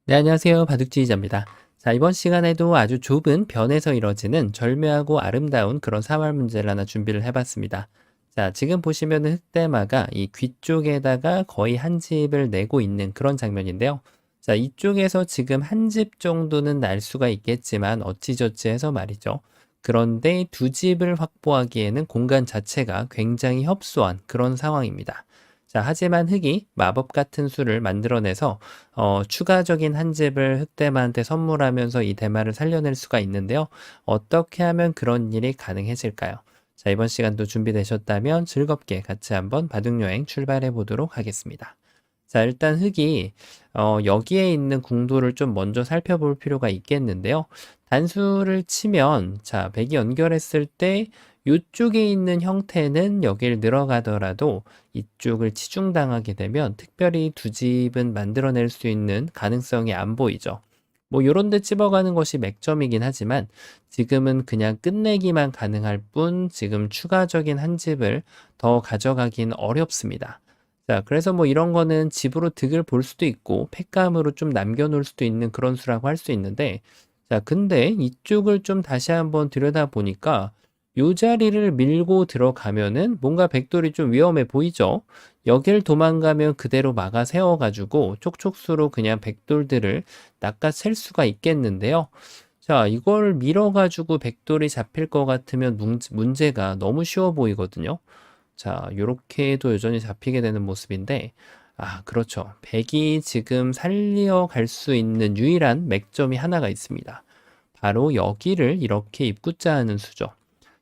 네, 안녕하세요. 바둑지휘자입니다. 자, 이번 시간에도 아주 좁은 변에서 이뤄지는 절묘하고 아름다운 그런 사활 문제를 하나 준비를 해봤습니다. 자, 지금 보시면은 흑대마가 이 귀 쪽에다가 거의 한 집을 내고 있는 그런 장면인데요. 자, 이쪽에서 지금 한 집 정도는 날 수가 있겠지만 어찌저찌 해서 말이죠. 그런데 두 집을 확보하기에는 공간 자체가 굉장히 협소한 그런 상황입니다. 자, 하지만 흑이 마법 같은 수를 만들어내서 추가적인 한 집을 흑대마한테 선물하면서 이 대마를 살려낼 수가 있는데요. 어떻게 하면 그런 일이 가능해질까요? 자, 이번 시간도 준비되셨다면 즐겁게 같이 한번 바둑여행 출발해 보도록 하겠습니다. 자, 일단 흑이 여기에 있는 궁도를 좀 먼저 살펴볼 필요가 있겠는데요. 단수를 치면 자, 백이 연결했을 때 이쪽에 있는 형태는 여길 늘어가더라도 이쪽을 치중당하게 되면 특별히 두 집은 만들어낼 수 있는 가능성이 안 보이죠. 뭐 요런 데 찝어가는 것이 맥점이긴 하지만 지금은 그냥 끝내기만 가능할 뿐 지금 추가적인 한 집을 더 가져가긴 어렵습니다. 자, 그래서 뭐 이런 거는 집으로 득을 볼 수도 있고 팩감으로 좀 남겨놓을 수도 있는 그런 수라고 할 수 있는데 자, 근데 이쪽을 좀 다시 한번 들여다 보니까 요 자리를 밀고 들어가면은 뭔가 백돌이 좀 위험해 보이죠? 여길 도망가면 그대로 막아 세워가지고 촉촉수로 그냥 백돌들을 낚아챌 수가 있겠는데요. 자, 이걸 밀어가지고 백돌이 잡힐 것 같으면 문제가 너무 쉬워 보이거든요. 자, 요렇게 해도 여전히 잡히게 되는 모습인데, 아, 그렇죠. 백이 지금 살려갈 수 있는 유일한 맥점이 하나가 있습니다. 바로 여기를 이렇게 입구자 하는 수죠.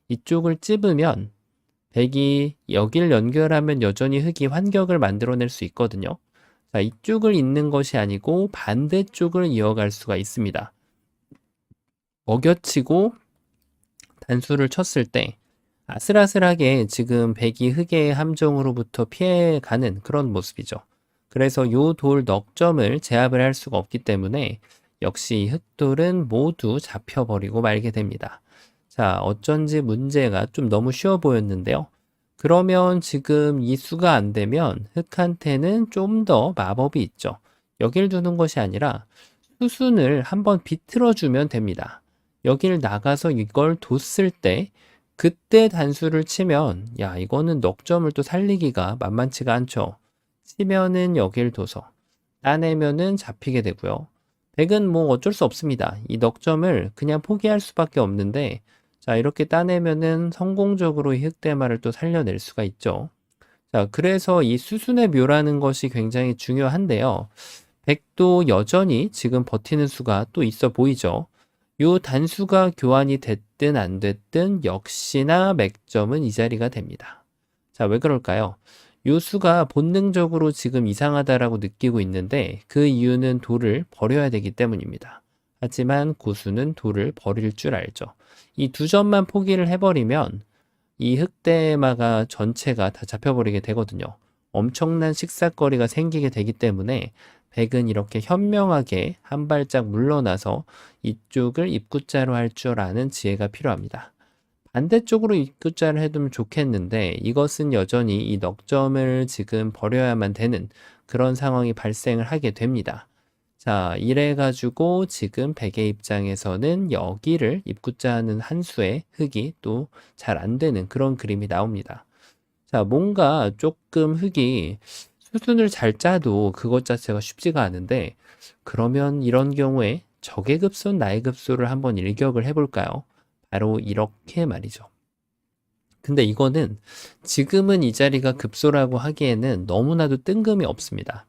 이쪽을 찝으면 백이 여기를 연결하면 여전히 흑이 환격을 만들어낼 수 있거든요. 자, 이쪽을 잇는 것이 아니고 반대쪽을 이어갈 수가 있습니다. 먹여치고 단수를 쳤을 때 아슬아슬하게 지금 백이 흑의 함정으로부터 피해가는 그런 모습이죠. 그래서 요 돌 넉 점을 제압을 할 수가 없기 때문에 역시 흑돌은 모두 잡혀버리고 말게 됩니다. 자, 어쩐지 문제가 좀 너무 쉬워 보였는데요. 그러면 지금 이 수가 안 되면 흑한테는 좀 더 마법이 있죠. 여길 두는 것이 아니라 수순을 한번 비틀어 주면 됩니다. 여길 나가서 이걸 뒀을 때 그때 단수를 치면 야, 이거는 넉 점을 또 살리기가 만만치가 않죠. 치면은 여길 둬서 따내면은 잡히게 되고요. 백은 뭐 어쩔 수 없습니다. 이 넉 점을 그냥 포기할 수밖에 없는데 자, 이렇게 따내면은 성공적으로 이 흑대마를 또 살려낼 수가 있죠. 자, 그래서 이 수순의 묘라는 것이 굉장히 중요한데요. 백도 여전히 지금 버티는 수가 또 있어 보이죠. 요 단수가 교환이 됐든 안 됐든 역시나 맥점은 이 자리가 됩니다. 자, 왜 그럴까요? 요 수가 본능적으로 지금 이상하다라고 느끼고 있는데 그 이유는 돌을 버려야 되기 때문입니다. 하지만 고수는 돌을 버릴 줄 알죠. 이 두 점만 포기를 해버리면 이 흑대마가 전체가 다 잡혀버리게 되거든요. 엄청난 식사거리가 생기게 되기 때문에 백은 이렇게 현명하게 한 발짝 물러나서 이쪽을 입구자로 할 줄 아는 지혜가 필요합니다. 반대쪽으로 입구자를 해두면 좋겠는데 이것은 여전히 이 넉점을 지금 버려야만 되는 그런 상황이 발생을 하게 됩니다. 자, 이래가지고 지금 백의 입장에서는 여기를 입구자 하는 한 수의 흑이 또 잘 안 되는 그런 그림이 나옵니다. 자, 뭔가 조금 흑이 수순을 잘 짜도 그것 자체가 쉽지가 않은데 그러면 이런 경우에 적의 급소는 나의 급소를 한번 일격을 해볼까요? 바로 이렇게 말이죠. 근데 이거는 지금은 이 자리가 급소라고 하기에는 너무나도 뜬금이 없습니다.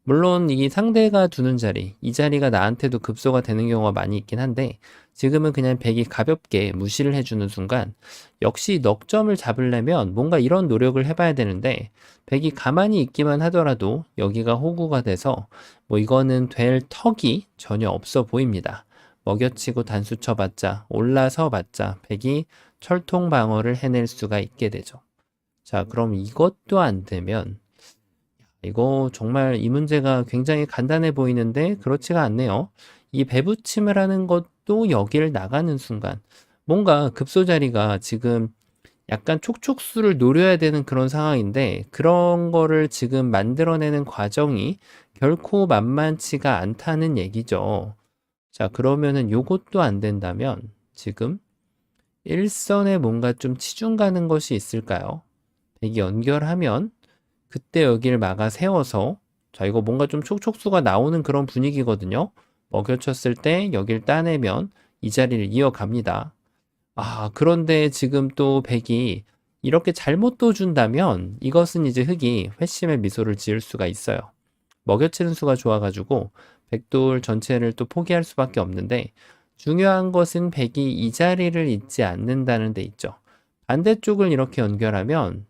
물론 이 상대가 두는 자리, 이 자리가 나한테도 급소가 되는 경우가 많이 있긴 한데 지금은 그냥 백이 가볍게 무시를 해주는 순간 역시 넉 점을 잡으려면 뭔가 이런 노력을 해봐야 되는데 백이 가만히 있기만 하더라도 여기가 호구가 돼서 뭐 이거는 될 턱이 전혀 없어 보입니다. 먹여치고 단수 쳐봤자 올라서 봤자 백이 철통 방어를 해낼 수가 있게 되죠. 자, 그럼 이것도 안 되면 이거 정말 이 문제가 굉장히 간단해 보이는데 그렇지가 않네요. 이 배붙임을 하는 것도 여기를 나가는 순간 뭔가 급소 자리가 지금 약간 촉촉수를 노려야 되는 그런 상황인데 그런 거를 지금 만들어내는 과정이 결코 만만치가 않다는 얘기죠. 자, 그러면은 요것도 안 된다면 지금 일선에 뭔가 좀 치중 가는 것이 있을까요? 백이 연결하면 그때 여기를 막아 세워서 자, 이거 뭔가 좀 촉촉수가 나오는 그런 분위기거든요. 먹여쳤을 때 여길 따내면 이 자리를 이어갑니다. 아, 그런데 지금 또 백이 이렇게 잘못 둬준다면 이것은 이제 흑이 회심의 미소를 지을 수가 있어요. 먹여치는 수가 좋아가지고 백돌 전체를 또 포기할 수밖에 없는데 중요한 것은 백이 이 자리를 잊지 않는다는 데 있죠. 반대쪽을 이렇게 연결하면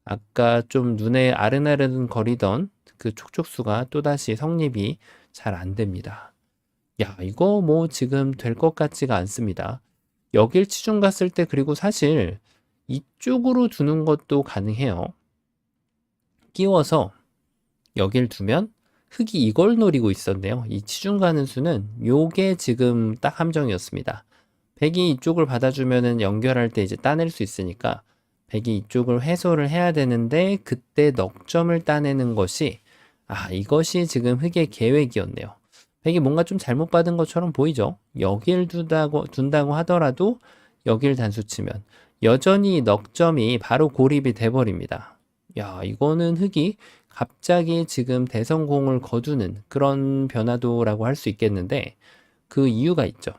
아까 좀 눈에 아른아른 거리던 그 촉촉수가 또다시 성립이 잘 안 됩니다. 야, 이거 뭐 지금 될 것 같지가 않습니다. 여길 치중 갔을 때 그리고 사실 이쪽으로 두는 것도 가능해요. 끼워서 여길 두면 흑이 이걸 노리고 있었네요. 이 치중 가는 수는 요게 지금 딱 함정이었습니다. 백이 이쪽을 받아주면은 연결할 때 이제 따낼 수 있으니까 백이 이쪽을 해소를 해야 되는데 그때 넉점을 따내는 것이 이것이 지금 흑의 계획이었네요. 백이 뭔가 좀 잘못 받은 것처럼 보이죠? 여길 둔다고 하더라도 여길 단수 치면 여전히 넉점이 바로 고립이 돼버립니다. 야, 이거는 흑이 갑자기 지금 대성공을 거두는 그런 변화도라고 할 수 있겠는데 그 이유가 있죠.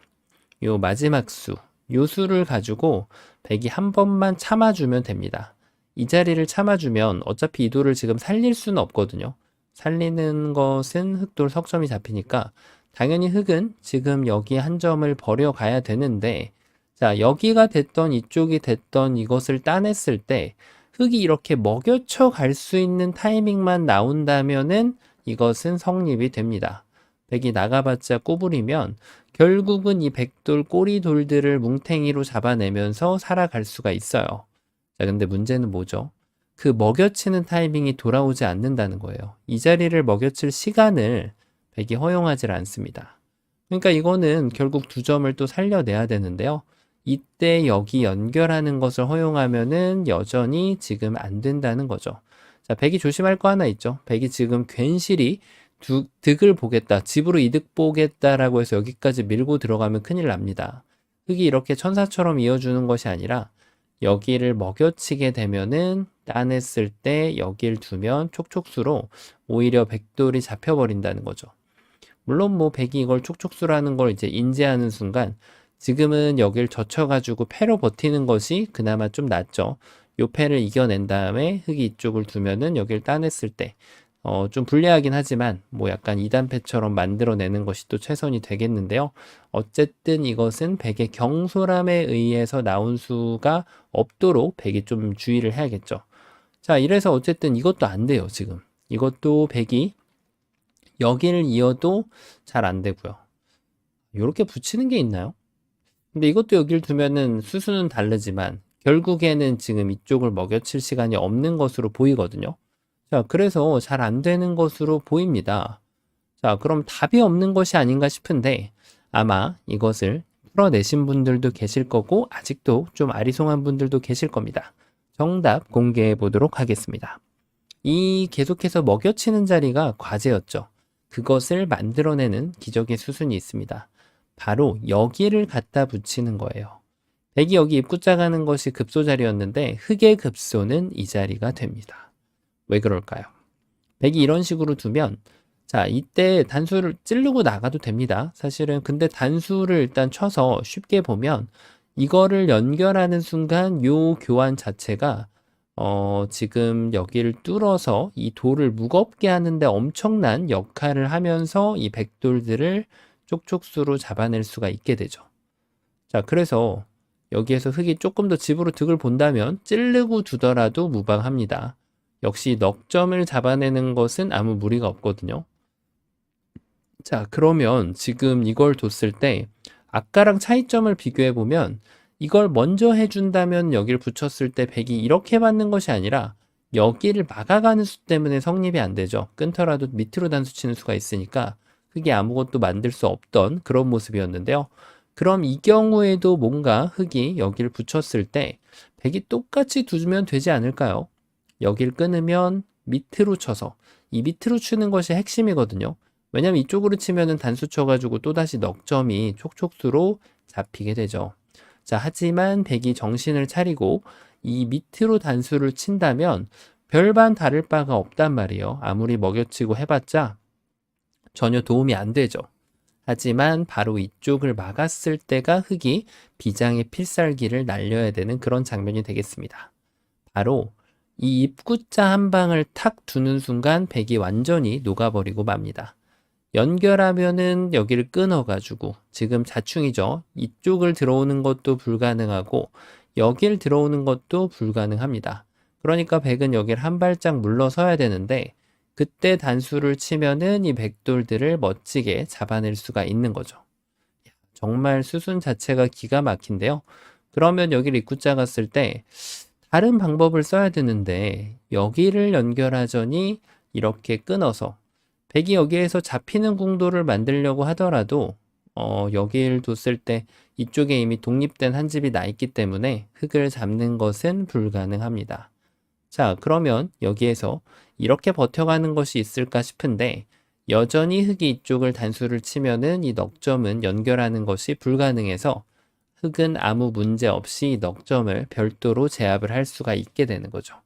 요 마지막 수, 요 수를 가지고 백이 한 번만 참아주면 됩니다. 이 자리를 참아주면 어차피 이 돌을 지금 살릴 수는 없거든요. 살리는 것은 흑돌 석점이 잡히니까 당연히 흑은 지금 여기 한 점을 버려가야 되는데 자, 여기가 됐던 이쪽이 됐던 이것을 따냈을 때 흑이 이렇게 먹여쳐 갈 수 있는 타이밍만 나온다면은 이것은 성립이 됩니다. 백이 나가봤자 꼬부리면 결국은 이 백돌 꼬리돌들을 뭉탱이로 잡아내면서 살아갈 수가 있어요. 자, 근데 문제는 뭐죠? 그 먹여치는 타이밍이 돌아오지 않는다는 거예요. 이 자리를 먹여칠 시간을 백이 허용하지 않습니다. 그러니까 이거는 결국 두 점을 또 살려내야 되는데요. 이때 여기 연결하는 것을 허용하면은 여전히 지금 안 된다는 거죠. 자, 백이 조심할 거 하나 있죠. 백이 지금 괜시리 득을 보겠다, 집으로 이득 보겠다라고 해서 여기까지 밀고 들어가면 큰일 납니다. 흑이 이렇게 천사처럼 이어주는 것이 아니라 여기를 먹여치게 되면은 따냈을 때 여길 두면 촉촉수로 오히려 백돌이 잡혀버린다는 거죠. 물론 뭐 백이 이걸 촉촉수라는 걸 이제 인지하는 순간 지금은 여길 젖혀가지고 패로 버티는 것이 그나마 좀 낫죠. 요 패를 이겨낸 다음에 흑이 이쪽을 두면은 여길 따냈을 때 좀 불리하긴 하지만 뭐 약간 2단패처럼 만들어내는 것이 또 최선이 되겠는데요. 어쨌든 이것은 백의 경솔함에 의해서 나온 수가 없도록 백이 좀 주의를 해야겠죠. 자, 이래서 어쨌든 이것도 안 돼요, 지금. 이것도 백이 여기를 이어도 잘 안 되고요. 이렇게 붙이는 게 있나요? 근데 이것도 여기를 두면은 수수는 다르지만 결국에는 지금 이쪽을 먹여칠 시간이 없는 것으로 보이거든요. 자, 그래서 잘 안 되는 것으로 보입니다. 자, 그럼 답이 없는 것이 아닌가 싶은데 아마 이것을 풀어내신 분들도 계실 거고 아직도 좀 아리송한 분들도 계실 겁니다. 정답 공개해 보도록 하겠습니다. 이 계속해서 먹여치는 자리가 과제였죠. 그것을 만들어내는 기적의 수순이 있습니다. 바로 여기를 갖다 붙이는 거예요. 백이 여기 입구자 가는 것이 급소 자리였는데 흑의 급소는 이 자리가 됩니다. 왜 그럴까요? 백이 이런 식으로 두면 자, 이때 단수를 찌르고 나가도 됩니다. 사실은 근데 단수를 일단 쳐서 쉽게 보면 이거를 연결하는 순간 요 교환 자체가 지금 여기를 뚫어서 이 돌을 무겁게 하는데 엄청난 역할을 하면서 이 백돌들을 쪽쪽수로 잡아낼 수가 있게 되죠. 자, 그래서 여기에서 흑이 조금 더 집으로 득을 본다면 찌르고 두더라도 무방합니다. 역시 넉점을 잡아내는 것은 아무 무리가 없거든요. 자, 그러면 지금 이걸 뒀을 때 아까랑 차이점을 비교해 보면 이걸 먼저 해준다면 여기를 붙였을 때 백이 이렇게 받는 것이 아니라 여기를 막아가는 수 때문에 성립이 안 되죠. 끊더라도 밑으로 단수 치는 수가 있으니까 흑이 아무것도 만들 수 없던 그런 모습이었는데요. 그럼 이 경우에도 뭔가 흑이 여기를 붙였을 때 백이 똑같이 두면 되지 않을까요? 여길 끊으면 밑으로 쳐서 이 밑으로 치는 것이 핵심이거든요. 왜냐면 이쪽으로 치면은 단수 쳐가지고 또다시 넉점이 촉촉수로 잡히게 되죠. 자, 하지만 백이 정신을 차리고 이 밑으로 단수를 친다면 별반 다를 바가 없단 말이에요. 아무리 먹여치고 해봤자 전혀 도움이 안 되죠. 하지만 바로 이쪽을 막았을 때가 흑이 비장의 필살기를 날려야 되는 그런 장면이 되겠습니다. 바로 이 입구자 한 방을 탁 두는 순간 백이 완전히 녹아버리고 맙니다. 연결하면은 여기를 끊어가지고 지금 자충이죠. 이쪽을 들어오는 것도 불가능하고 여길 들어오는 것도 불가능합니다. 그러니까 백은 여길 한 발짝 물러서야 되는데 그때 단수를 치면은 이 백돌들을 멋지게 잡아낼 수가 있는 거죠. 정말 수순 자체가 기가 막힌데요. 그러면 여기를 입구자 갔을 때 다른 방법을 써야 되는데 여기를 연결하자니 이렇게 끊어서 백이 여기에서 잡히는 궁도를 만들려고 하더라도 여기를 뒀을 때 이쪽에 이미 독립된 한 집이 나 있기 때문에 흑을 잡는 것은 불가능합니다. 자, 그러면 여기에서 이렇게 버텨가는 것이 있을까 싶은데 여전히 흑이 이쪽을 단수를 치면은 이 넉점은 연결하는 것이 불가능해서 흑은 아무 문제 없이 넉점을 별도로 제압을 할 수가 있게 되는 거죠.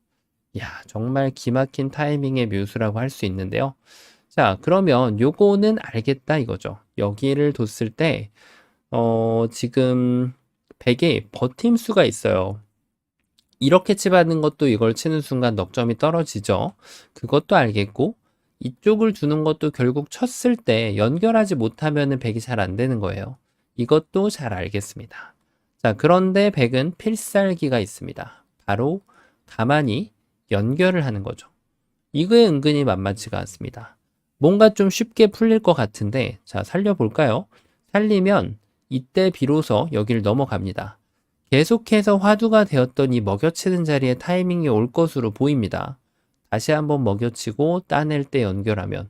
야, 정말 기막힌 타이밍의 묘수라고 할 수 있는데요. 자, 그러면 요거는 알겠다 이거죠. 여기를 뒀을 때 지금 백에 버팀수가 있어요. 이렇게 치받는 것도 이걸 치는 순간 넉점이 떨어지죠. 그것도 알겠고 이쪽을 두는 것도 결국 쳤을 때 연결하지 못하면 백이 잘 안 되는 거예요. 이것도 잘 알겠습니다. 자, 그런데 백은 필살기가 있습니다. 바로 가만히 연결을 하는 거죠. 이거에 은근히 만만치가 않습니다. 뭔가 좀 쉽게 풀릴 것 같은데 자, 살려볼까요? 살리면 이때 비로소 여기를 넘어갑니다. 계속해서 화두가 되었던 이 먹여치는 자리에 타이밍이 올 것으로 보입니다. 다시 한번 먹여치고 따낼 때 연결하면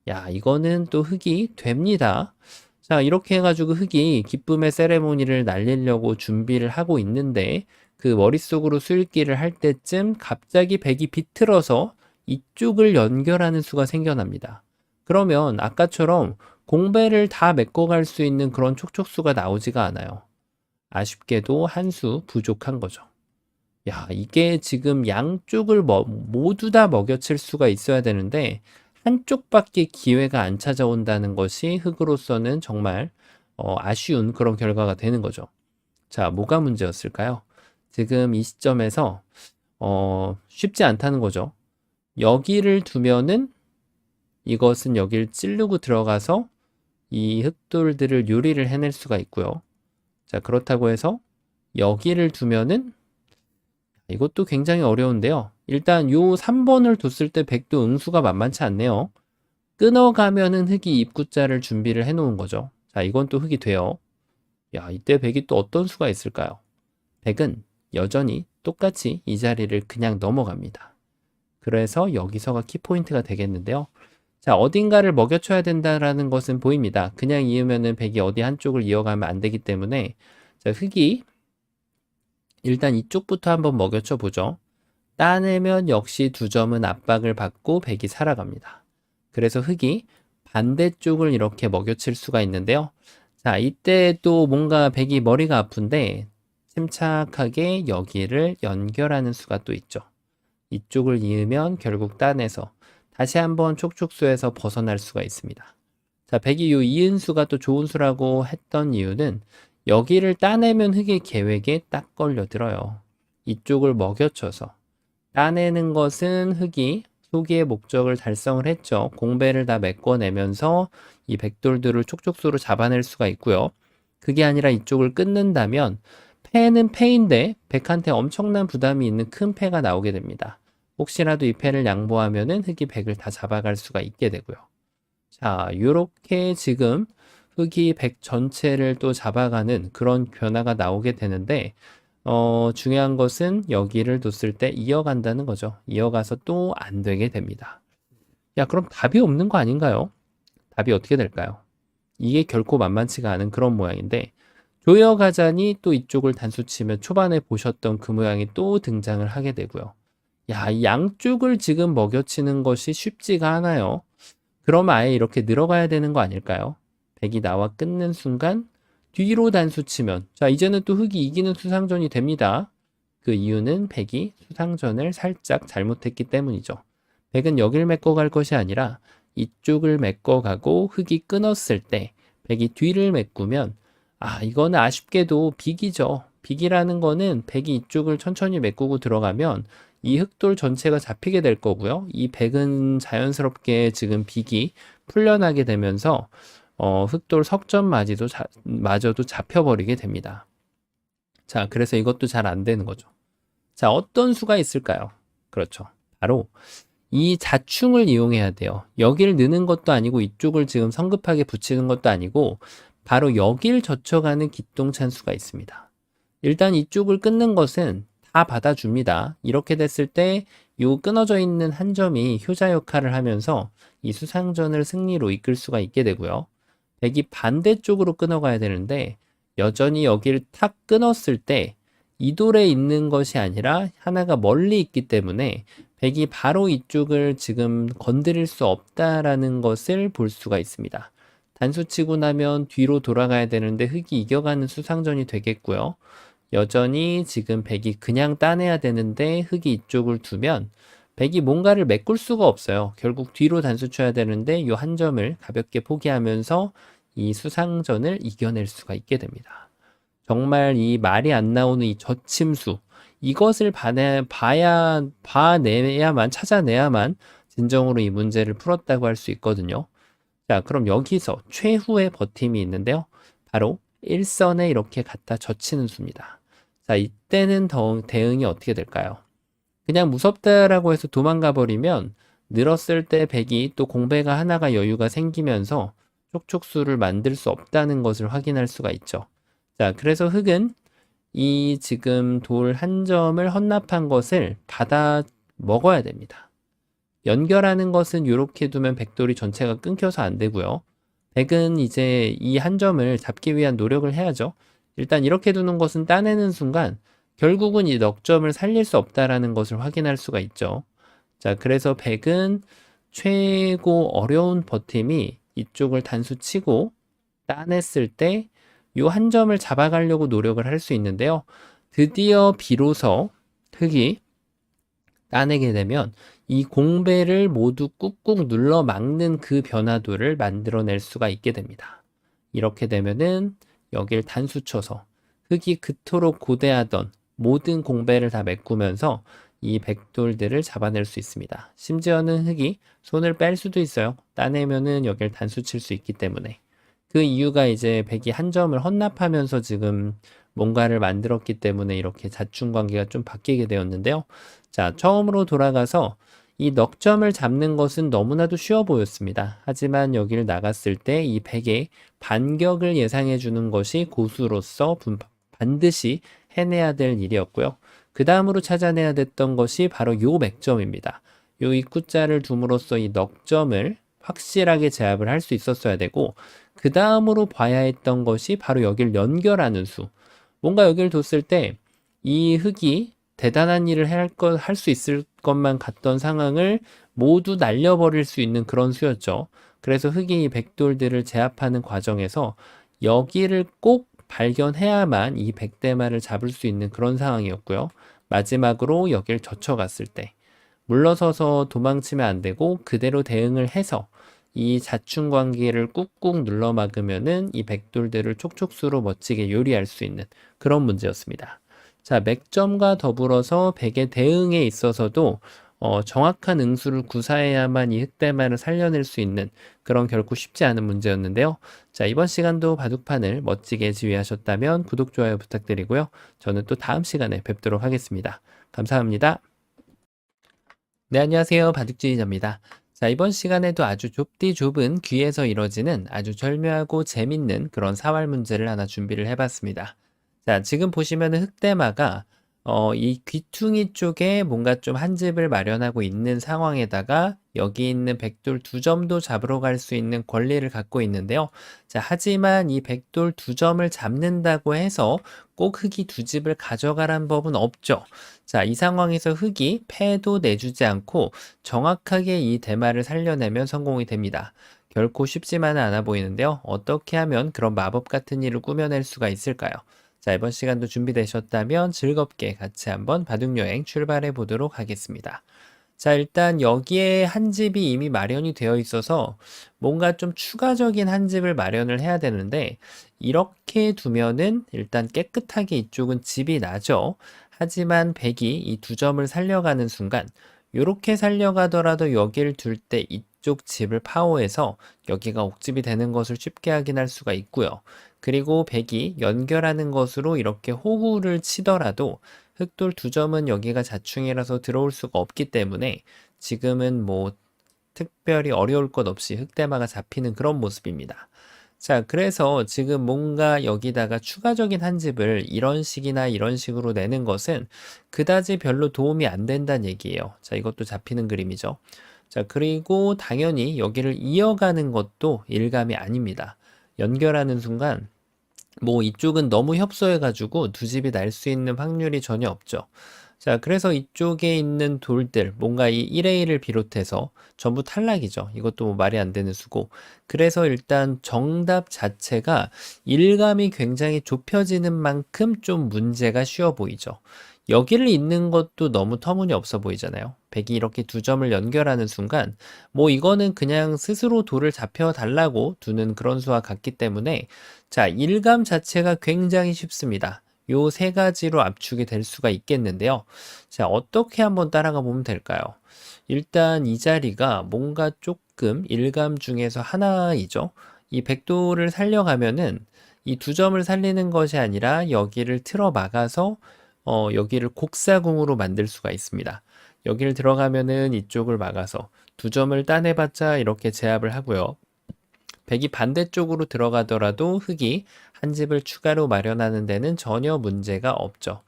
야, 이거는 또 흑이 됩니다. 자, 이렇게 해가지고 흑이 기쁨의 세레모니를 날리려고 준비를 하고 있는데 그 머릿속으로 수일기를 할 때쯤 갑자기 백이 비틀어서 이쪽을 연결하는 수가 생겨납니다. 그러면 아까처럼 공배를 다 메꿔갈 수 있는 그런 촉촉수가 나오지가 않아요. 아쉽게도 한 수 부족한 거죠. 야, 이게 지금 양쪽을 모두 다 먹여칠 수가 있어야 되는데 한쪽밖에 기회가 안 찾아온다는 것이 흑으로서는 정말 아쉬운 그런 결과가 되는 거죠. 자, 뭐가 문제였을까요? 지금 이 시점에서 쉽지 않다는 거죠. 여기를 두면은 이것은 여기를 찌르고 들어가서 이 흑돌들을 유리를 해낼 수가 있고요. 자, 그렇다고 해서 여기를 두면은 이것도 굉장히 어려운데요. 일단 요 3번을 뒀을 때 백도 응수가 만만치 않네요. 끊어가면은 흑이 입구자를 준비를 해 놓은 거죠. 자, 이건 또 흑이 돼요. 야, 이때 백이 또 어떤 수가 있을까요? 백은 여전히 똑같이 이 자리를 그냥 넘어갑니다. 그래서 여기서가 키포인트가 되겠는데요. 자, 어딘가를 먹여쳐야 된다라는 것은 보입니다. 그냥 이으면은 백이 어디 한쪽을 이어가면 안 되기 때문에 자, 흑이 일단 이쪽부터 한번 먹여쳐 보죠. 따내면 역시 2점은 압박을 받고 백이 살아갑니다. 그래서 흑이 반대쪽을 이렇게 먹여칠 수가 있는데요. 자, 이때 또 뭔가 백이 머리가 아픈데 침착하게 여기를 연결하는 수가 또 있죠. 이쪽을 이으면 결국 따내서 다시 한번 촉촉수에서 벗어날 수가 있습니다. 자, 백이 이 이은 수가 또 좋은 수라고 했던 이유는 여기를 따내면 흑의 계획에 딱 걸려들어요. 이쪽을 먹여쳐서 따내는 것은 흑이 소기의 목적을 달성을 했죠. 공배를 다 메꿔내면서 이 백돌들을 촉촉수로 잡아낼 수가 있고요. 그게 아니라 이쪽을 끊는다면 패는 패인데 백한테 엄청난 부담이 있는 큰 패가 나오게 됩니다. 혹시라도 이 패를 양보하면은 흑이 백을 다 잡아갈 수가 있게 되고요. 자, 요렇게 지금 흑이 백 전체를 또 잡아가는 그런 변화가 나오게 되는데 중요한 것은 여기를 뒀을 때 이어간다는 거죠. 이어가서 또 안 되게 됩니다. 야, 그럼 답이 없는 거 아닌가요? 답이 어떻게 될까요? 이게 결코 만만치가 않은 그런 모양인데 조여가자니 또 이쪽을 단수 치면 초반에 보셨던 그 모양이 또 등장을 하게 되고요. 야, 이 양쪽을 지금 먹여치는 것이 쉽지가 않아요. 그럼 아예 이렇게 늘어가야 되는 거 아닐까요? 백이 나와 끊는 순간 뒤로 단수 치면, 자, 이제는 또 흑이 이기는 수상전이 됩니다. 그 이유는 백이 수상전을 살짝 잘못했기 때문이죠. 백은 여길 메꿔갈 것이 아니라 이쪽을 메꿔가고 흑이 끊었을 때 백이 뒤를 메꾸면, 이거는 아쉽게도 빅이죠. 빅이라는 거는 백이 이쪽을 천천히 메꾸고 들어가면 이 흑돌 전체가 잡히게 될 거고요. 이 백은 자연스럽게 지금 빅이 풀려나게 되면서 흑돌 마저도 잡혀버리게 됩니다. 자, 그래서 이것도 잘 안 되는 거죠. 자, 어떤 수가 있을까요? 그렇죠. 바로 이 자충을 이용해야 돼요. 여기를 느는 것도 아니고 이쪽을 지금 성급하게 붙이는 것도 아니고 바로 여길 젖혀가는 기똥찬수가 있습니다. 일단 이쪽을 끊는 것은 다 받아줍니다. 이렇게 됐을 때 이 끊어져 있는 한 점이 효자 역할을 하면서 이 수상전을 승리로 이끌 수가 있게 되고요. 백이 반대쪽으로 끊어가야 되는데 여전히 여기를 탁 끊었을 때 이 돌에 있는 것이 아니라 하나가 멀리 있기 때문에 백이 바로 이쪽을 지금 건드릴 수 없다라는 것을 볼 수가 있습니다. 단수 치고 나면 뒤로 돌아가야 되는데 흑이 이겨가는 수상전이 되겠고요. 여전히 지금 백이 그냥 따내야 되는데 흑이 이쪽을 두면 백이 뭔가를 메꿀 수가 없어요. 결국 뒤로 단수 쳐야 되는데 이 한 점을 가볍게 포기하면서 이 수상전을 이겨낼 수가 있게 됩니다. 정말 이 말이 안 나오는 이 저침수, 이것을 찾아내야만 진정으로 이 문제를 풀었다고 할 수 있거든요. 자, 그럼 여기서 최후의 버팀이 있는데요. 바로 일선에 이렇게 갖다 젖히는 수입니다. 자, 이때는 대응이 어떻게 될까요? 그냥 무섭다라고 해서 도망가 버리면 늘었을 때 백이 또 공배가 하나가 여유가 생기면서 촉촉수를 만들 수 없다는 것을 확인할 수가 있죠. 자, 그래서 흑은 이 지금 돌 한 점을 헌납한 것을 받아 먹어야 됩니다. 연결하는 것은 이렇게 두면 백돌이 전체가 끊겨서 안 되고요. 백은 이제 이 한 점을 잡기 위한 노력을 해야죠. 일단 이렇게 두는 것은 따내는 순간 결국은 이 넉점을 살릴 수 없다라는 것을 확인할 수가 있죠. 자, 그래서 백은 최고 어려운 버팀이 이쪽을 단수 치고 따냈을 때 이 한 점을 잡아가려고 노력을 할 수 있는데요. 드디어 비로소 흑이 따내게 되면 이 공배를 모두 꾹꾹 눌러 막는 그 변화도를 만들어낼 수가 있게 됩니다. 이렇게 되면은 여길 단수 쳐서 흑이 그토록 고대하던 모든 공배를 다 메꾸면서 이 백돌들을 잡아낼 수 있습니다. 심지어는 흑이 손을 뺄 수도 있어요. 따내면은 여길 단수 칠 수 있기 때문에. 그 이유가 이제 백이 한 점을 헌납하면서 지금 뭔가를 만들었기 때문에 이렇게 자충 관계가 좀 바뀌게 되었는데요. 자, 처음으로 돌아가서 이 넉점을 잡는 것은 너무나도 쉬워 보였습니다. 하지만 여기를 나갔을 때 이 백의 반격을 예상해 주는 것이 고수로서 반드시 해내야 될 일이었고요. 그 다음으로 찾아내야 됐던 것이 바로 요 맥점입니다. 요 입구자를 둠으로써 이 넉점을 확실하게 제압을 할 수 있었어야 되고, 그 다음으로 봐야 했던 것이 바로 여길 연결하는 수. 뭔가 여기를 뒀을 때 이 흑이 대단한 일을 할 수 있을 것만 같던 상황을 모두 날려버릴 수 있는 그런 수였죠. 그래서 흑이 이 백돌들을 제압하는 과정에서 여기를 꼭 발견해야만 이 백대마를 잡을 수 있는 그런 상황이었고요. 마지막으로 여길 젖혀갔을 때 물러서서 도망치면 안 되고 그대로 대응을 해서 이 자충 관계를 꾹꾹 눌러 막으면은 이 백돌들을 촉촉수로 멋지게 요리할 수 있는 그런 문제였습니다. 자, 맥점과 더불어서 백의 대응에 있어서도 정확한 응수를 구사해야만 이 흑대마를 살려낼 수 있는 그런 결코 쉽지 않은 문제였는데요. 자, 이번 시간도 바둑판을 멋지게 지휘하셨다면 구독, 좋아요 부탁드리고요. 저는 또 다음 시간에 뵙도록 하겠습니다. 감사합니다. 네, 안녕하세요. 바둑지휘자입니다. 자, 이번 시간에도 아주 좁디 좁은 귀에서 이뤄지는 아주 절묘하고 재밌는 그런 사활 문제를 하나 준비를 해봤습니다. 자, 지금 보시면은 흑대마가 이 귀퉁이 쪽에 뭔가 좀 한 집을 마련하고 있는 상황에다가 여기 있는 백돌 두 점도 잡으러 갈 수 있는 권리를 갖고 있는데요. 자, 하지만 이 백돌 두 점을 잡는다고 해서 꼭 흙이 두 집을 가져가란 법은 없죠. 자, 이 상황에서 흙이 패도 내주지 않고 정확하게 이 대마를 살려내면 성공이 됩니다. 결코 쉽지만은 않아 보이는데요. 어떻게 하면 그런 마법 같은 일을 꾸며낼 수가 있을까요? 자, 이번 시간도 준비되셨다면 즐겁게 같이 한번 바둑여행 출발해 보도록 하겠습니다. 자, 일단 여기에 한 집이 이미 마련이 되어 있어서 뭔가 좀 추가적인 한 집을 마련을 해야 되는데 이렇게 두면은 일단 깨끗하게 이쪽은 집이 나죠. 하지만 백이 이 두 점을 살려가는 순간 이렇게 살려가더라도 여기를 둘 때 이쪽 집을 파워해서 여기가 옥집이 되는 것을 쉽게 확인할 수가 있고요. 그리고 백이 연결하는 것으로 이렇게 호구를 치더라도 흑돌 두 점은 여기가 자충이라서 들어올 수가 없기 때문에 지금은 뭐 특별히 어려울 것 없이 흑대마가 잡히는 그런 모습입니다. 자, 그래서 지금 뭔가 여기다가 추가적인 한 집을 이런 식이나 이런 식으로 내는 것은 그다지 별로 도움이 안 된다는 얘기예요. 자, 이것도 잡히는 그림이죠. 자, 그리고 당연히 여기를 이어가는 것도 일감이 아닙니다. 연결하는 순간 뭐 이쪽은 너무 협소해가지고 두 집이 날 수 있는 확률이 전혀 없죠. 자, 그래서 이쪽에 있는 돌들, 뭔가 이 1의 1을 비롯해서 전부 탈락이죠. 이것도 뭐 말이 안 되는 수고. 그래서 일단 정답 자체가 일감이 굉장히 좁혀지는 만큼 좀 문제가 쉬워 보이죠. 여기를 잇는 것도 너무 터무니없어 보이잖아요. 백이 이렇게 두 점을 연결하는 순간 뭐 이거는 그냥 스스로 돌을 잡혀 달라고 두는 그런 수와 같기 때문에 자, 일감 자체가 굉장히 쉽습니다. 요 세 가지로 압축이 될 수가 있겠는데요. 자, 어떻게 한번 따라가 보면 될까요? 일단 이 자리가 뭔가 조금 일감 중에서 하나이죠. 이 백도를 살려가면은 이 두 점을 살리는 것이 아니라 여기를 틀어 막아서 여기를 곡사공으로 만들 수가 있습니다. 여기를 들어가면은 이쪽을 막아서 두 점을 따내봤자 이렇게 제압을 하고요. 백이 반대쪽으로 들어가더라도 흙이 한 집을 추가로 마련하는 데는 전혀 문제가 없죠.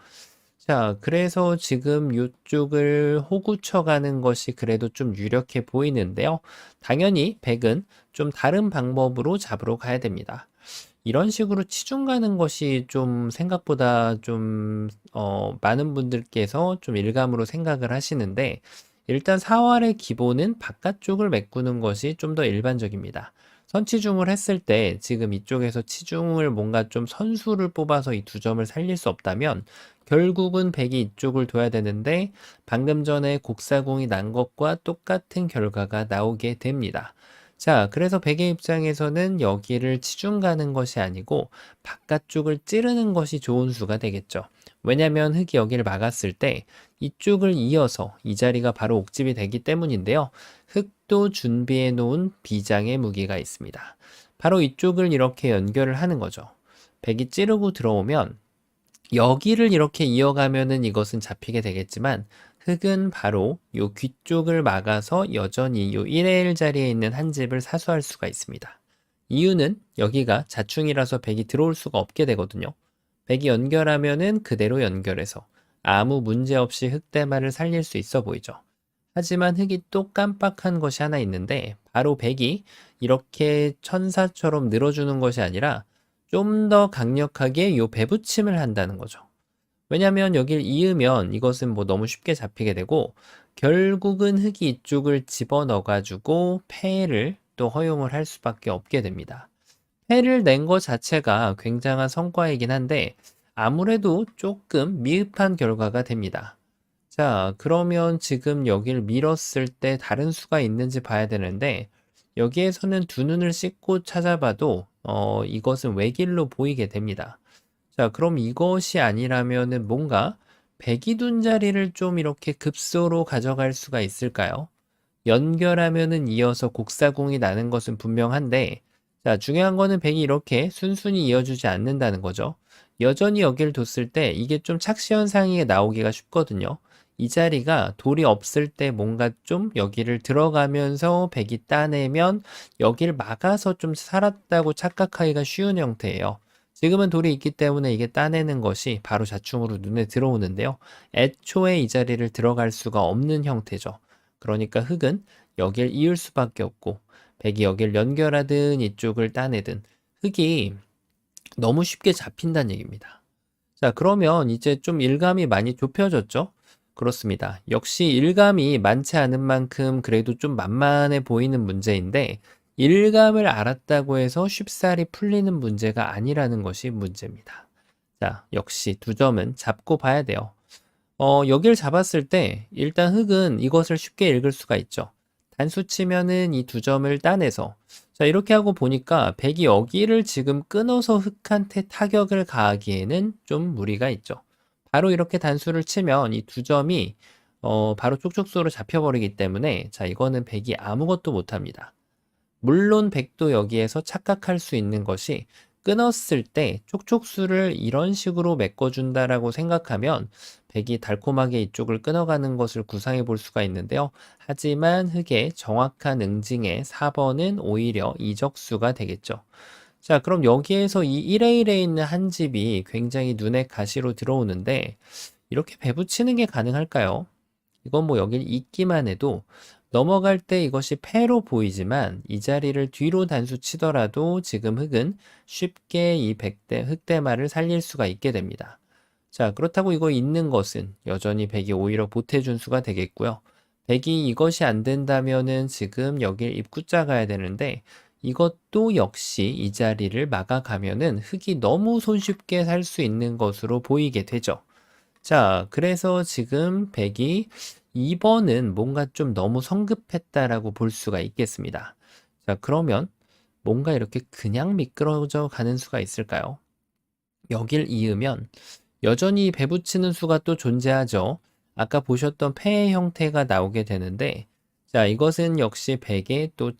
자, 그래서 지금 이쪽을 호구쳐가는 것이 그래도 좀 유력해 보이는데요. 당연히 백은 좀 다른 방법으로 잡으러 가야 됩니다. 이런 식으로 치중 가는 것이 좀 생각보다 좀 많은 분들께서 좀 일감으로 생각을 하시는데 일단 사활의 기본은 바깥쪽을 메꾸는 것이 좀 더 일반적입니다. 선치중을 했을 때 지금 이쪽에서 치중을 뭔가 좀 선수를 뽑아서 이 두 점을 살릴 수 없다면 결국은 백이 이쪽을 둬야 되는데 방금 전에 곡사공이 난 것과 똑같은 결과가 나오게 됩니다. 자, 그래서 백의 입장에서는 여기를 치중 가는 것이 아니고 바깥쪽을 찌르는 것이 좋은 수가 되겠죠. 왜냐면 흙이 여기를 막았을 때 이쪽을 이어서 이 자리가 바로 옥집이 되기 때문인데요. 흙도 준비해 놓은 비장의 무기가 있습니다. 바로 이쪽을 이렇게 연결을 하는 거죠. 백이 찌르고 들어오면 여기를 이렇게 이어가면은 이것은 잡히게 되겠지만 흙은 바로 요 귀 쪽을 막아서 여전히 요 1의 1 자리에 있는 한 집을 사수할 수가 있습니다. 이유는 여기가 자충이라서 백이 들어올 수가 없게 되거든요. 백이 연결하면은 그대로 연결해서 아무 문제 없이 흙대마를 살릴 수 있어 보이죠. 하지만 흙이 또 깜빡한 것이 하나 있는데 바로 백이 이렇게 천사처럼 늘어주는 것이 아니라 좀 더 강력하게 요 배붙임을 한다는 거죠. 왜냐면 여길 이으면 이것은 뭐 너무 쉽게 잡히게 되고 결국은 흙이 이쪽을 집어넣어가지고 패를 또 허용을 할 수밖에 없게 됩니다. 패를 낸 것 자체가 굉장한 성과이긴 한데 아무래도 조금 미흡한 결과가 됩니다. 자, 그러면 지금 여기를 밀었을 때 다른 수가 있는지 봐야 되는데 여기에서는 두 눈을 씻고 찾아봐도 이것은 외길로 보이게 됩니다. 자, 그럼 이것이 아니라면은 뭔가 백이 둔 자리를 좀 이렇게 급소로 가져갈 수가 있을까요? 연결하면은 이어서 곡사공이 나는 것은 분명한데, 자, 중요한 거는 백이 이렇게 순순히 이어주지 않는다는 거죠. 여전히 여기를 뒀을 때 이게 좀 착시 현상이 나오기가 쉽거든요. 이 자리가 돌이 없을 때 뭔가 좀 여기를 들어가면서 백이 따내면 여기를 막아서 좀 살았다고 착각하기가 쉬운 형태예요. 지금은 돌이 있기 때문에 이게 따내는 것이 바로 자충으로 눈에 들어오는데요. 애초에 이 자리를 들어갈 수가 없는 형태죠. 그러니까 흙은 여길 이을 수밖에 없고 백이 여길 연결하든 이쪽을 따내든 흙이 너무 쉽게 잡힌다는 얘기입니다. 자, 그러면 이제 좀 일감이 많이 좁혀졌죠? 그렇습니다. 역시 일감이 많지 않은 만큼 그래도 좀 만만해 보이는 문제인데, 일감을 알았다고 해서 쉽사리 풀리는 문제가 아니라는 것이 문제입니다. 자, 역시 두 점은 잡고 봐야 돼요. 여길 잡았을 때 일단 흙은 이것을 쉽게 읽을 수가 있죠. 단수 치면은 이 두 점을 따내서 자, 이렇게 하고 보니까 백이 여기를 지금 끊어서 흙한테 타격을 가하기에는 좀 무리가 있죠. 바로 이렇게 단수를 치면 이 두 점이 바로 쪽쪽수로 잡혀버리기 때문에 자, 이거는 백이 아무것도 못합니다. 물론 백도 여기에서 착각할 수 있는 것이 끊었을 때 촉촉수를 이런 식으로 메꿔준다라고 생각하면 백이 달콤하게 이쪽을 끊어가는 것을 구상해 볼 수가 있는데요. 하지만 흙의 정확한 응징의 4번은 오히려 이적수가 되겠죠. 자, 그럼 여기에서 이 1에 1에 있는 한 집이 굉장히 눈에 가시로 들어오는데 이렇게 배붙이는 게 가능할까요? 이건 뭐 여길 있기만 해도 넘어갈 때 이것이 패로 보이지만 이 자리를 뒤로 단수 치더라도 지금 흙은 쉽게 이 백대 흙대마를 살릴 수가 있게 됩니다. 자, 그렇다고 이거 있는 것은 여전히 백이 오히려 보태준 수가 되겠고요. 백이 이것이 안 된다면은 지금 여길 입구자 가야 되는데 이것도 역시 이 자리를 막아가면은 흙이 너무 손쉽게 살 수 있는 것으로 보이게 되죠. 자, 그래서 지금 백이 2번은 뭔가 좀 너무 성급했다라고 볼 수가 있겠습니다. 자, 그러면 뭔가 이렇게 그냥 미끄러져 가는 수가 있을까요? 여길 이으면 여전히 배붙이는 수가 또 존재하죠. 아까 보셨던 패의 형태가 나오게 되는데 자, 이것은 역시 백의 또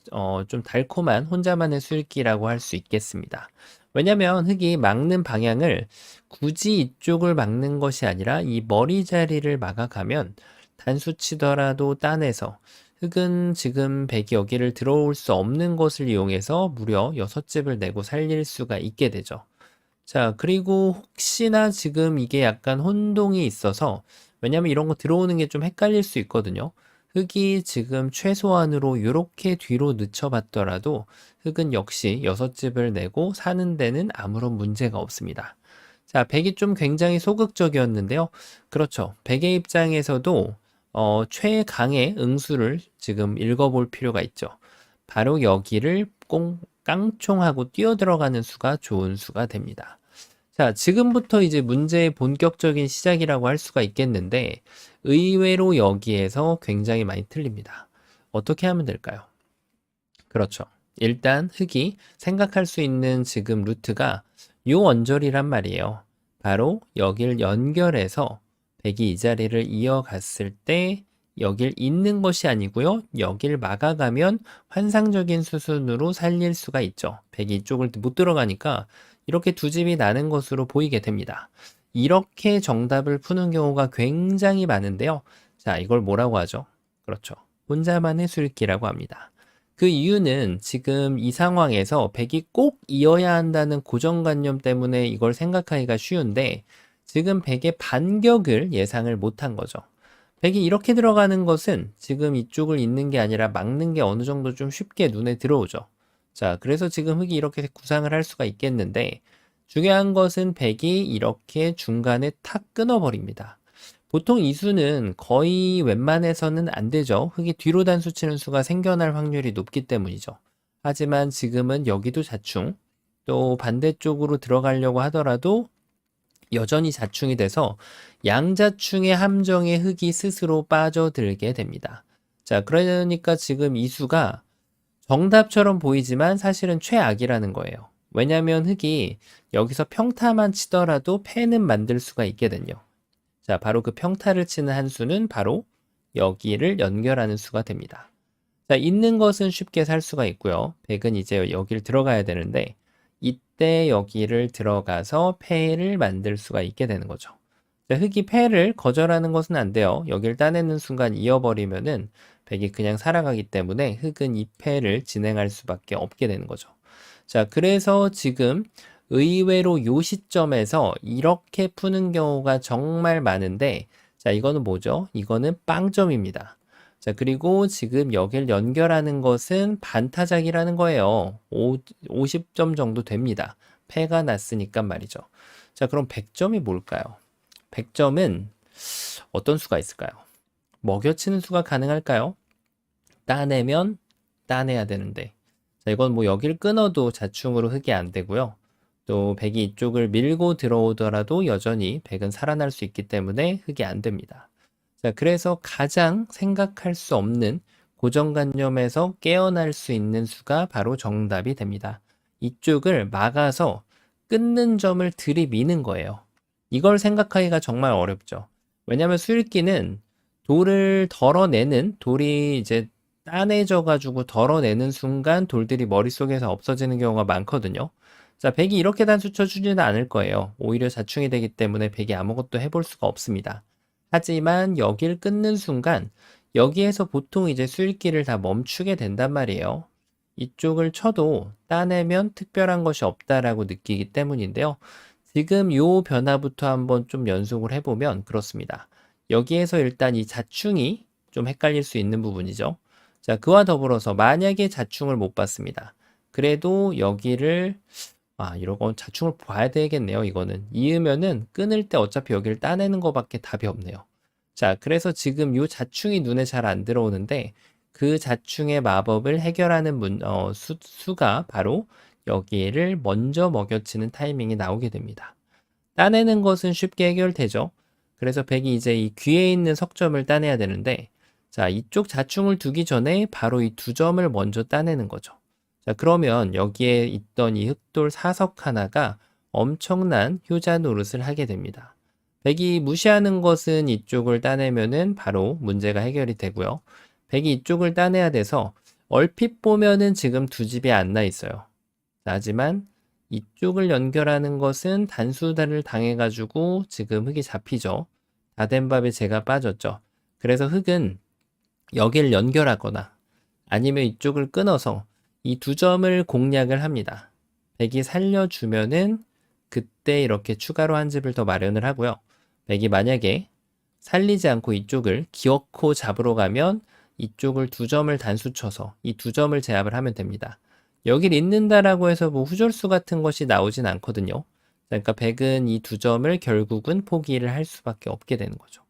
좀 달콤한 혼자만의 수익기라고 할 수 있겠습니다. 왜냐면 흙이 막는 방향을 굳이 이쪽을 막는 것이 아니라 이 머리 자리를 막아가면 단수 치더라도 따내서 흙은 지금 백이 여기를 들어올 수 없는 것을 이용해서 무려 6집을 내고 살릴 수가 있게 되죠. 자, 그리고 혹시나 지금 이게 약간 혼동이 있어서 왜냐면 이런 거 들어오는 게 좀 헷갈릴 수 있거든요. 흙이 지금 최소한으로 이렇게 뒤로 늦춰봤더라도 흙은 역시 6집을 내고 사는 데는 아무런 문제가 없습니다. 자, 백이 좀 굉장히 소극적이었는데요. 그렇죠. 백의 입장에서도 최강의 응수를 지금 읽어볼 필요가 있죠. 바로 여기를 깡총하고 뛰어들어가는 수가 좋은 수가 됩니다. 자, 지금부터 이제 문제의 본격적인 시작이라고 할 수가 있겠는데 의외로 여기에서 굉장히 많이 틀립니다. 어떻게 하면 될까요? 그렇죠. 일단 흙이 생각할 수 있는 지금 루트가 요 언저리란 말이에요. 바로 여길 연결해서 백이 이 자리를 이어갔을 때 여길 잇는 것이 아니고요. 여길 막아가면 환상적인 수순으로 살릴 수가 있죠. 백이 이쪽을 못 들어가니까 이렇게 두 집이 나는 것으로 보이게 됩니다. 이렇게 정답을 푸는 경우가 굉장히 많은데요. 자, 이걸 뭐라고 하죠? 그렇죠. 혼자만의 수익기라고 합니다. 그 이유는 지금 이 상황에서 백이 꼭 이어야 한다는 고정관념 때문에 이걸 생각하기가 쉬운데 지금 백의 반격을 예상을 못한 거죠. 백이 이렇게 들어가는 것은 지금 이쪽을 잇는 게 아니라 막는 게 어느 정도 좀 쉽게 눈에 들어오죠. 자, 그래서 지금 흙이 이렇게 구상을 할 수가 있겠는데 중요한 것은 백이 이렇게 중간에 탁 끊어버립니다. 보통 이 수는 거의 웬만해서는 안 되죠. 흙이 뒤로 단수 치는 수가 생겨날 확률이 높기 때문이죠. 하지만 지금은 여기도 자충, 또 반대쪽으로 들어가려고 하더라도 여전히 자충이 돼서 양자충의 함정에 흙이 스스로 빠져들게 됩니다. 자, 그러니까 지금 이 수가 정답처럼 보이지만 사실은 최악이라는 거예요. 왜냐하면 흙이 여기서 평타만 치더라도 패는 만들 수가 있거든요. 자, 바로 그 평타를 치는 한 수는 바로 여기를 연결하는 수가 됩니다. 자, 있는 것은 쉽게 살 수가 있고요. 백은 이제 여기를 들어가야 되는데 이때 여기를 들어가서 패를 만들 수가 있게 되는 거죠. 자, 흙이 패를 거절하는 것은 안 돼요. 여기를 따내는 순간 이어버리면은 백이 그냥 살아가기 때문에 흙은 이 패를 진행할 수밖에 없게 되는 거죠. 자, 그래서 지금 의외로 요 시점에서 이렇게 푸는 경우가 정말 많은데, 자, 이거는 뭐죠? 이거는 빵점입니다. 자, 그리고 지금 여길 연결하는 것은 반타작이라는 거예요. 50점 정도 됩니다. 패가 났으니까 말이죠. 자, 그럼 100점이 뭘까요? 100점은 어떤 수가 있을까요? 먹여치는 수가 가능할까요? 따내면 따내야 되는데. 자, 이건 뭐 여길 끊어도 자충으로 흑이 안 되고요. 또 백이 이쪽을 밀고 들어오더라도 여전히 백은 살아날 수 있기 때문에 흑이 안 됩니다. 자, 그래서 가장 생각할 수 없는 고정관념에서 깨어날 수 있는 수가 바로 정답이 됩니다. 이쪽을 막아서 끊는 점을 들이미는 거예요. 이걸 생각하기가 정말 어렵죠. 왜냐하면 수읽기는 돌을 덜어내는, 돌이 이제 따내져 가지고 덜어내는 순간 돌들이 머릿속에서 없어지는 경우가 많거든요. 자, 백이 이렇게 단수 쳐주지는 않을 거예요. 오히려 자충이 되기 때문에 백이 아무것도 해볼 수가 없습니다. 하지만 여길 끊는 순간 여기에서 보통 이제 수읽기를 다 멈추게 된단 말이에요. 이쪽을 쳐도 따내면 특별한 것이 없다라고 느끼기 때문인데요. 지금 요 변화부터 한번 좀 연속을 해보면 그렇습니다. 여기에서 일단 이 자충이 좀 헷갈릴 수 있는 부분이죠. 자, 그와 더불어서 만약에 자충을 못 봤습니다. 그래도 여기를 이러고 자충을 봐야 되겠네요. 이거는 이으면은 끊을 때 어차피 여기를 따내는 것밖에 답이 없네요. 자, 그래서 지금 요 자충이 눈에 잘 안 들어오는데 그 자충의 마법을 해결하는 수가 바로 여기를 먼저 먹여치는 타이밍이 나오게 됩니다. 따내는 것은 쉽게 해결되죠. 그래서 백이 이제 이 귀에 있는 석점을 따내야 되는데, 자, 이쪽 자충을 두기 전에 바로 이 두 점을 먼저 따내는 거죠. 자, 그러면 여기에 있던 이 흑돌 사석 하나가 엄청난 효자 노릇을 하게 됩니다. 백이 무시하는 것은 이쪽을 따내면은 바로 문제가 해결이 되고요. 백이 이쪽을 따내야 돼서 얼핏 보면은 지금 두 집이 안 나 있어요. 하지만 이쪽을 연결하는 것은 단수단을 당해가지고 지금 흑이 잡히죠. 다 된 밥에 제가 빠졌죠. 그래서 흑은 여기를 연결하거나 아니면 이쪽을 끊어서 이 두 점을 공략을 합니다. 백이 살려주면은 그때 이렇게 추가로 한 집을 더 마련을 하고요. 백이 만약에 살리지 않고 이쪽을 기어코 잡으러 가면 이쪽을 두 점을 단수 쳐서 이 두 점을 제압을 하면 됩니다. 여길 잇는다라고 해서 뭐 후절수 같은 것이 나오진 않거든요. 그러니까 백은 이 두 점을 결국은 포기를 할 수밖에 없게 되는 거죠.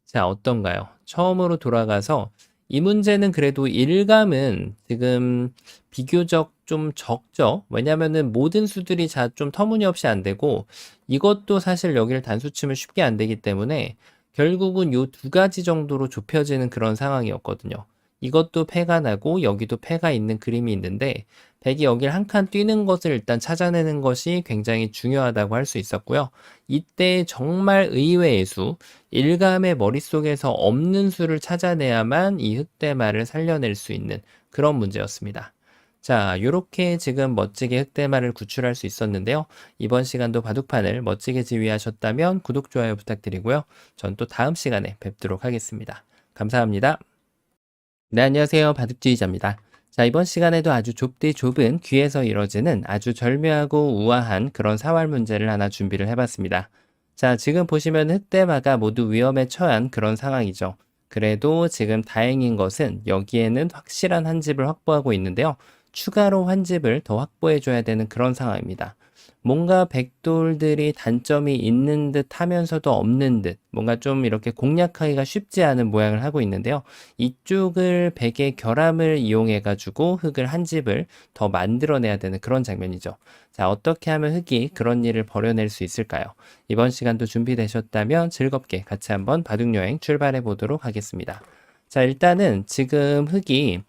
자, 어떤가요? 처음으로 돌아가서 이 문제는 그래도 일감은 지금 비교적 좀 적죠. 왜냐면은 모든 수들이 좀 터무니없이 안 되고 이것도 사실 여기를 단수 치면 쉽게 안 되기 때문에 결국은 요 두 가지 정도로 좁혀지는 그런 상황이었거든요. 이것도 패가 나고 여기도 패가 있는 그림이 있는데 백이 여기를 한 칸 뛰는 것을 일단 찾아내는 것이 굉장히 중요하다고 할 수 있었고요. 이때 정말 의외의 수, 일감의 머릿속에서 없는 수를 찾아내야만 이 흑대마를 살려낼 수 있는 그런 문제였습니다. 자, 요렇게 지금 멋지게 흑대마를 구출할 수 있었는데요. 이번 시간도 바둑판을 멋지게 지휘하셨다면 구독, 좋아요 부탁드리고요. 전 또 다음 시간에 뵙도록 하겠습니다. 감사합니다. 네, 안녕하세요. 바둑지휘자입니다. 자, 이번 시간에도 아주 좁디 좁은 귀에서 이뤄지는 아주 절묘하고 우아한 그런 사활 문제를 하나 준비를 해봤습니다. 자, 지금 보시면 흑대마가 모두 위험에 처한 그런 상황이죠. 그래도 지금 다행인 것은 여기에는 확실한 한 집을 확보하고 있는데요. 추가로 한 집을 더 확보해줘야 되는 그런 상황입니다. 뭔가 백돌들이 단점이 있는 듯 하면서도 없는 듯 뭔가 좀 이렇게 공략하기가 쉽지 않은 모양을 하고 있는데요. 이쪽을 백의 결함을 이용해 가지고 흑을 한 집을 더 만들어내야 되는 그런 장면이죠. 자, 어떻게 하면 흑이 그런 일을 벌여낼 수 있을까요? 이번 시간도 준비되셨다면 즐겁게 같이 한번 바둑여행 출발해 보도록 하겠습니다. 자, 일단은 지금 흑이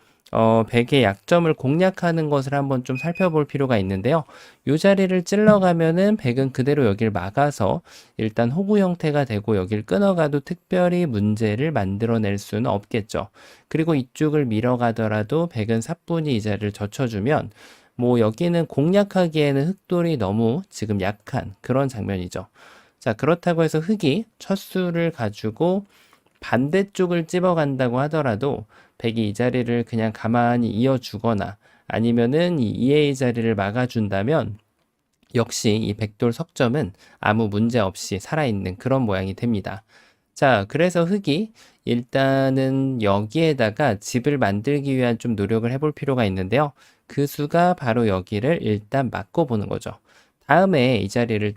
백의 약점을 공략하는 것을 한번 좀 살펴볼 필요가 있는데요. 이 자리를 찔러가면은 백은 그대로 여기를 막아서 일단 호구 형태가 되고 여기를 끊어가도 특별히 문제를 만들어낼 수는 없겠죠. 그리고 이쪽을 밀어가더라도 백은 사뿐히 이 자리를 젖혀주면 뭐 여기는 공략하기에는 흑돌이 너무 지금 약한 그런 장면이죠. 자, 그렇다고 해서 흑이 첫 수를 가지고 반대쪽을 찝어간다고 하더라도 백이 이 자리를 그냥 가만히 이어주거나 아니면은 이 2의 자리를 막아준다면 역시 이 백돌 석점은 아무 문제 없이 살아있는 그런 모양이 됩니다. 자, 그래서 흙이 일단은 여기에다가 집을 만들기 위한 좀 노력을 해볼 필요가 있는데요. 그 수가 바로 여기를 일단 막고 보는 거죠. 다음에 이 자리를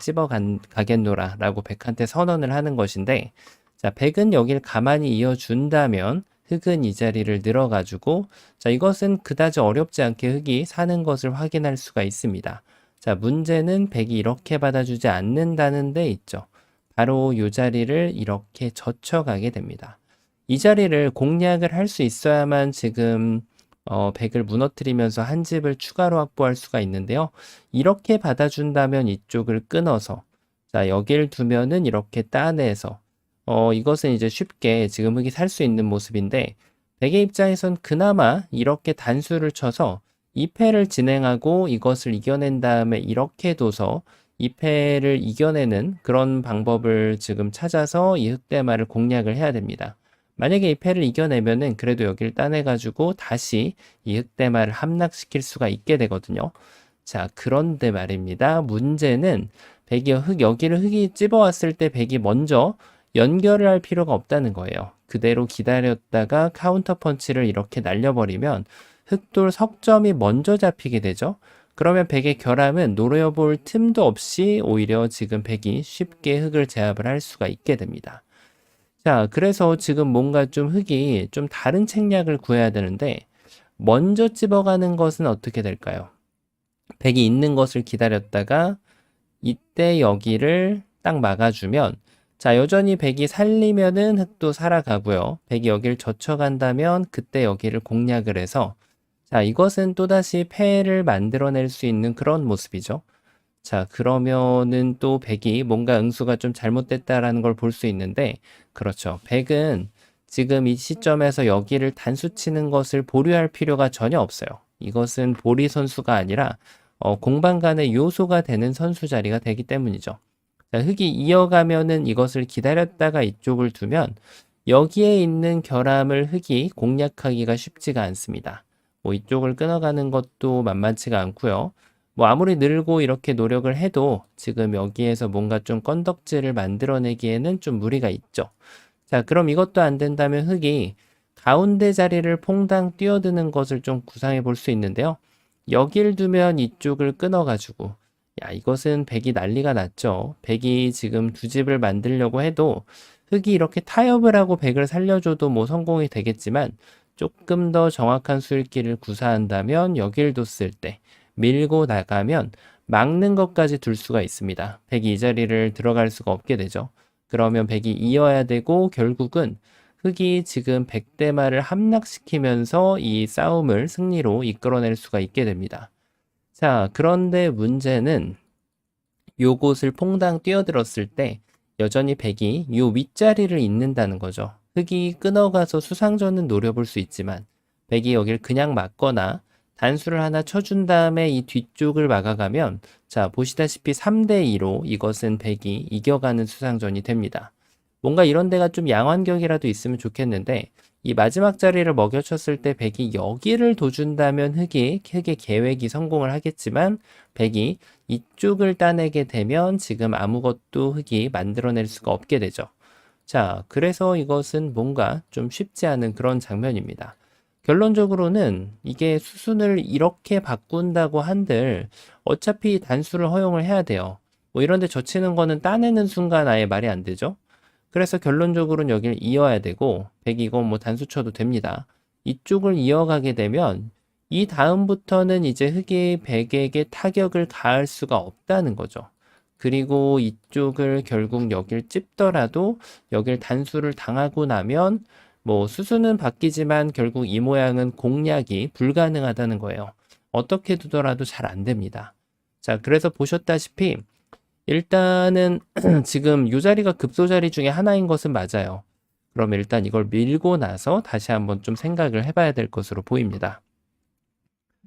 가겠노라 라고 백한테 선언을 하는 것인데, 자, 백은 여길 가만히 이어준다면 흙은 이 자리를 늘어가지고, 자, 이것은 그다지 어렵지 않게 흙이 사는 것을 확인할 수가 있습니다. 자, 문제는 백이 이렇게 받아주지 않는다는 데 있죠. 바로 이 자리를 이렇게 젖혀가게 됩니다. 이 자리를 공략을 할 수 있어야만 지금 백을 무너뜨리면서 한 집을 추가로 확보할 수가 있는데요. 이렇게 받아준다면 이쪽을 끊어서, 자, 여기를 두면은 이렇게 따내서 이것은 이제 쉽게 지금 흙이 살 수 있는 모습인데, 백의 입장에선 그나마 이렇게 단수를 쳐서 2패를 진행하고 이것을 이겨낸 다음에 이렇게 둬서 2패를 이겨내는 그런 방법을 지금 찾아서 이 흑대마를 공략을 해야 됩니다. 만약에 2패를 이겨내면은 그래도 여기를 따내가지고 다시 이 흑대마를 함락시킬 수가 있게 되거든요. 자, 그런데 말입니다. 문제는 여기를 흙이 찝어왔을 때 백이 먼저 연결을 할 필요가 없다는 거예요. 그대로 기다렸다가 카운터 펀치를 이렇게 날려버리면 흑돌 석점이 먼저 잡히게 되죠. 그러면 백의 결함은 노려볼 틈도 없이 오히려 지금 백이 쉽게 흑을 제압을 할 수가 있게 됩니다. 자, 그래서 지금 뭔가 좀 흑이 좀 다른 책략을 구해야 되는데, 먼저 찝어가는 것은 어떻게 될까요? 백이 있는 것을 기다렸다가 이때 여기를 딱 막아주면, 자, 여전히 백이 살리면은 흑도 살아가고요. 백이 여기를 젖혀간다면 그때 여기를 공략을 해서, 자, 이것은 또다시 패를 만들어낼 수 있는 그런 모습이죠. 자, 그러면은 또 백이 뭔가 응수가 좀 잘못됐다라는 걸 볼 수 있는데, 그렇죠. 백은 지금 이 시점에서 여기를 단수 치는 것을 보류할 필요가 전혀 없어요. 이것은 보리 선수가 아니라 공방 간의 요소가 되는 선수 자리가 되기 때문이죠. 자, 흙이 이어가면은 이것을 기다렸다가 이쪽을 두면 여기에 있는 결함을 흙이 공략하기가 쉽지가 않습니다. 뭐 이쪽을 끊어가는 것도 만만치가 않고요. 뭐 아무리 늘고 이렇게 노력을 해도 지금 여기에서 뭔가 좀 건덕지를 만들어내기에는 좀 무리가 있죠. 자, 그럼 이것도 안 된다면 흙이 가운데 자리를 퐁당 뛰어드는 것을 좀 구상해 볼 수 있는데요. 여길 두면 이쪽을 끊어가지고, 야, 이것은 백이 난리가 났죠. 백이 지금 두 집을 만들려고 해도 흙이 이렇게 타협을 하고 백을 살려줘도 뭐 성공이 되겠지만, 조금 더 정확한 수일기를 구사한다면 여길 뒀을 때 밀고 나가면 막는 것까지 둘 수가 있습니다. 백이 이 자리를 들어갈 수가 없게 되죠. 그러면 백이 이어야 되고 결국은 흙이 지금 백대마를 함락시키면서 이 싸움을 승리로 이끌어낼 수가 있게 됩니다. 자, 그런데 문제는 요곳을 퐁당 뛰어들었을 때 여전히 백이 요 윗자리를 잇는다는 거죠. 흙이 끊어가서 수상전은 노려볼 수 있지만 백이 여길 그냥 막거나 단수를 하나 쳐준 다음에 이 뒤쪽을 막아가면, 자, 보시다시피 3대2로 이것은 백이 이겨가는 수상전이 됩니다. 뭔가 이런 데가 좀 양완격이라도 있으면 좋겠는데, 이 마지막 자리를 먹여쳤을 때 백이 여기를 둬준다면 흙의 계획이 성공을 하겠지만, 백이 이쪽을 따내게 되면 지금 아무것도 흙이 만들어낼 수가 없게 되죠. 자, 그래서 이것은 뭔가 좀 쉽지 않은 그런 장면입니다. 결론적으로는 이게 수순을 이렇게 바꾼다고 한들 어차피 단수를 허용을 해야 돼요. 뭐 이런데 젖히는 거는 따내는 순간 아예 말이 안 되죠. 그래서 결론적으로는 여기를 이어야 되고, 백이 이건 뭐 단수 쳐도 됩니다. 이쪽을 이어가게 되면 이 다음부터는 이제 흙이 백에게 타격을 가할 수가 없다는 거죠. 그리고 이쪽을 결국 여길 찝더라도 여길 단수를 당하고 나면 뭐 수수는 바뀌지만 결국 이 모양은 공략이 불가능하다는 거예요. 어떻게 두더라도 잘 안 됩니다. 자, 그래서 보셨다시피 일단은 지금 이 자리가 급소 자리 중에 하나인 것은 맞아요. 그럼 일단 이걸 밀고 나서 다시 한번 좀 생각을 해봐야 될 것으로 보입니다.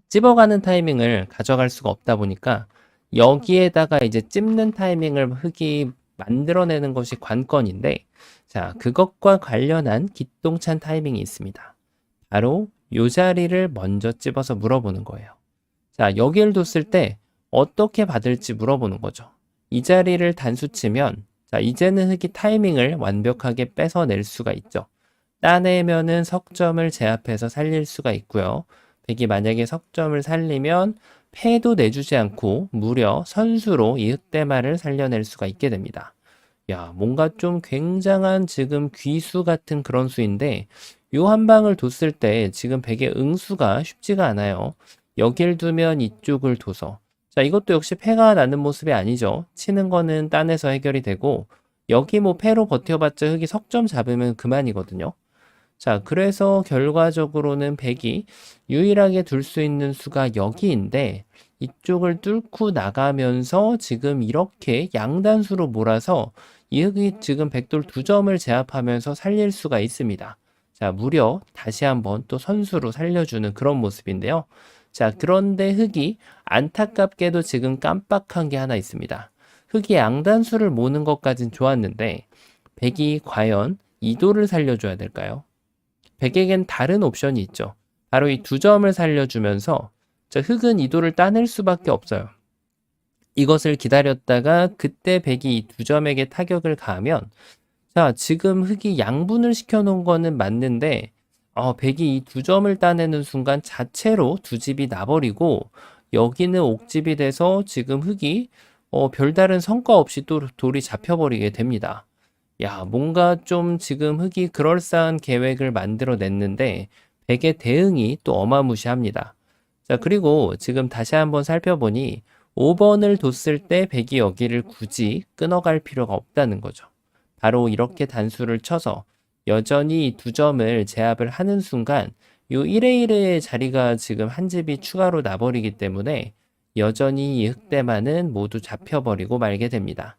찝어가는 타이밍을 가져갈 수가 없다 보니까 여기에다가 이제 찝는 타이밍을 흙이 만들어내는 것이 관건인데, 자, 그것과 관련한 기똥찬 타이밍이 있습니다. 바로 이 자리를 먼저 찝어서 물어보는 거예요. 자, 여기를 뒀을 때 어떻게 받을지 물어보는 거죠. 이 자리를 단수 치면 자, 이제는 흑이 타이밍을 완벽하게 뺏어낼 수가 있죠. 따내면은 석점을 제압해서 살릴 수가 있고요. 백이 만약에 석점을 살리면 패도 내주지 않고 무려 선수로 이 흑대마를 살려낼 수가 있게 됩니다. 야, 뭔가 좀 굉장한 지금 귀수 같은 그런 수인데 요 한 방을 뒀을 때 지금 백의 응수가 쉽지가 않아요. 여길 두면 이쪽을 둬서 자, 이것도 역시 패가 나는 모습이 아니죠. 치는 거는 딴에서 해결이 되고 여기 뭐 패로 버텨봤자 흑이 석점 잡으면 그만이거든요. 자, 그래서 결과적으로는 백이 유일하게 둘 수 있는 수가 여기인데 이쪽을 뚫고 나가면서 지금 이렇게 양단수로 몰아서 이 흑이 지금 백돌 2점을 제압하면서 살릴 수가 있습니다. 자, 무려 다시 한번 또 선수로 살려주는 그런 모습인데요. 자, 그런데 흑이 안타깝게도 지금 깜빡한 게 하나 있습니다. 흑이 양단수를 모는 것까진 좋았는데 백이 과연 이도를 살려줘야 될까요? 백에겐 다른 옵션이 있죠. 바로 이 2점을 살려주면서 자, 흑은 이도를 따낼 수밖에 없어요. 이것을 기다렸다가 그때 백이 이 2점에게 타격을 가하면 자, 지금 흑이 양분을 시켜놓은 거는 맞는데 백이 이 2점을 따내는 순간 자체로 2집이 나버리고 여기는 옥집이 돼서 지금 흑이 별다른 성과 없이 또 돌이 잡혀버리게 됩니다. 야, 뭔가 좀 지금 흑이 그럴싸한 계획을 만들어 냈는데 백의 대응이 또 어마무시합니다. 자, 그리고 지금 다시 한번 살펴보니 5번을 뒀을 때 백이 여기를 굳이 끊어갈 필요가 없다는 거죠. 바로 이렇게 단수를 쳐서 여전히 2점을 제압을 하는 순간 요 1의 1의 자리가 지금 한 집이 추가로 나버리기 때문에 여전히 이 흑대만은 모두 잡혀버리고 말게 됩니다.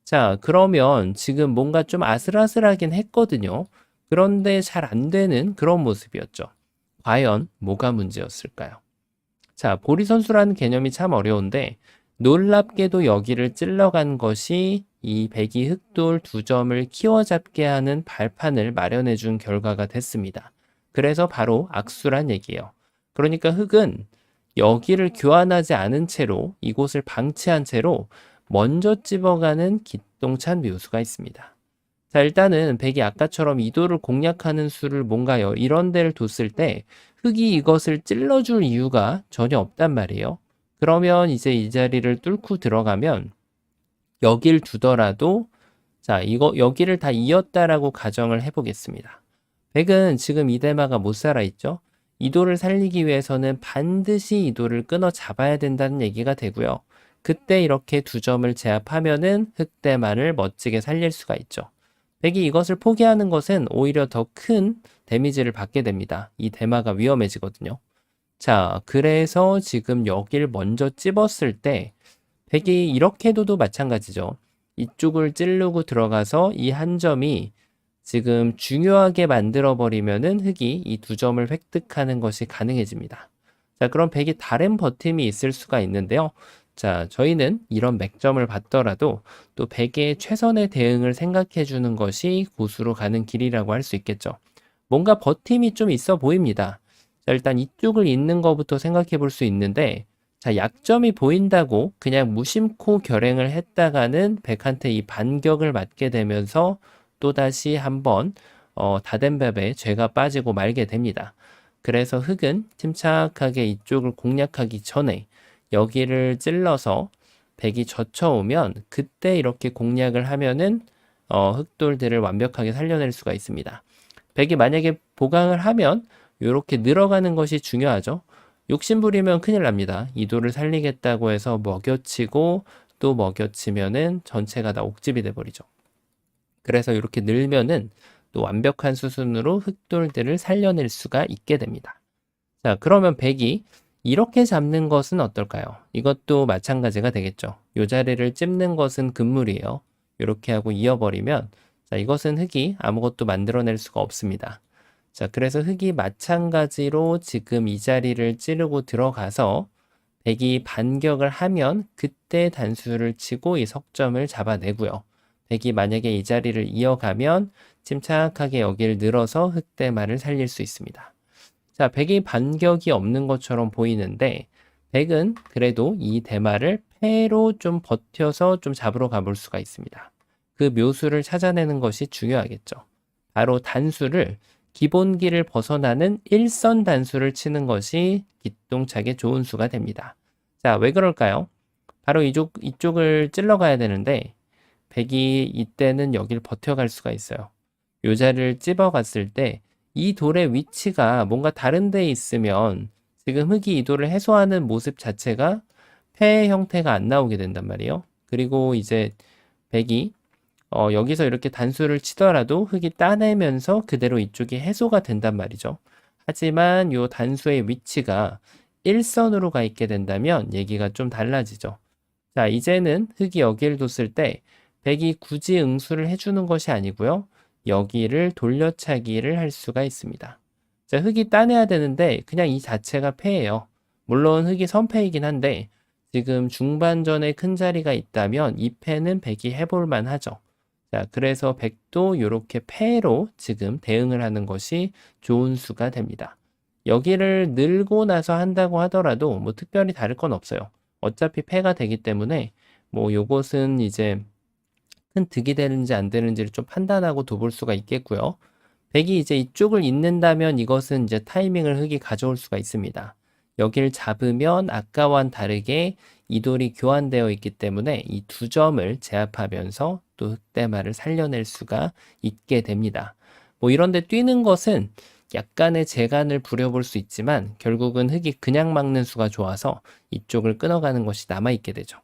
자, 그러면 지금 뭔가 좀 아슬아슬하긴 했거든요. 그런데 잘 안 되는 그런 모습이었죠. 과연 뭐가 문제였을까요? 자, 보리 선수라는 개념이 참 어려운데 놀랍게도 여기를 찔러간 것이 이 백이 흑돌 2점을 키워잡게 하는 발판을 마련해 준 결과가 됐습니다. 그래서 바로 악수란 얘기예요. 그러니까 흑은 여기를 교환하지 않은 채로 이곳을 방치한 채로 먼저 집어가는 기똥찬 묘수가 있습니다. 자, 일단은 백이 아까처럼 이도를 공략하는 수를 뭔가 이런 데를 뒀을 때 흑이 이것을 찔러줄 이유가 전혀 없단 말이에요. 그러면 이제 이 자리를 뚫고 들어가면 여길 두더라도 자, 이거 여기를 다 이었다라고 가정을 해보겠습니다. 백은 지금 이 대마가 못 살아있죠? 이도를 살리기 위해서는 반드시 이도를 끊어 잡아야 된다는 얘기가 되고요. 그때 이렇게 2점을 제압하면은 흑대마를 멋지게 살릴 수가 있죠. 백이 이것을 포기하는 것은 오히려 더 큰 데미지를 받게 됩니다. 이 대마가 위험해지거든요. 자, 그래서 지금 여길 먼저 찝었을 때 백이 이렇게 둬도 마찬가지죠. 이쪽을 찌르고 들어가서 이 한 점이 지금 중요하게 만들어버리면은 흑이 이 2점을 획득하는 것이 가능해집니다. 자, 그럼 백이 다른 버팀이 있을 수가 있는데요. 자, 저희는 이런 맥점을 받더라도 또 백의 최선의 대응을 생각해 주는 것이 고수로 가는 길이라고 할 수 있겠죠. 뭔가 버팀이 좀 있어 보입니다. 자, 일단 이쪽을 잇는 것부터 생각해 볼 수 있는데 자, 약점이 보인다고 그냥 무심코 결행을 했다가는 백한테 이 반격을 맞게 되면서 또다시 한번 다덴밥에 죄가 빠지고 말게 됩니다. 그래서 흑은 침착하게 이쪽을 공략하기 전에 여기를 찔러서 백이 젖혀오면 그때 이렇게 공략을 하면은 흑돌들을 완벽하게 살려낼 수가 있습니다. 백이 만약에 보강을 하면 이렇게 늘어가는 것이 중요하죠. 욕심부리면 큰일 납니다. 이도를 살리겠다고 해서 먹여치고 또 먹여치면은 전체가 다 옥집이 돼버리죠. 그래서 이렇게 늘면은 또 완벽한 수순으로 흑돌들을 살려낼 수가 있게 됩니다. 자, 그러면 백이 이렇게 잡는 것은 어떨까요? 이것도 마찬가지가 되겠죠. 이 자리를 찝는 것은 금물이에요. 이렇게 하고 이어버리면 자, 이것은 흑이 아무것도 만들어낼 수가 없습니다. 자, 그래서 흑이 마찬가지로 지금 이 자리를 찌르고 들어가서 백이 반격을 하면 그때 단수를 치고 이 석점을 잡아내고요. 백이 만약에 이 자리를 이어가면 침착하게 여기를 늘어서 흑대마를 살릴 수 있습니다. 자, 백이 반격이 없는 것처럼 보이는데 백은 그래도 이 대마를 패로 좀 버텨서 좀 잡으러 가볼 수가 있습니다. 그 묘수를 찾아내는 것이 중요하겠죠. 바로 단수를 기본기를 벗어나는 일선 단수를 치는 것이 기똥차게 좋은 수가 됩니다. 자, 왜 그럴까요? 바로 이쪽을 찔러 가야 되는데 백이 이때는 여길 버텨갈 수가 있어요. 요자를 찝어 갔을 때 이 돌의 위치가 뭔가 다른 데 있으면 지금 흙이 이 돌을 해소하는 모습 자체가 패의 형태가 안 나오게 된단 말이에요. 그리고 이제 백이 여기서 이렇게 단수를 치더라도 흙이 따내면서 그대로 이쪽이 해소가 된단 말이죠. 하지만 이 단수의 위치가 일선으로 가 있게 된다면 얘기가 좀 달라지죠. 자, 이제는 흙이 여기를 뒀을 때 백이 굳이 응수를 해주는 것이 아니고요. 여기를 돌려차기를 할 수가 있습니다. 자, 흙이 따내야 되는데 그냥 이 자체가 패예요. 물론 흙이 선패이긴 한데 지금 중반전에 큰 자리가 있다면 이 패는 백이 해볼 만하죠. 자, 그래서 백도 이렇게 패로 지금 대응을 하는 것이 좋은 수가 됩니다. 여기를 늘고 나서 한다고 하더라도 뭐 특별히 다를 건 없어요. 어차피 패가 되기 때문에 뭐 요것은 이제 큰 득이 되는지 안 되는지를 좀 판단하고 둬볼 수가 있겠고요. 백이 이제 이쪽을 잇는다면 이것은 이제 타이밍을 흙이 가져올 수가 있습니다. 여기를 잡으면 아까와는 다르게 이 돌이 교환되어 있기 때문에 이 두 점을 제압하면서 또 흙대마를 살려낼 수가 있게 됩니다. 뭐 이런데 뛰는 것은 약간의 재간을 부려볼 수 있지만 결국은 흙이 그냥 막는 수가 좋아서 이쪽을 끊어가는 것이 남아있게 되죠.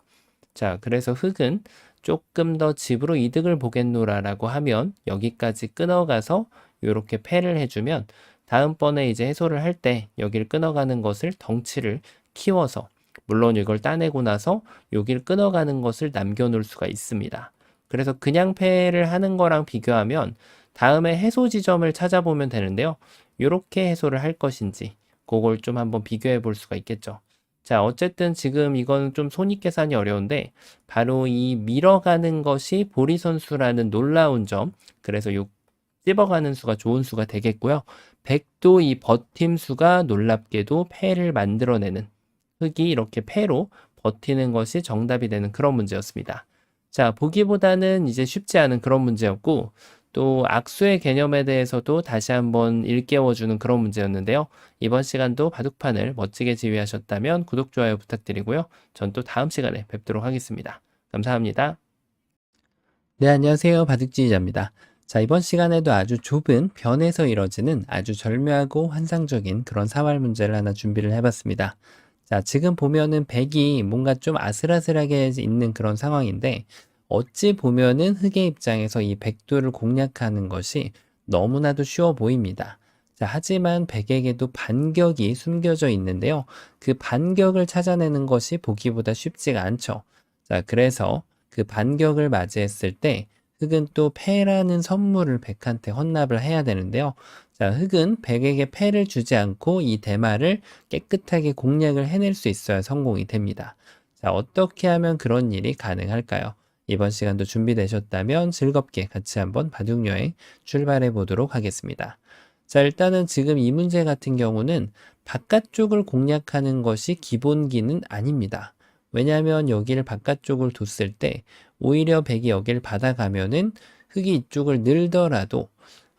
자, 그래서 흙은 조금 더 집으로 이득을 보겠노라라고 하면 여기까지 끊어가서 이렇게 패를 해주면 다음번에 이제 해소를 할 때 여기를 끊어가는 것을 덩치를 키워서 물론 이걸 따내고 나서 여기를 끊어가는 것을 남겨놓을 수가 있습니다. 그래서 그냥 패를 하는 거랑 비교하면 다음에 해소 지점을 찾아보면 되는데요. 이렇게 해소를 할 것인지 그걸 좀 한번 비교해 볼 수가 있겠죠. 자, 어쨌든 지금 이건 좀 손익 계산이 어려운데 바로 이 밀어가는 것이 보리 선수라는 놀라운 점. 그래서 요 찝어가는 수가 좋은 수가 되겠고요. 백도 이 버팀 수가 놀랍게도 패를 만들어내는 흙이 이렇게 패로 버티는 것이 정답이 되는 그런 문제였습니다. 자, 보기보다는 이제 쉽지 않은 그런 문제였고 또 악수의 개념에 대해서도 다시 한번 일깨워주는 그런 문제였는데요. 이번 시간도 바둑판을 멋지게 지휘하셨다면 구독, 좋아요 부탁드리고요. 전 또 다음 시간에 뵙도록 하겠습니다. 감사합니다. 네, 안녕하세요. 바둑지휘자입니다. 자, 이번 시간에도 아주 좁은 변에서 이뤄지는 아주 절묘하고 환상적인 그런 사활 문제를 하나 준비를 해봤습니다. 자, 지금 보면은 백이 뭔가 좀 아슬아슬하게 있는 그런 상황인데 어찌 보면은 흙의 입장에서 이 백도를 공략하는 것이 너무나도 쉬워 보입니다. 자, 하지만 백에게도 반격이 숨겨져 있는데요. 그 반격을 찾아내는 것이 보기보다 쉽지가 않죠. 자, 그래서 그 반격을 맞이했을 때 흙은 또 패라는 선물을 백한테 헌납을 해야 되는데요. 자, 흙은 백에게 패를 주지 않고 이 대마를 깨끗하게 공략을 해낼 수 있어야 성공이 됩니다. 자, 어떻게 하면 그런 일이 가능할까요? 이번 시간도 준비되셨다면 즐겁게 같이 한번 바둑여행 출발해 보도록 하겠습니다. 자, 일단은 지금 이 문제 같은 경우는 바깥쪽을 공략하는 것이 기본기는 아닙니다. 왜냐하면 여기를 바깥쪽을 뒀을 때 오히려 백이 여기를 받아가면은 흙이 이쪽을 늘더라도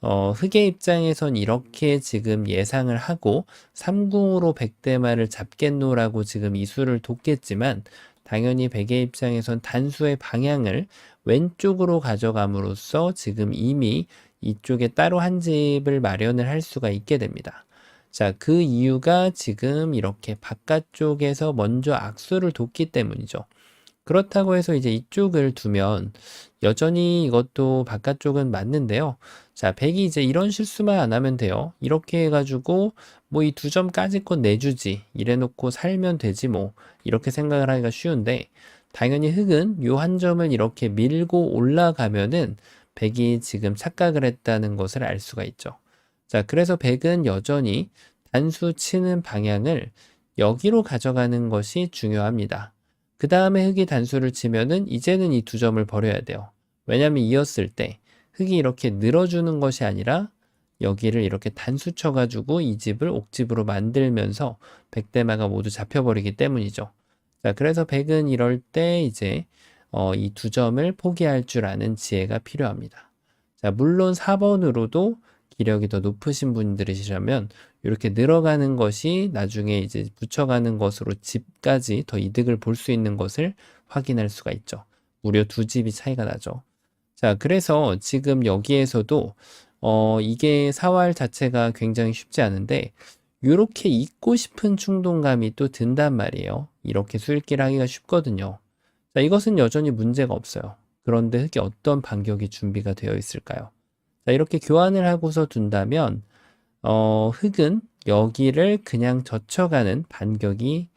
흙의 입장에선 이렇게 지금 예상을 하고 3궁으로 백대마를 잡겠노라고 지금 이수를 뒀겠지만 당연히 백의 입장에선 단수의 방향을 왼쪽으로 가져감으로써 지금 이미 이쪽에 따로 한 집을 마련을 할 수가 있게 됩니다. 자, 그 이유가 지금 이렇게 바깥쪽에서 먼저 악수를 뒀기 때문이죠. 그렇다고 해서 이제 이쪽을 두면 여전히 이것도 바깥쪽은 맞는데요. 자, 백이 이제 이런 실수만 안 하면 돼요. 이렇게 해가지고 뭐 이 두 점까지 건 내주지 이래놓고 살면 되지 뭐 이렇게 생각을 하기가 쉬운데 당연히 흙은 요 한 점을 이렇게 밀고 올라가면은 백이 지금 착각을 했다는 것을 알 수가 있죠. 자, 그래서 백은 여전히 단수 치는 방향을 여기로 가져가는 것이 중요합니다. 그 다음에 흙이 단수를 치면은 이제는 이 두 점을 버려야 돼요. 왜냐하면 이었을 때 흙이 이렇게 늘어주는 것이 아니라 여기를 이렇게 단수 쳐가지고 이 집을 옥집으로 만들면서 백대마가 모두 잡혀버리기 때문이죠. 자, 그래서 백은 이럴 때 이제 이 두 점을 포기할 줄 아는 지혜가 필요합니다. 자, 물론 4번으로도 기력이 더 높으신 분들이시라면 이렇게 늘어가는 것이 나중에 이제 붙여가는 것으로 집까지 더 이득을 볼 수 있는 것을 확인할 수가 있죠. 무려 두 집이 차이가 나죠. 자, 그래서 지금 여기에서도 이게 사활 자체가 굉장히 쉽지 않은데 이렇게 잊고 싶은 충동감이 또 든단 말이에요. 이렇게 수읽기를 하기가 쉽거든요. 자, 이것은 여전히 문제가 없어요. 그런데 흙이 어떤 반격이 준비가 되어 있을까요? 자, 이렇게 교환을 하고서 둔다면 흙은 여기를 그냥 젖혀가는 반격이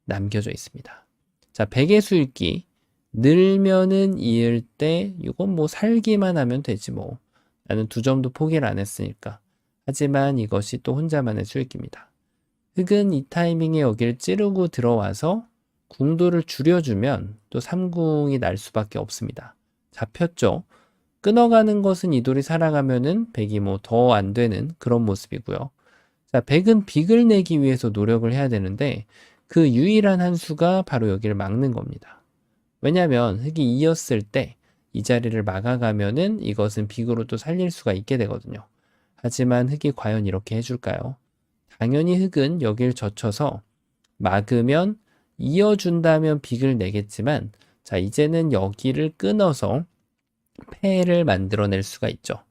남겨져 있습니다. 자, 백의 수읽기 늘면은 이을 때 이건 뭐 살기만 하면 되지 뭐. 나는 두 점도 포기를 안 했으니까. 하지만 이것이 또 혼자만의 수익입니다. 흙은 이 타이밍에 여기를 찌르고 들어와서 궁도를 줄여주면 또 3궁이 날 수밖에 없습니다. 잡혔죠. 끊어가는 것은 이 돌이 살아가면은 백이 뭐 더 안 되는 그런 모습이고요. 자, 백은 빅을 내기 위해서 노력을 해야 되는데 그 유일한 한 수가 바로 여기를 막는 겁니다. 왜냐하면 흙이 이었을 때 이 자리를 막아가면은 이것은 빅으로 또 살릴 수가 있게 되거든요. 하지만 흙이 과연 이렇게 해줄까요? 당연히 흙은 여길 젖혀서 막으면 이어준다면 빅을 내겠지만 자, 이제는 여기를 끊어서 패를 만들어낼 수가 있죠.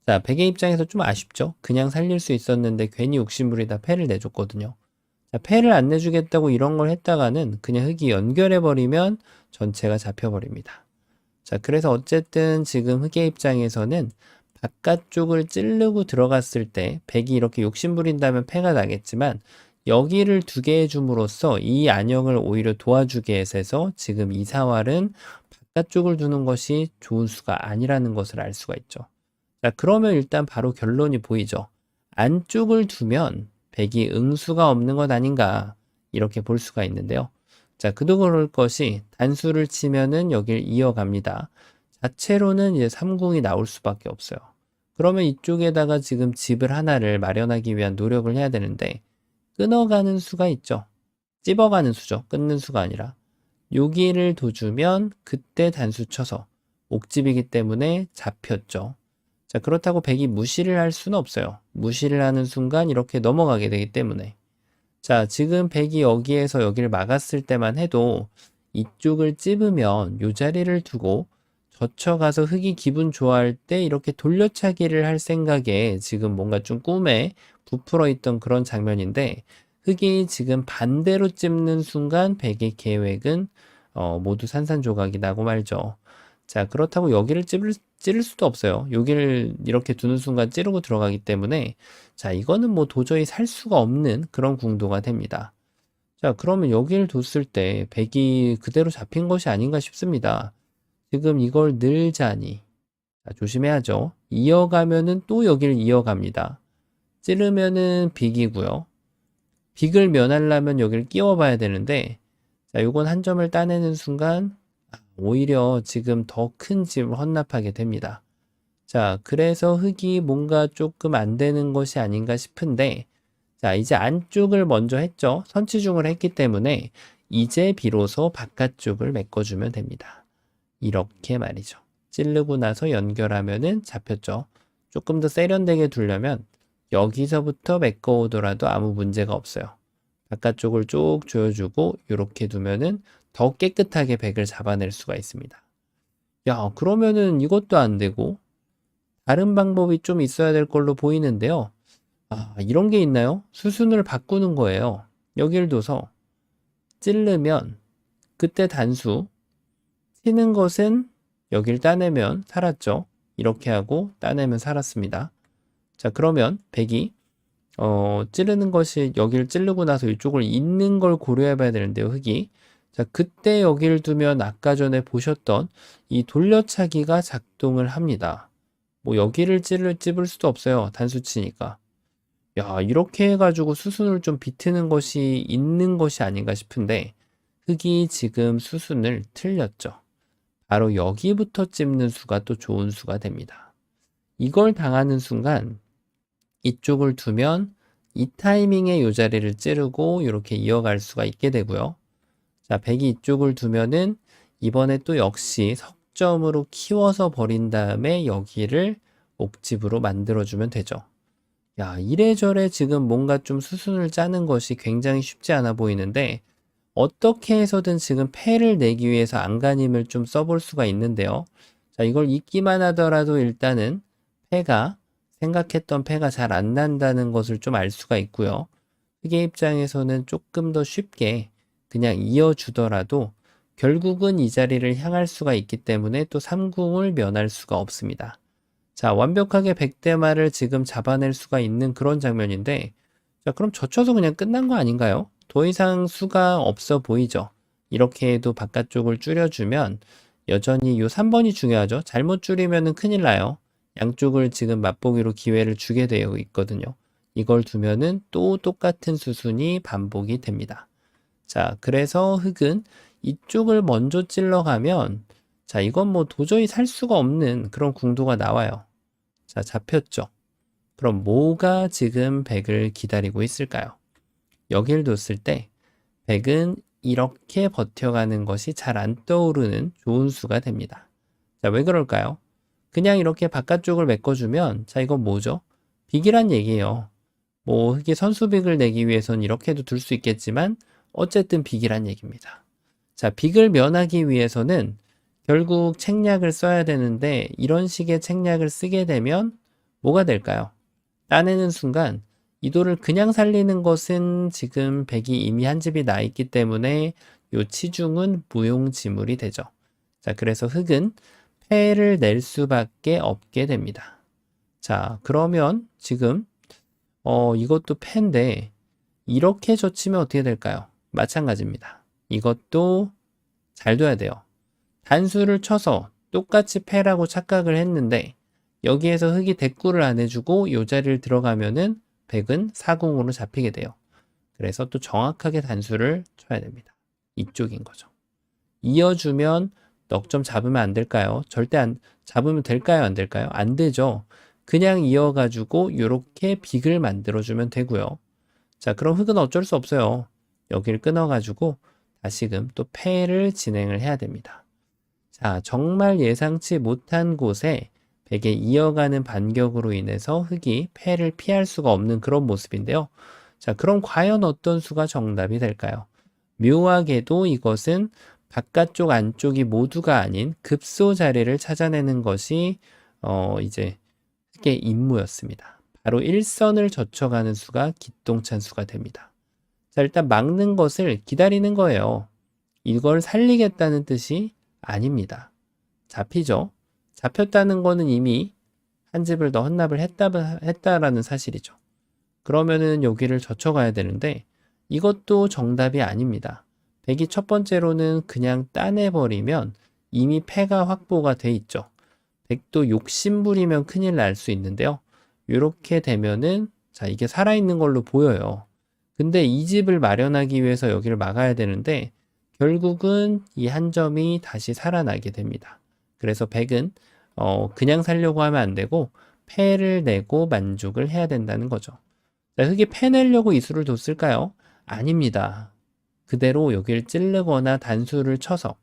자, 백의 입장에서 좀 아쉽죠? 그냥 살릴 수 있었는데 괜히 욕심부리다 패를 내줬거든요. 자, 패를 안 내주겠다고 이런 걸 했다가는 그냥 흙이 연결해버리면 전체가 잡혀버립니다. 자, 그래서 어쨌든 지금 흙의 입장에서는 바깥쪽을 찌르고 들어갔을 때 백이 이렇게 욕심부린다면 패가 나겠지만 여기를 두 개 해줌으로써 이 안형을 오히려 도와주게 해서 지금 이 사활은 바깥쪽을 두는 것이 좋은 수가 아니라는 것을 알 수가 있죠. 자, 그러면 일단 바로 결론이 보이죠. 안쪽을 두면 백이 응수가 없는 것 아닌가 이렇게 볼 수가 있는데요. 자, 그도 그럴 것이 단수를 치면은 여길 이어갑니다. 자체로는 이제 3궁이 나올 수밖에 없어요. 그러면 이쪽에다가 지금 집을 하나를 마련하기 위한 노력을 해야 되는데 끊어가는 수가 있죠. 찝어가는 수죠. 끊는 수가 아니라. 여기를 둬주면 그때 단수 쳐서 옥집이기 때문에 잡혔죠. 자, 그렇다고 백이 무시를 할 수는 없어요. 무시를 하는 순간 이렇게 넘어가게 되기 때문에. 자, 지금 백이 여기에서 여기를 막았을 때만 해도 이쪽을 찝으면 이 자리를 두고 젖혀가서 흙이 기분 좋아할 때 이렇게 돌려차기를 할 생각에 지금 뭔가 좀 꿈에 부풀어 있던 그런 장면인데 흙이 지금 반대로 찝는 순간 백의 계획은 모두 산산조각이 나고 말죠. 자, 그렇다고 여기를 찌를 수도 없어요. 여기를 이렇게 두는 순간 찌르고 들어가기 때문에 자, 이거는 뭐 도저히 살 수가 없는 그런 궁도가 됩니다. 자, 그러면 여기를 뒀을 때 백이 그대로 잡힌 것이 아닌가 싶습니다. 지금 이걸 늘자니 자, 조심해야죠. 이어가면은 또 여기를 이어갑니다. 찌르면은 빅이고요. 빅을 면하려면 여기를 끼워 봐야 되는데 자, 요건 한 점을 따내는 순간 오히려 지금 더 큰 집을 헌납하게 됩니다. 자, 그래서 흙이 뭔가 조금 안 되는 것이 아닌가 싶은데 자, 이제 안쪽을 먼저 했죠. 선취중을 했기 때문에 이제 비로소 바깥쪽을 메꿔주면 됩니다. 이렇게 말이죠. 찌르고 나서 연결하면은 잡혔죠. 조금 더 세련되게 두려면 여기서부터 메꿔오더라도 아무 문제가 없어요. 바깥쪽을 쭉 조여주고 이렇게 두면은 더 깨끗하게 백을 잡아낼 수가 있습니다. 야, 그러면은 이것도 안 되고 다른 방법이 좀 있어야 될 걸로 보이는데요. 아, 이런 게 있나요? 수순을 바꾸는 거예요. 여기를 둬서 찌르면 그때 단수 치는 것은 여기를 따내면 살았죠. 이렇게 하고 따내면 살았습니다. 자, 그러면 백이 찌르는 것이 여기를 찌르고 나서 이쪽을 잇는 걸 고려해 봐야 되는데요, 흙이. 자, 그때 여기를 두면 아까 전에 보셨던 이 돌려차기가 작동을 합니다. 뭐 여기를 찝을 수도 없어요. 단수치니까. 야, 이렇게 해가지고 수순을 좀 비트는 것이 있는 것이 아닌가 싶은데 흙이 지금 수순을 틀렸죠. 바로 여기부터 찝는 수가 또 좋은 수가 됩니다. 이걸 당하는 순간 이쪽을 두면 이 타이밍에 요 자리를 찌르고 이렇게 이어갈 수가 있게 되고요. 자, 백이 이쪽을 두면은 이번에 또 역시 석점으로 키워서 버린 다음에 여기를 옥집으로 만들어주면 되죠. 야, 이래저래 지금 뭔가 좀 수순을 짜는 것이 굉장히 쉽지 않아 보이는데 어떻게 해서든 지금 패를 내기 위해서 안간힘을 좀 써볼 수가 있는데요. 자, 이걸 잊기만 하더라도 일단은 생각했던 패가 잘 안 난다는 것을 좀 알 수가 있고요. 흑의 입장에서는 조금 더 쉽게 그냥 이어주더라도 결국은 이 자리를 향할 수가 있기 때문에 또 삼궁을 면할 수가 없습니다. 자, 완벽하게 백대마를 지금 잡아낼 수가 있는 그런 장면인데, 자, 그럼 젖혀서 그냥 끝난 거 아닌가요? 더 이상 수가 없어 보이죠? 이렇게 해도 바깥쪽을 줄여주면 여전히 요 3번이 중요하죠. 잘못 줄이면 큰일 나요. 양쪽을 지금 맛보기로 기회를 주게 되어 있거든요. 이걸 두면은 또 똑같은 수순이 반복이 됩니다. 자, 그래서 흑은 이쪽을 먼저 찔러가면, 자, 이건 뭐 도저히 살 수가 없는 그런 궁도가 나와요. 자, 잡혔죠. 그럼 뭐가 지금 백을 기다리고 있을까요? 여길 뒀을 때 백은 이렇게 버텨가는 것이 잘 안 떠오르는 좋은 수가 됩니다. 자, 왜 그럴까요? 그냥 이렇게 바깥쪽을 메꿔주면, 자, 이건 뭐죠? 빅이란 얘기예요. 뭐 흑이 선수빅을 내기 위해서는 이렇게도 둘 수 있겠지만 어쨌든 빅이란 얘기입니다. 자, 빅을 면하기 위해서는 결국 책략을 써야 되는데 이런 식의 책략을 쓰게 되면 뭐가 될까요? 따내는 순간 이 돌을 그냥 살리는 것은 지금 백이 이미 한 집이 나 있기 때문에 요 치중은 무용지물이 되죠. 자, 그래서 흑은 패를 낼 수밖에 없게 됩니다. 자, 그러면 지금 이것도 패인데 이렇게 젖히면 어떻게 될까요? 마찬가지입니다. 이것도 잘 둬야 돼요. 단수를 쳐서 똑같이 패라고 착각을 했는데 여기에서 흑이 대꾸를 안 해주고 요 자리를 들어가면은 백은 사궁으로 잡히게 돼요. 그래서 또 정확하게 단수를 쳐야 됩니다. 이쪽인 거죠. 이어주면 넉 점 잡으면 안 될까요? 절대 안 잡으면 될까요? 안 될까요? 안 되죠. 그냥 이어가지고 이렇게 빅을 만들어주면 되고요. 자, 그럼 흑은 어쩔 수 없어요. 여기를 끊어가지고 다시금 또 패를 진행을 해야 됩니다. 자, 정말 예상치 못한 곳에 백의 이어가는 반격으로 인해서 흑이 패를 피할 수가 없는 그런 모습인데요. 자, 그럼 과연 어떤 수가 정답이 될까요? 묘하게도 이것은 바깥쪽 안쪽이 모두가 아닌 급소 자리를 찾아내는 것이 이제 흑의 임무였습니다. 바로 일선을 젖혀가는 수가 기똥찬 수가 됩니다. 자, 일단 막는 것을 기다리는 거예요. 이걸 살리겠다는 뜻이 아닙니다. 잡히죠. 잡혔다는 거는 이미 한 집을 더 헌납을 했다라는 사실이죠. 그러면은 여기를 젖혀가야 되는데 이것도 정답이 아닙니다. 백이 첫 번째로는 그냥 따내버리면 이미 패가 확보가 돼 있죠. 백도 욕심부리면 큰일 날 수 있는데요. 이렇게 되면은 자, 이게 살아있는 걸로 보여요. 근데 이 집을 마련하기 위해서 여기를 막아야 되는데 결국은 이 한 점이 다시 살아나게 됩니다. 그래서 백은 그냥 살려고 하면 안 되고 패를 내고 만족을 해야 된다는 거죠. 자, 흑이 패 내려고 이 수를 뒀을까요? 아닙니다. 그대로 여기를 찌르거나 단수를 쳐서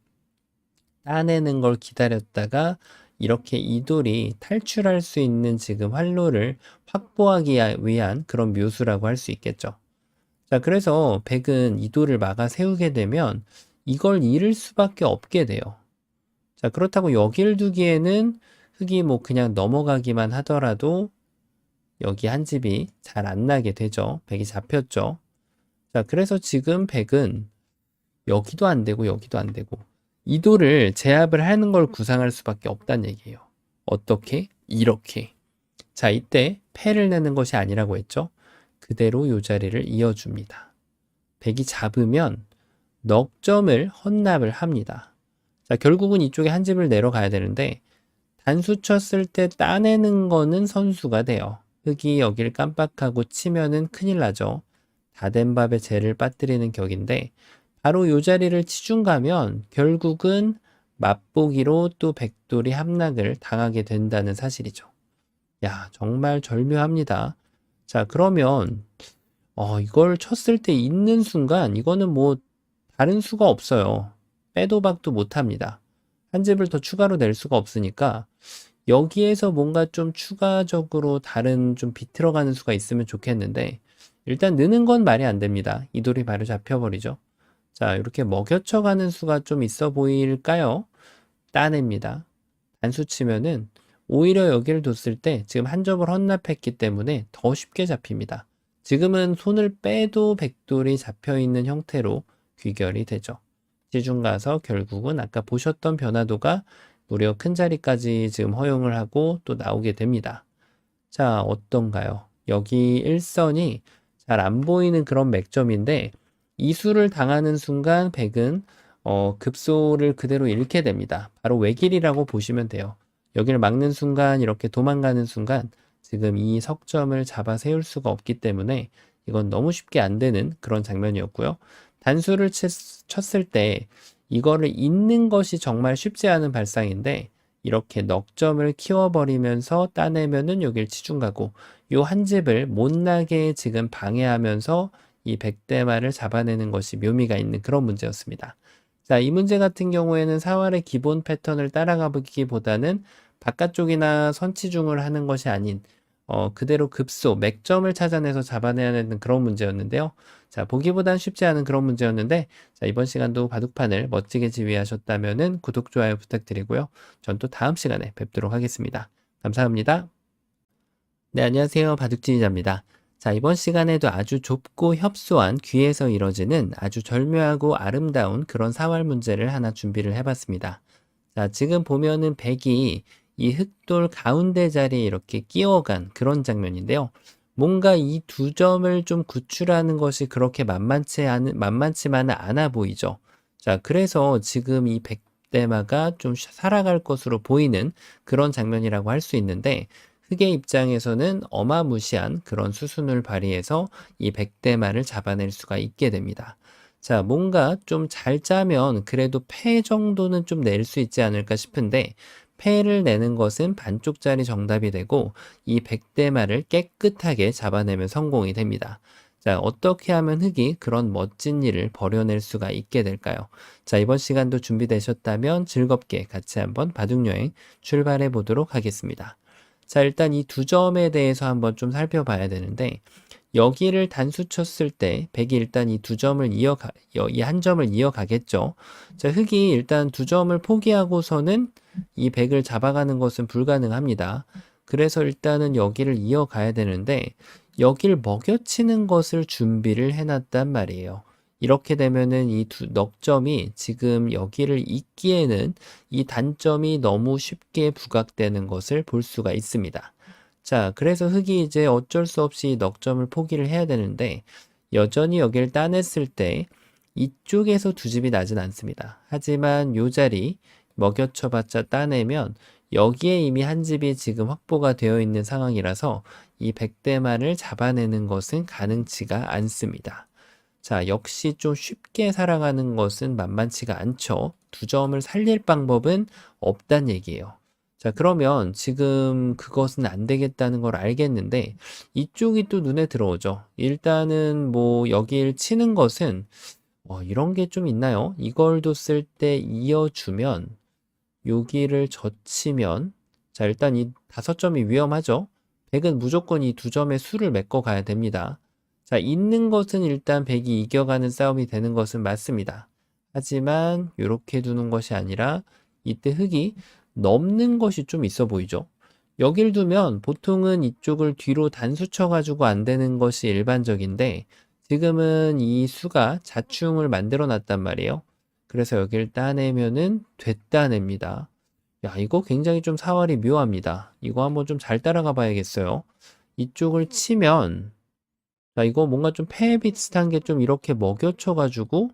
따내는 걸 기다렸다가 이렇게 이 돌이 탈출할 수 있는 지금 활로를 확보하기 위한 그런 묘수라고 할 수 있겠죠. 자, 그래서 백은 이 돌을 막아 세우게 되면 이걸 잃을 수밖에 없게 돼요. 자, 그렇다고 여기를 두기에는 흑이 뭐 그냥 넘어가기만 하더라도 여기 한 집이 잘 안 나게 되죠. 백이 잡혔죠. 자, 그래서 지금 백은 여기도 안 되고 여기도 안 되고 이 돌을 제압을 하는 걸 구상할 수밖에 없다는 얘기예요. 어떻게? 이렇게. 자, 이때 패를 내는 것이 아니라고 했죠. 그대로 이 자리를 이어줍니다. 백이 잡으면 넉 점을 헌납을 합니다. 자, 결국은 이쪽에 한 집을 내려가야 되는데 단수 쳤을 때 따내는 거는 선수가 돼요. 흑이 여기를 깜빡하고 치면은 큰일 나죠. 다 된 밥에 재를 빠뜨리는 격인데 바로 이 자리를 치중 가면 결국은 맛보기로 또 백돌이 함락을 당하게 된다는 사실이죠. 야, 정말 절묘합니다. 자, 그러면 이걸 쳤을 때 있는 순간 이거는 뭐 다른 수가 없어요. 빼도 박도 못합니다. 한 집을 더 추가로 낼 수가 없으니까 여기에서 뭔가 좀 추가적으로 다른 좀 비틀어가는 수가 있으면 좋겠는데 일단 느는 건 말이 안 됩니다. 이 돌이 바로 잡혀버리죠. 자, 이렇게 먹여쳐가는 수가 좀 있어 보일까요? 따냅니다. 단수 치면은 오히려 여기를 뒀을 때 지금 한 점을 헌납했기 때문에 더 쉽게 잡힙니다. 지금은 손을 빼도 백돌이 잡혀있는 형태로 귀결이 되죠. 시중 가서 결국은 아까 보셨던 변화도가 무려 큰 자리까지 지금 허용을 하고 또 나오게 됩니다. 자, 어떤가요? 여기 일선이 잘 안 보이는 그런 맥점인데 이수를 당하는 순간 백은 급소를 그대로 잃게 됩니다. 바로 외길이라고 보시면 돼요. 여기를 막는 순간 이렇게 도망가는 순간 지금 이 석점을 잡아 세울 수가 없기 때문에 이건 너무 쉽게 안 되는 그런 장면이었고요. 단수를 쳤을 때 이거를 잇는 것이 정말 쉽지 않은 발상인데 이렇게 넉점을 키워버리면서 따내면은 여길 치중 가고 요 한 집을 못나게 지금 방해하면서 이 백대마를 잡아내는 것이 묘미가 있는 그런 문제였습니다. 자, 이 문제 같은 경우에는 사활의 기본 패턴을 따라가 보기보다는 바깥쪽이나 선치중을 하는 것이 아닌 그대로 급소, 맥점을 찾아내서 잡아내야 되는 그런 문제였는데요. 자, 보기보단 쉽지 않은 그런 문제였는데 자, 이번 시간도 바둑판을 멋지게 지휘하셨다면은 구독, 좋아요 부탁드리고요. 전 또 다음 시간에 뵙도록 하겠습니다. 감사합니다. 네, 안녕하세요. 바둑지휘자입니다. 자, 이번 시간에도 아주 좁고 협소한 귀에서 이뤄지는 아주 절묘하고 아름다운 그런 사활 문제를 하나 준비를 해봤습니다. 자, 지금 보면은 백이 이 흑돌 가운데 자리에 이렇게 끼워간 그런 장면인데요. 뭔가 이 두 점을 좀 구출하는 것이 그렇게 만만치만은 않아 보이죠. 자, 그래서 지금 이 백대마가 좀 살아갈 것으로 보이는 그런 장면이라고 할 수 있는데, 흑의 입장에서는 어마무시한 그런 수순을 발휘해서 이 백대마를 잡아낼 수가 있게 됩니다. 자, 뭔가 좀 잘 짜면 그래도 패 정도는 좀 낼 수 있지 않을까 싶은데 패를 내는 것은 반쪽짜리 정답이 되고 이 백대마를 깨끗하게 잡아내면 성공이 됩니다. 자, 어떻게 하면 흑이 그런 멋진 일을 벌여낼 수가 있게 될까요? 자, 이번 시간도 준비되셨다면 즐겁게 같이 한번 바둑여행 출발해 보도록 하겠습니다. 자, 일단 이 두 점에 대해서 한번 좀 살펴봐야 되는데 여기를 단수 쳤을 때 백이 일단 이 두 점을 이 한 점을 이어가겠죠. 자, 흑이 일단 두 점을 포기하고서는 이 백을 잡아가는 것은 불가능합니다. 그래서 일단은 여기를 이어가야 되는데 여기를 먹여치는 것을 준비를 해놨단 말이에요. 이렇게 되면은 이 두 넉점이 지금 여기를 잇기에는 이 단점이 너무 쉽게 부각되는 것을 볼 수가 있습니다. 자, 그래서 흑이 이제 어쩔 수 없이 넉점을 포기를 해야 되는데 여전히 여기를 따냈을 때 이쪽에서 두 집이 나진 않습니다. 하지만 요 자리 먹여쳐봤자 따내면 여기에 이미 한 집이 지금 확보가 되어 있는 상황이라서 이 백대마를 잡아내는 것은 가능치가 않습니다. 자, 역시 좀 쉽게 살아가는 것은 만만치가 않죠. 두 점을 살릴 방법은 없단 얘기예요. 자, 그러면 지금 그것은 안 되겠다는 걸 알겠는데 이쪽이 또 눈에 들어오죠. 일단은 뭐 여길 치는 것은 이런 게 좀 있나요? 이걸 뒀을 때 이어주면 여기를 젖히면 자, 일단 이 5점이 위험하죠. 백은 무조건 이 두 점의 수를 메꿔 가야 됩니다. 자, 있는 것은 일단 백이 이겨가는 싸움이 되는 것은 맞습니다. 하지만 이렇게 두는 것이 아니라 이때 흑이 넘는 것이 좀 있어 보이죠. 여길 두면 보통은 이쪽을 뒤로 단수 쳐가지고 안 되는 것이 일반적인데 지금은 이 수가 자충을 만들어 놨단 말이에요. 그래서 여기를 따내면은 됐다냅니다. 야, 이거 굉장히 좀 사활이 묘합니다. 이거 한번 좀 잘 따라가 봐야겠어요. 이쪽을 치면 자, 이거 뭔가 좀 패 비슷한 게 좀 이렇게 먹여쳐가지고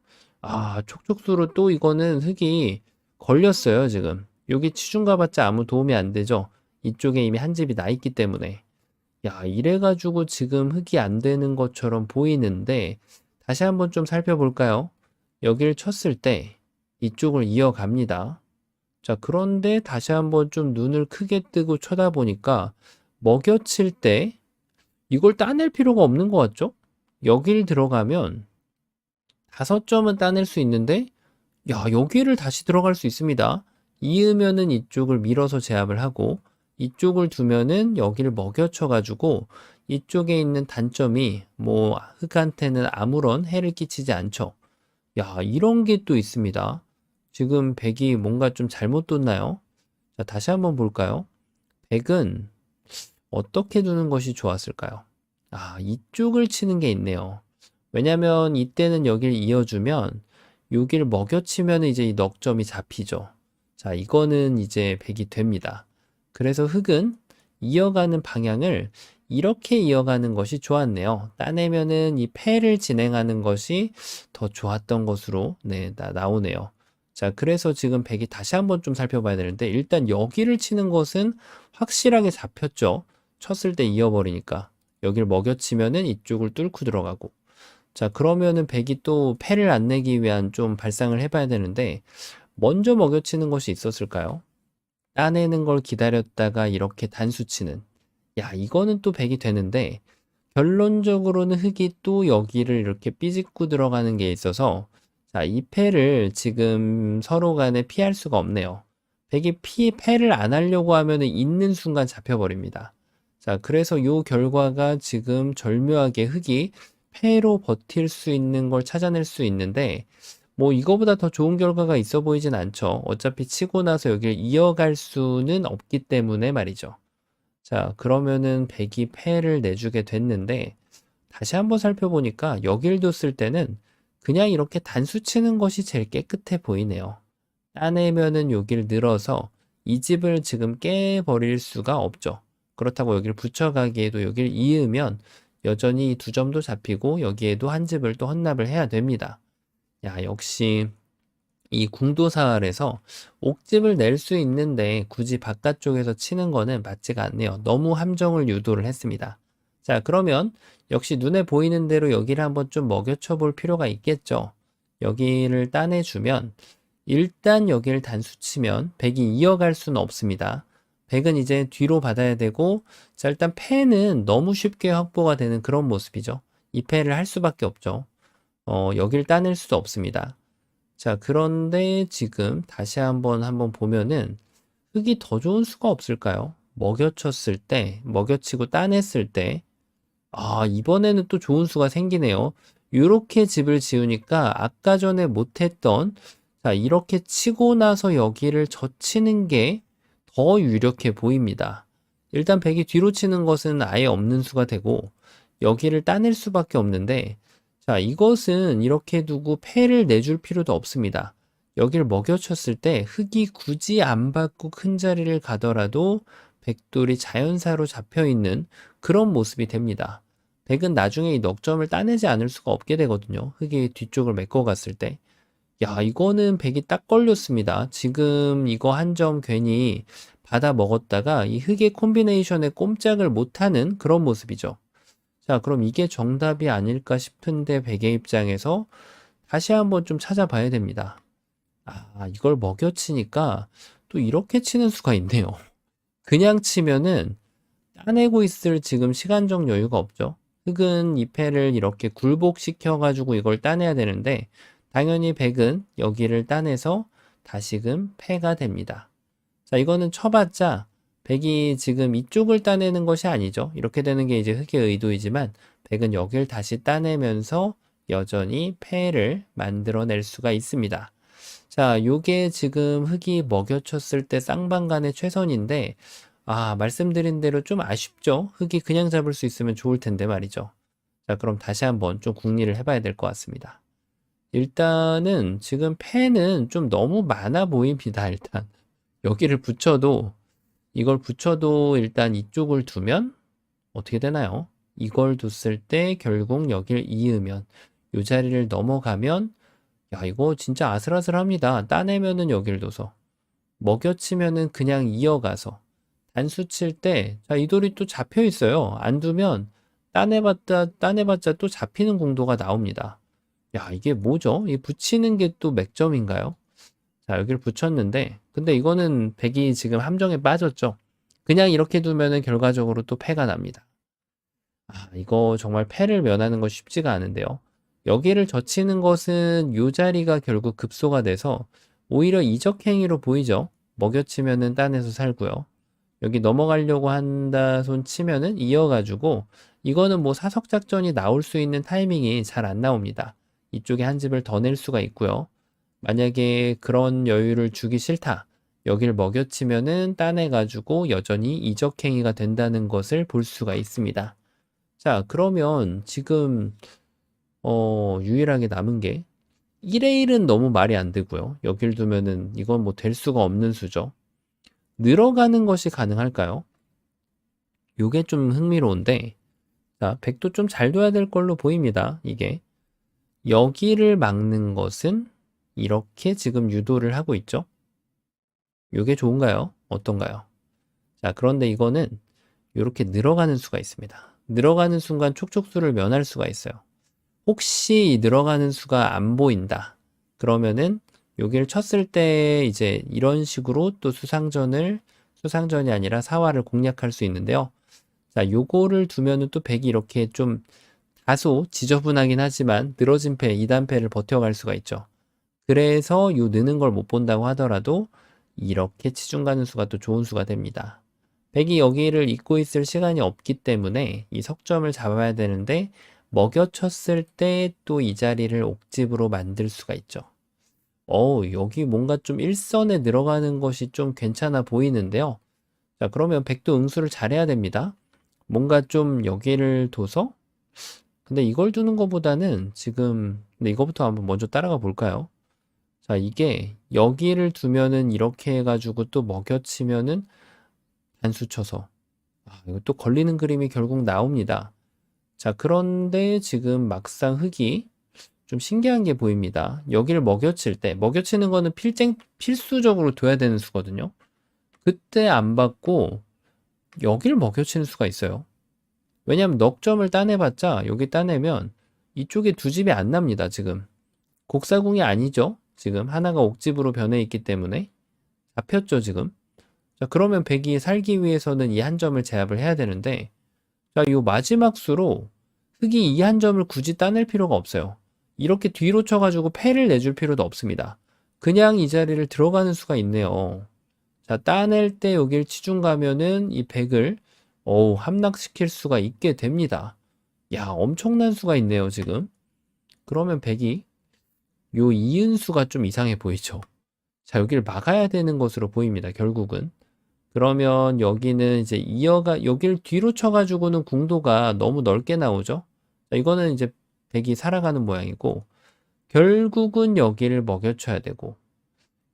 촉촉수로 또 이거는 흑이 걸렸어요, 지금. 여기 치중 가봤자 아무 도움이 안 되죠. 이쪽에 이미 한 집이 나 있기 때문에. 야, 이래가지고 지금 흑이 안 되는 것처럼 보이는데 다시 한번 좀 살펴볼까요? 여기를 쳤을 때 이쪽을 이어갑니다. 자, 그런데 다시 한번 좀 눈을 크게 뜨고 쳐다보니까 먹여칠 때 이걸 따낼 필요가 없는 것 같죠? 여길 들어가면 5점은 따낼 수 있는데, 야, 여기를 다시 들어갈 수 있습니다. 이으면은 이쪽을 밀어서 제압을 하고, 이쪽을 두면은 여기를 먹여쳐가지고, 이쪽에 있는 단점이 뭐 흑한테는 아무런 해를 끼치지 않죠. 야, 이런 게 또 있습니다. 지금 백이 뭔가 좀 잘못 뒀나요? 자, 다시 한번 볼까요? 백은 어떻게 두는 것이 좋았을까요? 아, 이쪽을 치는 게 있네요. 왜냐면 이때는 여길 이어주면 여기를 먹여치면 이제 이 넉점이 잡히죠. 자, 이거는 이제 백이 됩니다. 그래서 흑은 이어가는 방향을 이렇게 이어가는 것이 좋았네요. 따내면은 이 패를 진행하는 것이 더 좋았던 것으로 나오네요. 자, 그래서 지금 백이 다시 한번 좀 살펴봐야 되는데, 일단 여기를 치는 것은 확실하게 잡혔죠. 쳤을 때 이어버리니까. 여기를 먹여치면은 이쪽을 뚫고 들어가고. 자, 그러면은 백이 또 패를 안 내기 위한 좀 발상을 해봐야 되는데, 먼저 먹여치는 것이 있었을까요? 따내는 걸 기다렸다가 이렇게 단수 치는. 야, 이거는 또 백이 되는데, 결론적으로는 흑이 또 여기를 이렇게 삐집고 들어가는 게 있어서, 자, 이 패를 지금 서로 간에 피할 수가 없네요. 백이 패를 안 하려고 하면은 있는 순간 잡혀버립니다. 자, 그래서 요 결과가 지금 절묘하게 흑이 패로 버틸 수 있는 걸 찾아낼 수 있는데, 뭐 이거보다 더 좋은 결과가 있어 보이진 않죠. 어차피 치고 나서 여기를 이어갈 수는 없기 때문에 말이죠. 자, 그러면은 백이 패를 내주게 됐는데, 다시 한번 살펴보니까 여길 뒀을 때는 그냥 이렇게 단수 치는 것이 제일 깨끗해 보이네요. 따내면은 여기를 늘어서 이 집을 지금 깨버릴 수가 없죠. 그렇다고 여기를 붙여가기에도 여기를 이으면 여전히 2점도 잡히고 여기에도 한 집을 또 헌납을 해야 됩니다. 야, 역시 이 궁도사활에서 옥집을 낼 수 있는데 굳이 바깥쪽에서 치는 거는 맞지가 않네요. 너무 함정을 유도를 했습니다. 자, 그러면 역시 눈에 보이는 대로 여기를 한번 좀 먹여쳐 볼 필요가 있겠죠. 여기를 따내주면 일단 여기를 단수 치면 백이 이어갈 수는 없습니다. 백은 이제 뒤로 받아야 되고, 자, 일단 패는 너무 쉽게 확보가 되는 그런 모습이죠. 이 패를 할 수밖에 없죠. 여기를 따낼 수도 없습니다. 자, 그런데 지금 다시 한번 보면은 흙이 더 좋은 수가 없을까요? 먹여쳤을 때, 먹여치고 따냈을 때, 아, 이번에는 또 좋은 수가 생기네요. 이렇게 집을 지으니까 아까 전에 못했던, 자, 이렇게 치고 나서 여기를 젖히는 게 더 유력해 보입니다. 일단 백이 뒤로 치는 것은 아예 없는 수가 되고, 여기를 따낼 수밖에 없는데, 자, 이것은 이렇게 두고 패를 내줄 필요도 없습니다. 여기를 먹여쳤을 때 흙이 굳이 안 받고 큰 자리를 가더라도 백돌이 자연사로 잡혀있는 그런 모습이 됩니다. 백은 나중에 이 넉점을 따내지 않을 수가 없게 되거든요. 흙이 뒤쪽을 메꿔갔을 때. 야, 이거는 백이 딱 걸렸습니다. 지금 이거 한 점 괜히 받아 먹었다가 이 흙의 콤비네이션에 꼼짝을 못하는 그런 모습이죠. 자, 그럼 이게 정답이 아닐까 싶은데 백의 입장에서 다시 한번 좀 찾아봐야 됩니다. 아, 이걸 먹여치니까 또 이렇게 치는 수가 있네요. 그냥 치면은 따내고 있을 지금 시간적 여유가 없죠. 흑은 이 패를 이렇게 굴복시켜가지고 이걸 따내야 되는데 당연히 백은 여기를 따내서 다시금 패가 됩니다. 자, 이거는 쳐봤자 백이 지금 이쪽을 따내는 것이 아니죠. 이렇게 되는 게 이제 흑의 의도이지만 백은 여길 다시 따내면서 여전히 패를 만들어낼 수가 있습니다. 자, 요게 지금 흑이 먹여쳤을 때 쌍방간의 최선인데, 아, 말씀드린 대로 좀 아쉽죠? 흑이 그냥 잡을 수 있으면 좋을 텐데 말이죠. 자, 그럼 다시 한번 좀 궁리를 해봐야 될 것 같습니다. 일단은 지금 패는 좀 너무 많아 보입니다, 일단. 여기를 붙여도, 이걸 붙여도 일단 이쪽을 두면 어떻게 되나요? 이걸 뒀을 때 결국 여길 이으면, 이 자리를 넘어가면 야, 이거 진짜 아슬아슬합니다. 따내면은 여길 둬서. 먹여치면은 그냥 이어가서. 단수 칠 때, 자, 이 돌이 또 잡혀 있어요. 안 두면 따내봤자 또 잡히는 공도가 나옵니다. 야, 이게 뭐죠? 이 붙이는 게 또 맥점인가요? 자, 여기를 붙였는데, 근데 이거는 백이 지금 함정에 빠졌죠. 그냥 이렇게 두면은 결과적으로 또 패가 납니다. 이거 정말 패를 면하는 거 쉽지가 않은데요. 여기를 젖히는 것은 요 자리가 결국 급소가 돼서 오히려 이적 행위로 보이죠. 먹여치면은 딴에서 살고요. 여기 넘어가려고 한다 손 치면은 이어가지고 이거는 뭐 사석 작전이 나올 수 있는 타이밍이 잘 안 나옵니다. 이쪽에 한 집을 더 낼 수가 있고요. 만약에 그런 여유를 주기 싫다. 여기를 먹여치면은 따내가지고 여전히 이적행위가 된다는 것을 볼 수가 있습니다. 자, 그러면 지금 유일하게 남은 게 1의 1은 너무 말이 안 되고요. 여길 두면은 이건 뭐 될 수가 없는 수죠. 늘어가는 것이 가능할까요? 요게 좀 흥미로운데, 자, 100도 좀 잘 둬야 될 걸로 보입니다. 이게. 여기를 막는 것은 이렇게 지금 유도를 하고 있죠. 요게 좋은가요? 어떤가요? 자, 그런데 이거는 이렇게 늘어가는 수가 있습니다. 늘어가는 순간 촉촉수를 면할 수가 있어요. 혹시 늘어가는 수가 안 보인다. 그러면은 여기를 쳤을 때 이제 이런 식으로 또 수상전이 아니라 사화를 공략할 수 있는데요. 자, 요거를 두면은 또 백이 이렇게 좀 다소 지저분하긴 하지만 늘어진 패, 2단패를 버텨갈 수가 있죠. 그래서 요 느는 걸 못 본다고 하더라도 이렇게 치중 가는 수가 또 좋은 수가 됩니다. 백이 여기를 잇고 있을 시간이 없기 때문에 이 석점을 잡아야 되는데 먹여쳤을 때 또 이 자리를 옥집으로 만들 수가 있죠. 여기 뭔가 좀 일선에 들어가는 것이 좀 괜찮아 보이는데요. 자, 그러면 백도 응수를 잘해야 됩니다. 뭔가 좀 여기를 둬서 근데 이걸 두는 것보다는 지금 근데 이거부터 한번 먼저 따라가 볼까요? 자, 이게 여기를 두면은 이렇게 해가지고 또 먹여치면은 단수 쳐서 이거 또 걸리는 그림이 결국 나옵니다. 자, 그런데 지금 막상 흙이 좀 신기한 게 보입니다. 여기를 먹여칠 때, 먹여치는 거는 필수적으로 둬야 되는 수거든요. 그때 안 받고 여기를 먹여치는 수가 있어요. 왜냐하면 넉점을 따내봤자 여기 따내면 이쪽에 두 집이 안 납니다, 지금. 곡사궁이 아니죠. 지금 하나가 옥집으로 변해 있기 때문에 잡혔죠, 지금. 자, 그러면 백이 살기 위해서는 이 한 점을 제압을 해야 되는데 자, 요 마지막 수로 흙이 이 한 점을 굳이 따낼 필요가 없어요. 이렇게 뒤로 쳐가지고 패를 내줄 필요도 없습니다. 그냥 이 자리를 들어가는 수가 있네요. 자, 따낼 때 여길 치중 가면은 이 백을 함락시킬 수가 있게 됩니다. 야, 엄청난 수가 있네요, 지금. 그러면 백이 요 이은수가 좀 이상해 보이죠. 자, 여기를 막아야 되는 것으로 보입니다, 결국은. 그러면 여기는 이제 여길 뒤로 쳐가지고는 궁도가 너무 넓게 나오죠. 자, 이거는 이제 백이 살아가는 모양이고, 결국은 여기를 먹여쳐야 되고,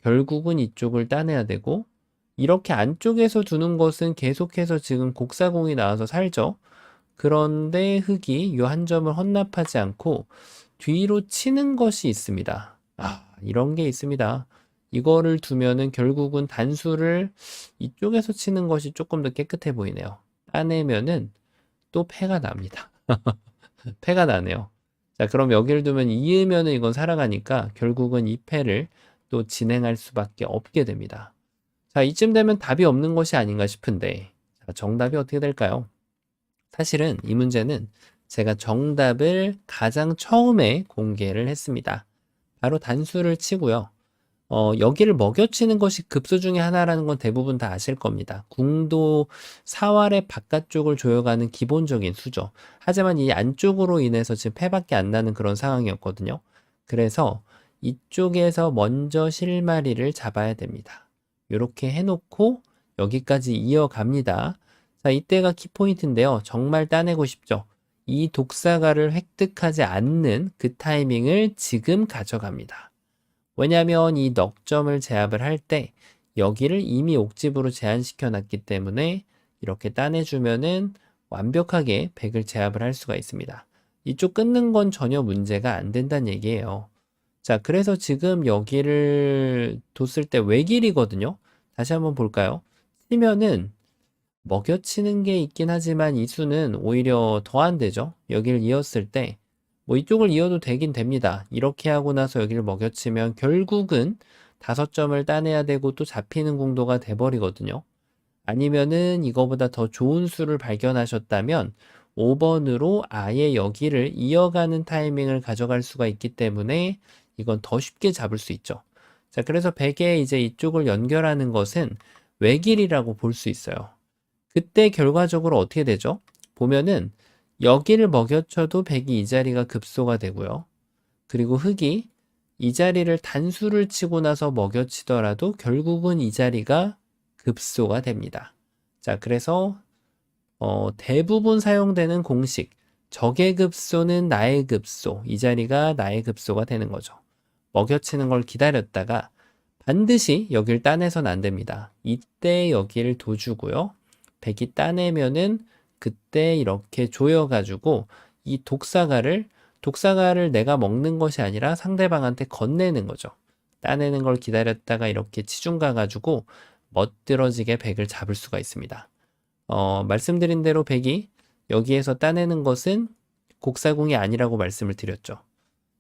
결국은 이쪽을 따내야 되고, 이렇게 안쪽에서 두는 것은 계속해서 지금 곡사공이 나와서 살죠. 그런데 흙이 이 한 점을 헌납하지 않고 뒤로 치는 것이 있습니다. 이런 게 있습니다. 이거를 두면은 결국은 단수를 이쪽에서 치는 것이 조금 더 깨끗해 보이네요. 따내면은 또 패가 납니다. 패가 나네요. 자, 그럼 여기를 두면 이으면은 이건 살아가니까 결국은 이 패를 또 진행할 수밖에 없게 됩니다. 자, 이쯤 되면 답이 없는 것이 아닌가 싶은데, 자, 정답이 어떻게 될까요? 사실은 이 문제는 제가 정답을 가장 처음에 공개를 했습니다. 바로 단수를 치고요. 여기를 먹여치는 것이 급소 중에 하나라는 건 대부분 다 아실 겁니다. 궁도 사활의 바깥쪽을 조여가는 기본적인 수죠. 하지만 이 안쪽으로 인해서 지금 패밖에 안 나는 그런 상황이었거든요. 그래서 이쪽에서 먼저 실마리를 잡아야 됩니다. 이렇게 해놓고 여기까지 이어갑니다. 자, 이때가 키포인트인데요. 정말 따내고 싶죠. 이 독사가를 획득하지 않는 그 타이밍을 지금 가져갑니다. 왜냐하면 이 넉점을 제압을 할 때 여기를 이미 옥집으로 제한시켜 놨기 때문에 이렇게 따내주면은 완벽하게 백을 제압을 할 수가 있습니다. 이쪽 끊는 건 전혀 문제가 안 된다는 얘기예요. 자, 그래서 지금 여기를 뒀을 때 외길이거든요. 다시 한번 볼까요? 치면은 먹여치는 게 있긴 하지만 이 수는 오히려 더 안 되죠. 여기를 이었을 때 뭐 이쪽을 이어도 되긴 됩니다. 이렇게 하고 나서 여기를 먹여치면 결국은 5점을 따내야 되고 또 잡히는 공도가 돼버리거든요. 아니면은 이거보다 더 좋은 수를 발견하셨다면 5번으로 아예 여기를 이어가는 타이밍을 가져갈 수가 있기 때문에 이건 더 쉽게 잡을 수 있죠. 자, 그래서 100에 이제 이쪽을 연결하는 것은 외길이라고 볼 수 있어요. 그때 결과적으로 어떻게 되죠? 보면은 여기를 먹여쳐도 100이 이 자리가 급소가 되고요. 그리고 흙이 이 자리를 단수를 치고 나서 먹여치더라도 결국은 이 자리가 급소가 됩니다. 자, 그래서 대부분 사용되는 공식, 적의 급소는 나의 급소, 이 자리가 나의 급소가 되는 거죠. 먹여치는 걸 기다렸다가 반드시 여길 따내선 안 됩니다. 이때 여기를 둬주고요. 100이 따내면은 그때 이렇게 조여가지고 이 독사가를 내가 먹는 것이 아니라 상대방한테 건네는 거죠. 따내는 걸 기다렸다가 이렇게 치중 가가지고 멋들어지게 100을 잡을 수가 있습니다. 말씀드린 대로 100이 여기에서 따내는 것은 곡사궁이 아니라고 말씀을 드렸죠.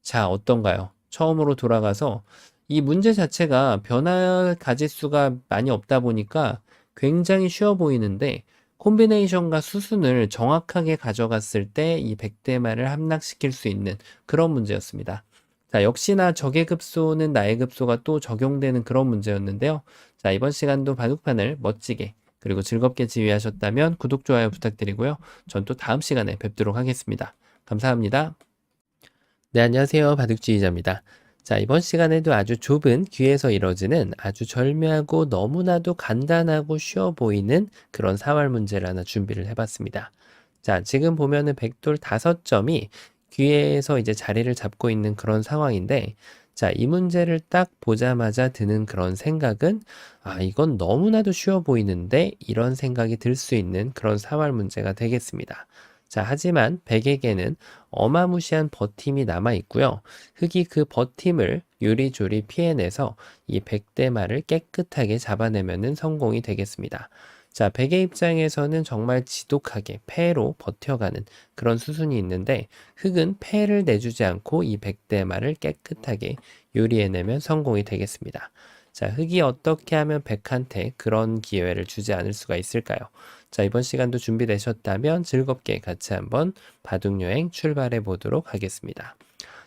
자, 어떤가요? 처음으로 돌아가서 이 문제 자체가 변화 가짓수가 많이 없다 보니까 굉장히 쉬워 보이는데 콤비네이션과 수순을 정확하게 가져갔을 때 이 100대만을 함락시킬 수 있는 그런 문제였습니다. 자, 역시나 적의 급소는 나의 급소가 또 적용되는 그런 문제였는데요. 자, 이번 시간도 바둑판을 멋지게 그리고 즐겁게 지휘하셨다면 구독, 좋아요 부탁드리고요. 전 또 다음 시간에 뵙도록 하겠습니다. 감사합니다. 네, 안녕하세요. 바둑지휘자입니다. 자, 이번 시간에도 아주 좁은 귀에서 이뤄지는 아주 절묘하고 너무나도 간단하고 쉬워 보이는 그런 사활 문제를 하나 준비를 해봤습니다. 자, 지금 보면은 백돌 5점이 귀에서 이제 자리를 잡고 있는 그런 상황인데, 자, 이 문제를 딱 보자마자 드는 그런 생각은, 아, 이건 너무나도 쉬워 보이는데, 이런 생각이 들 수 있는 그런 사활 문제가 되겠습니다. 자, 하지만 백에게는 어마무시한 버팀이 남아 있고요. 흙이 그 버팀을 요리조리 피해내서 이 100대 말을 깨끗하게 잡아내면은 성공이 되겠습니다. 자, 백의 입장에서는 정말 지독하게 패로 버텨가는 그런 수순이 있는데 흙은 패를 내주지 않고 이 100대 말을 깨끗하게 요리해내면 성공이 되겠습니다. 자, 흙이 어떻게 하면 백한테 그런 기회를 주지 않을 수가 있을까요? 자, 이번 시간도 준비되셨다면 즐겁게 같이 한번 바둑여행 출발해 보도록 하겠습니다.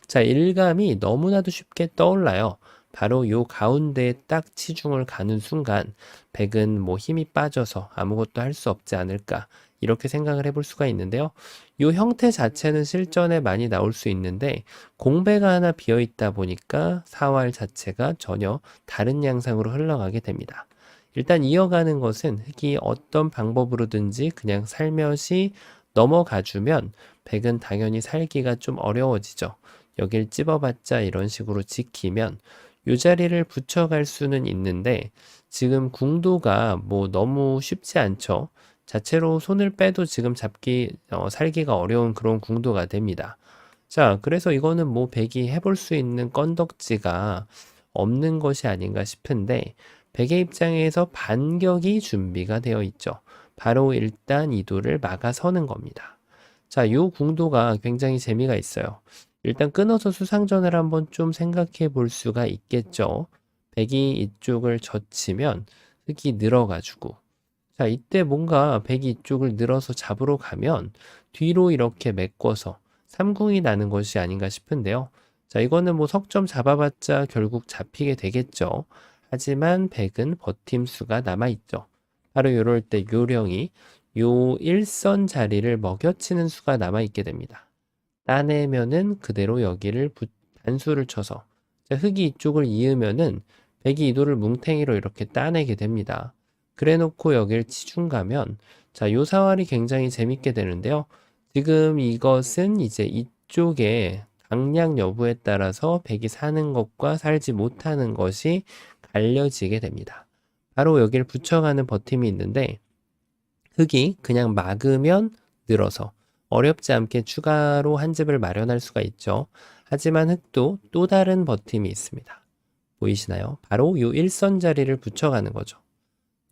자, 일감이 너무나도 쉽게 떠올라요. 바로 요 가운데에 딱 치중을 가는 순간 백은 뭐 힘이 빠져서 아무것도 할 수 없지 않을까 이렇게 생각을 해볼 수가 있는데요. 요 형태 자체는 실전에 많이 나올 수 있는데 공배가 하나 비어 있다 보니까 사활 자체가 전혀 다른 양상으로 흘러가게 됩니다. 일단 이어가는 것은 흙이 어떤 방법으로든지 그냥 살며시 넘어가 주면 백은 당연히 살기가 좀 어려워지죠. 여길 찝어봤자 이런 식으로 지키면 이 자리를 붙여갈 수는 있는데 지금 궁도가 뭐 너무 쉽지 않죠. 자체로 손을 빼도 지금 살기가 어려운 그런 궁도가 됩니다. 자, 그래서 이거는 뭐 백이 해볼 수 있는 건덕지가 없는 것이 아닌가 싶은데 백의 입장에서 반격이 준비가 되어 있죠. 바로 일단 이도를 막아서는 겁니다. 자, 요 궁도가 굉장히 재미가 있어요. 일단 끊어서 수상전을 한번 좀 생각해 볼 수가 있겠죠. 백이 이쪽을 젖히면 흙이 늘어가지고 자, 이때 뭔가 백이 이쪽을 늘어서 잡으러 가면 뒤로 이렇게 메꿔서 삼궁이 나는 것이 아닌가 싶은데요. 자, 이거는 뭐 석점 잡아봤자 결국 잡히게 되겠죠. 하지만 백은 버팀수가 남아있죠. 바로 이럴 때 요령이 요 일선 자리를 먹여치는 수가 남아있게 됩니다. 따내면은 그대로 여기를 단수를 쳐서 자, 흙이 이쪽을 이으면은 백이 이도를 뭉탱이로 이렇게 따내게 됩니다. 그래 놓고 여길 치중 가면 자, 요 사활이 굉장히 재밌게 되는데요. 지금 이것은 이제 이쪽에 강약 여부에 따라서 백이 사는 것과 살지 못하는 것이 갈려지게 됩니다. 바로 여기를 붙여가는 버팀이 있는데 흙이 그냥 막으면 늘어서 어렵지 않게 추가로 한 집을 마련할 수가 있죠. 하지만 흙도 또 다른 버팀이 있습니다. 보이시나요? 바로 이 일선 자리를 붙여가는 거죠.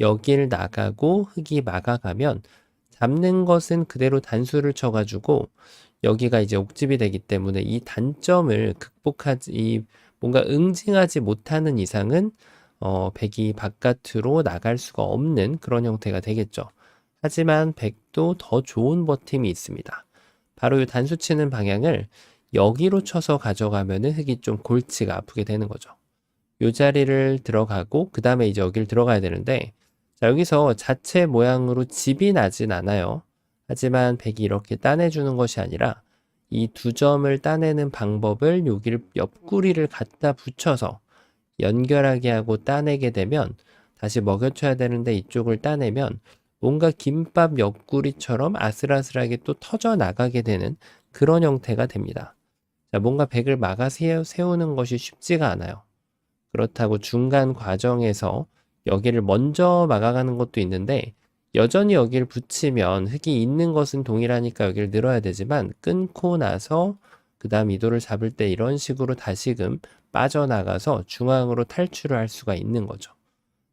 여길 나가고 흙이 막아가면 잡는 것은 그대로 단수를 쳐가지고 여기가 이제 옥집이 되기 때문에 이 단점을 뭔가 응징하지 못하는 이상은 백이 바깥으로 나갈 수가 없는 그런 형태가 되겠죠. 하지만 백도 더 좋은 버팀이 있습니다. 바로 이 단수 치는 방향을 여기로 쳐서 가져가면은 흙이 좀 골치가 아프게 되는 거죠. 요 자리를 들어가고 그 다음에 이제 여기를 들어가야 되는데, 자, 여기서 자체 모양으로 집이 나진 않아요. 하지만 백이 이렇게 따내주는 것이 아니라 이 두 점을 따내는 방법을 여기를 옆구리를 갖다 붙여서 연결하게 하고 따내게 되면, 다시 먹여쳐야 되는데 이쪽을 따내면 뭔가 김밥 옆구리처럼 아슬아슬하게 또 터져 나가게 되는 그런 형태가 됩니다. 자, 뭔가 백을 막아 세우는 것이 쉽지가 않아요. 그렇다고 중간 과정에서 여기를 먼저 막아가는 것도 있는데, 여전히 여기를 붙이면 흙이 있는 것은 동일하니까 여기를 늘어야 되지만, 끊고 나서 그 다음 이도를 잡을 때 이런 식으로 다시금 빠져나가서 중앙으로 탈출을 할 수가 있는 거죠.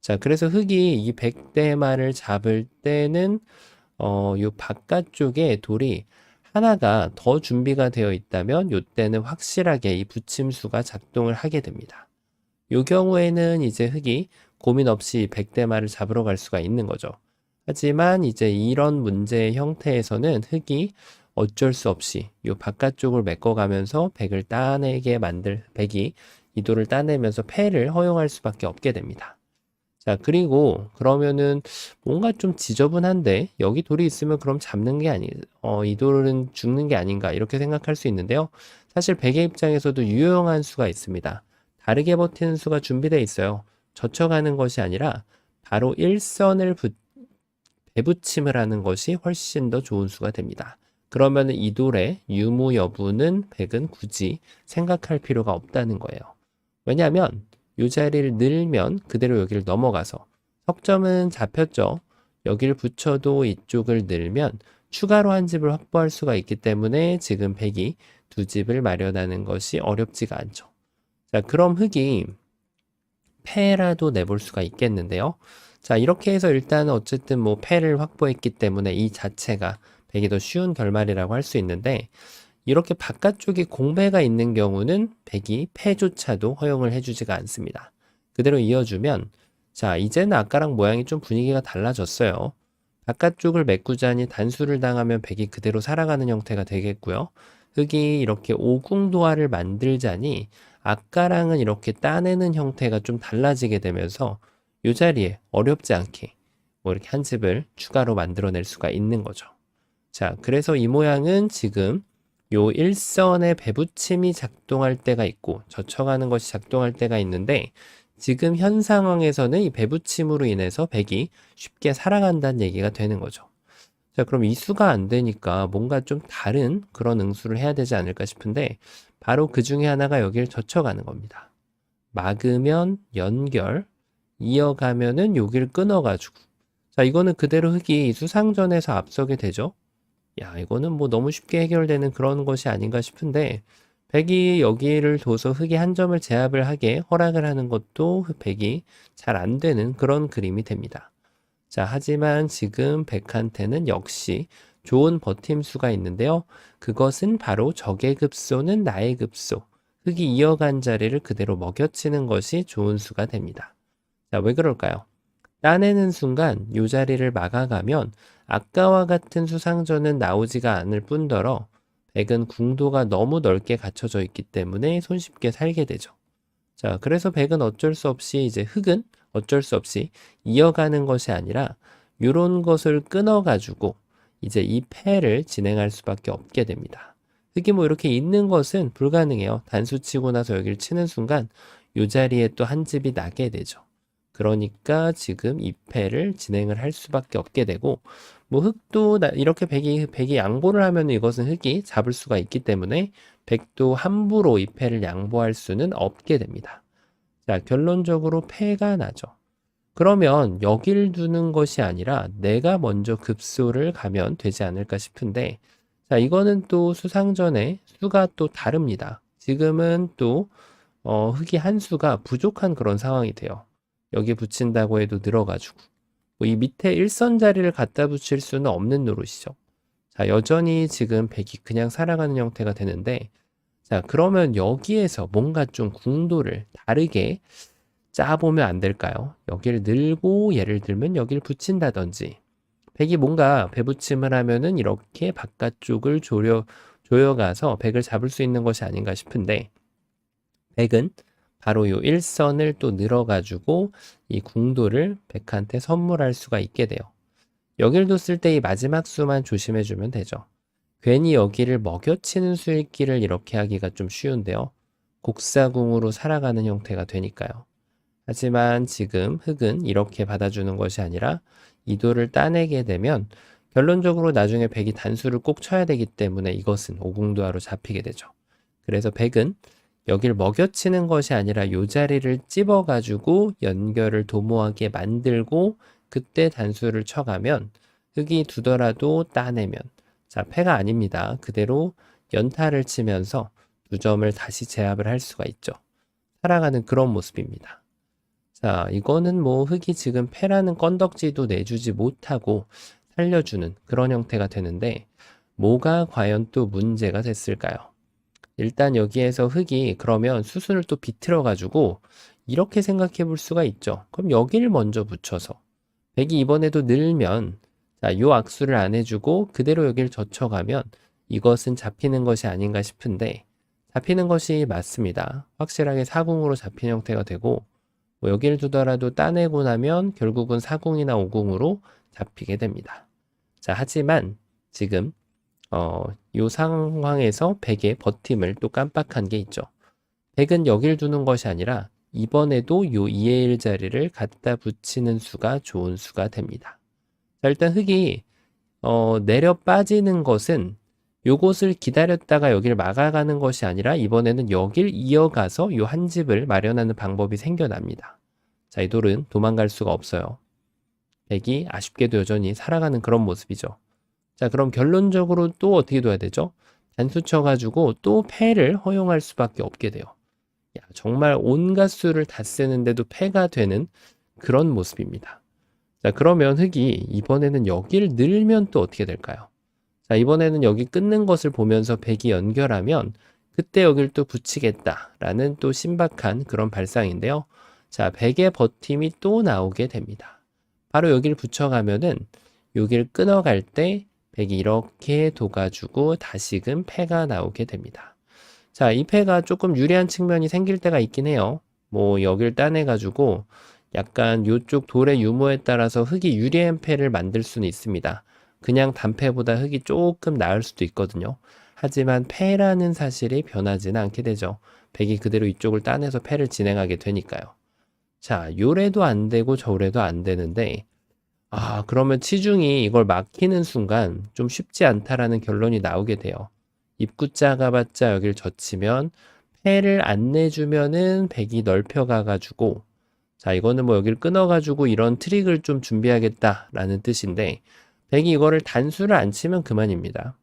자, 그래서 흙이 이 백대마를 잡을 때는 요 바깥쪽에 돌이 하나가 더 준비가 되어 있다면 요때는 확실하게 이 붙임수가 작동을 하게 됩니다. 요 경우에는 이제 흙이 고민 없이 백대마를 잡으러 갈 수가 있는 거죠. 하지만 이제 이런 문제의 형태에서는 흙이 어쩔 수 없이 요 바깥쪽을 메꿔가면서 백을 따내게 백이 이도를 따내면서 패를 허용할 수밖에 없게 됩니다. 자, 그리고 그러면은 뭔가 좀 지저분한데 여기 돌이 있으면 그럼 잡는 게 이 돌은 죽는 게 아닌가 이렇게 생각할 수 있는데요. 사실 백의 입장에서도 유용한 수가 있습니다. 다르게 버티는 수가 준비되어 있어요. 젖혀가는 것이 아니라 바로 일선을 배붙임을 하는 것이 훨씬 더 좋은 수가 됩니다. 그러면 이 돌의 유무 여부는 백은 굳이 생각할 필요가 없다는 거예요. 왜냐하면 이 자리를 늘면 그대로 여기를 넘어가서 석점은 잡혔죠. 여기를 붙여도 이쪽을 늘면 추가로 한 집을 확보할 수가 있기 때문에 지금 백이 두 집을 마련하는 것이 어렵지가 않죠. 자, 그럼 흙이 패라도 내볼 수가 있겠는데요. 자, 이렇게 해서 일단 어쨌든 뭐 패를 확보했기 때문에 이 자체가 백이 더 쉬운 결말이라고 할 수 있는데, 이렇게 바깥쪽에 공배가 있는 경우는 백이 패조차도 허용을 해주지가 않습니다. 그대로 이어주면, 자, 이제는 아까랑 모양이 좀 분위기가 달라졌어요. 바깥쪽을 메꾸자니 단수를 당하면 백이 그대로 살아가는 형태가 되겠고요. 흙이 이렇게 오궁도화를 만들자니 아까랑은 이렇게 따내는 형태가 좀 달라지게 되면서 이 자리에 어렵지 않게 뭐 이렇게 한 집을 추가로 만들어낼 수가 있는 거죠. 자, 그래서 이 모양은 지금 요 일선의 배붙임이 작동할 때가 있고 젖혀가는 것이 작동할 때가 있는데, 지금 현 상황에서는 이 배붙임으로 인해서 백이 쉽게 살아간다는 얘기가 되는 거죠. 자, 그럼 이 수가 안 되니까 뭔가 좀 다른 그런 응수를 해야 되지 않을까 싶은데, 바로 그 중에 하나가 여기를 젖혀가는 겁니다. 막으면 연결, 이어가면은 여기를 끊어가지고. 자, 이거는 그대로 흙이 수상전에서 앞서게 되죠. 야, 이거는 뭐 너무 쉽게 해결되는 그런 것이 아닌가 싶은데, 백이 여기를 둬서 흙이 한 점을 제압을 하게 허락을 하는 것도 백이 잘 안 되는 그런 그림이 됩니다. 자, 하지만 지금 백한테는 역시 좋은 버팀수가 있는데요. 그것은 바로 적의 급소는 나의 급소. 흙이 이어간 자리를 그대로 먹여치는 것이 좋은 수가 됩니다. 자, 왜 그럴까요? 따내는 순간 이 자리를 막아가면 아까와 같은 수상전은 나오지가 않을 뿐더러 백은 궁도가 너무 넓게 갖춰져 있기 때문에 손쉽게 살게 되죠. 자, 그래서 백은 어쩔 수 없이 이제 흙은 어쩔 수 없이 이어가는 것이 아니라 이런 것을 끊어가지고 이제 이 패를 진행할 수밖에 없게 됩니다. 흙이 뭐 이렇게 있는 것은 불가능해요. 단수 치고 나서 여기를 치는 순간 이 자리에 또 한 집이 나게 되죠. 그러니까 지금 이 패를 진행을 할 수밖에 없게 되고, 뭐 흙도 이렇게 백이 양보를 하면 이것은 흙이 잡을 수가 있기 때문에 백도 함부로 이 패를 양보할 수는 없게 됩니다. 자, 결론적으로 패가 나죠. 그러면 여길 두는 것이 아니라 내가 먼저 급소를 가면 되지 않을까 싶은데, 자, 이거는 또 수상전에 수가 또 다릅니다. 지금은 또 흙이 한 수가 부족한 그런 상황이 돼요. 여기 붙인다고 해도 늘어가지고 뭐 이 밑에 일선 자리를 갖다 붙일 수는 없는 노릇이죠. 자, 여전히 지금 백이 그냥 살아가는 형태가 되는데, 자, 그러면 여기에서 뭔가 좀 궁도를 다르게 짜보면 안 될까요? 여기를 늘고 예를 들면 여기를 붙인다든지, 백이 뭔가 배붙임을 하면은 이렇게 바깥쪽을 조여가서 백을 잡을 수 있는 것이 아닌가 싶은데, 백은 바로 요 일선을 또 늘어가지고 이 궁도를 백한테 선물할 수가 있게 돼요. 여길 뒀을 때 이 마지막 수만 조심해주면 되죠. 괜히 여기를 먹여치는 수일기를 이렇게 하기가 좀 쉬운데요. 곡사궁으로 살아가는 형태가 되니까요. 하지만 지금 흑은 이렇게 받아주는 것이 아니라 이 돌을 따내게 되면 결론적으로 나중에 백이 단수를 꼭 쳐야 되기 때문에 이것은 오궁도하로 잡히게 되죠. 그래서 백은 여길 먹여치는 것이 아니라 요 자리를 찝어가지고 연결을 도모하게 만들고 그때 단수를 쳐가면 흑이 두더라도 따내면, 자, 패가 아닙니다. 그대로 연타를 치면서 두 점을 다시 제압을 할 수가 있죠. 살아가는 그런 모습입니다. 자, 이거는 뭐 흑이 지금 패라는 건덕지도 내주지 못하고 살려주는 그런 형태가 되는데, 뭐가 과연 또 문제가 됐을까요? 일단 여기에서 흑이 그러면 수순을 또 비틀어 가지고 이렇게 생각해 볼 수가 있죠. 그럼 여기를 먼저 붙여서 백이 이번에도 늘면, 자, 요 악수를 안 해주고 그대로 여기를 젖혀가면 이것은 잡히는 것이 아닌가 싶은데, 잡히는 것이 맞습니다. 확실하게 사궁으로 잡힌 형태가 되고, 뭐 여기를 두더라도 따내고 나면 결국은 사궁이나 오궁으로 잡히게 됩니다. 자, 하지만 지금 요 상황에서 백의 버팀을 또 깜빡한 게 있죠. 백은 여길 두는 것이 아니라 이번에도 요 2의 1 자리를 갖다 붙이는 수가 좋은 수가 됩니다. 자, 일단 흑이 내려 빠지는 것은 요것을 기다렸다가 여기를 막아가는 것이 아니라 이번에는 여길 이어가서 요 한 집을 마련하는 방법이 생겨납니다. 자, 이 돌은 도망갈 수가 없어요. 백이 아쉽게도 여전히 살아가는 그런 모습이죠. 자, 그럼 결론적으로 또 어떻게 둬야 되죠? 단수 쳐가지고 또 패를 허용할 수밖에 없게 돼요. 야, 정말 온갖 수를 다 쓰는데도 패가 되는 그런 모습입니다. 자, 그러면 흑이 이번에는 여기를 늘면 또 어떻게 될까요? 자, 이번에는 여기 끊는 것을 보면서 백이 연결하면 그때 여기를 또 붙이겠다라는 또 신박한 그런 발상인데요. 자, 백의 버팀이 또 나오게 됩니다. 바로 여기를 붙여가면은 여기를 끊어갈 때 백이 이렇게 둬가지고 다시금 패가 나오게 됩니다. 자, 이 패가 조금 유리한 측면이 생길 때가 있긴 해요. 뭐 여기를 따내가지고 약간 요쪽 돌의 유무에 따라서 흑이 유리한 패를 만들 수는 있습니다. 그냥 단패보다 흑이 조금 나을 수도 있거든요. 하지만 패라는 사실이 변하지는 않게 되죠. 백이 그대로 이쪽을 따내서 패를 진행하게 되니까요. 자, 요래도 안 되고 저래도 안 되는데, 그러면 치중이 이걸 막히는 순간 좀 쉽지 않다라는 결론이 나오게 돼요. 입구 작아봤자 여기를 젖히면 패를 안 내주면은 백이 넓혀가가지고, 자, 이거는 뭐 여기를 끊어가지고 이런 트릭을 좀 준비하겠다라는 뜻인데, 백이 이거를 단수를 안 치면 그만입니다.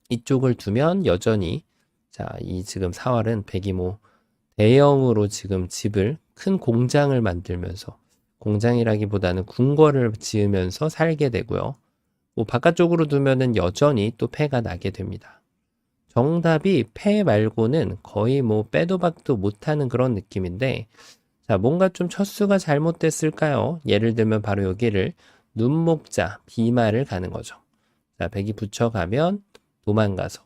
이쪽을 두면 여전히, 자, 이 지금 사활은 백이 뭐 대형으로 지금 집을, 큰 공장을 만들면서, 공장이라기보다는 궁궐을 지으면서 살게 되고요. 뭐 바깥쪽으로 두면은 여전히 또 패가 나게 됩니다. 정답이 패 말고는 거의 뭐 빼도 박도 못하는 그런 느낌인데, 자, 뭔가 좀 첫수가 잘못됐을까요? 예를 들면 바로 여기를 눈목자, 비마를 가는 거죠. 자, 백이 붙여가면 도망가서.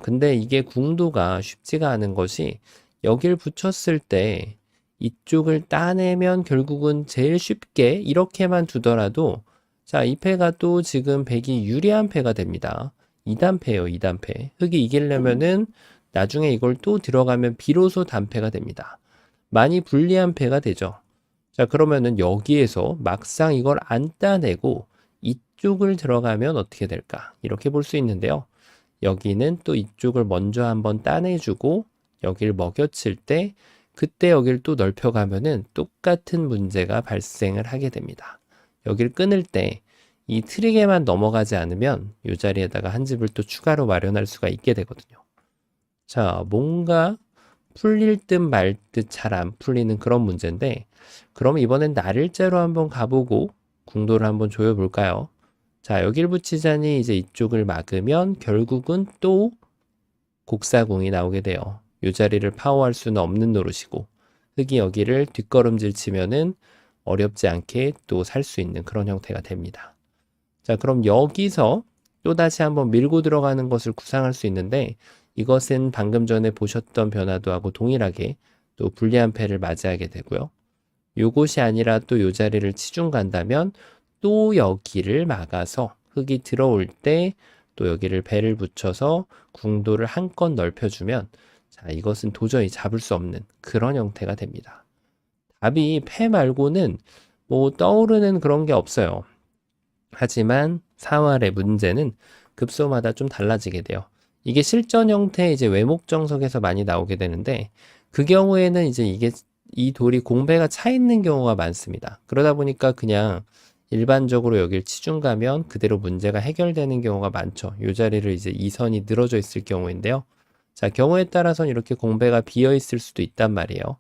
근데 이게 궁도가 쉽지가 않은 것이 여길 붙였을 때 이쪽을 따내면 결국은 제일 쉽게 이렇게만 두더라도, 자, 이 패가 또 지금 백이 유리한 패가 됩니다. 2단패예요, 2단패. 흑이 이기려면은 나중에 이걸 또 들어가면 비로소 단패가 됩니다. 많이 불리한 패가 되죠. 자, 그러면은 여기에서 막상 이걸 안 따내고 이쪽을 들어가면 어떻게 될까? 이렇게 볼 수 있는데요. 여기는 또 이쪽을 먼저 한번 따내주고 여기를 먹여칠 때 그때 여기를 또 넓혀가면은 똑같은 문제가 발생을 하게 됩니다. 여기를 끊을 때 이 트릭에만 넘어가지 않으면 이 자리에다가 한 집을 또 추가로 마련할 수가 있게 되거든요. 자, 뭔가 풀릴 듯 말 듯 잘 안 풀리는 그런 문제인데, 그럼 이번엔 날일자로 한번 가보고 궁도를 한번 조여볼까요? 자, 여길 붙이자니 이제 이쪽을 막으면 결국은 또 곡사공이 나오게 돼요. 이 자리를 파워할 수는 없는 노릇이고, 흑이 여기를 뒷걸음질 치면은 어렵지 않게 또 살 수 있는 그런 형태가 됩니다. 자, 그럼 여기서 또다시 한번 밀고 들어가는 것을 구상할 수 있는데 이것은 방금 전에 보셨던 변화도하고 동일하게 또 불리한 패를 맞이하게 되고요. 요것이 아니라 또 요 자리를 치중 간다면 또 여기를 막아서 흙이 들어올 때 또 여기를 배를 붙여서 궁도를 한껏 넓혀주면 자, 이것은 도저히 잡을 수 없는 그런 형태가 됩니다. 답이 패 말고는 뭐 떠오르는 그런 게 없어요. 하지만 사활의 문제는 급소마다 좀 달라지게 돼요. 이게 실전 형태의 이제 외목정석에서 많이 나오게 되는데 그 경우에는 이제 이게 이 돌이 공배가 차 있는 경우가 많습니다. 그러다 보니까 그냥 일반적으로 여길 치중 가면 그대로 문제가 해결되는 경우가 많죠. 이 자리를 이제 이 선이 늘어져 있을 경우인데요. 자, 경우에 따라서는 이렇게 공배가 비어 있을 수도 있단 말이에요.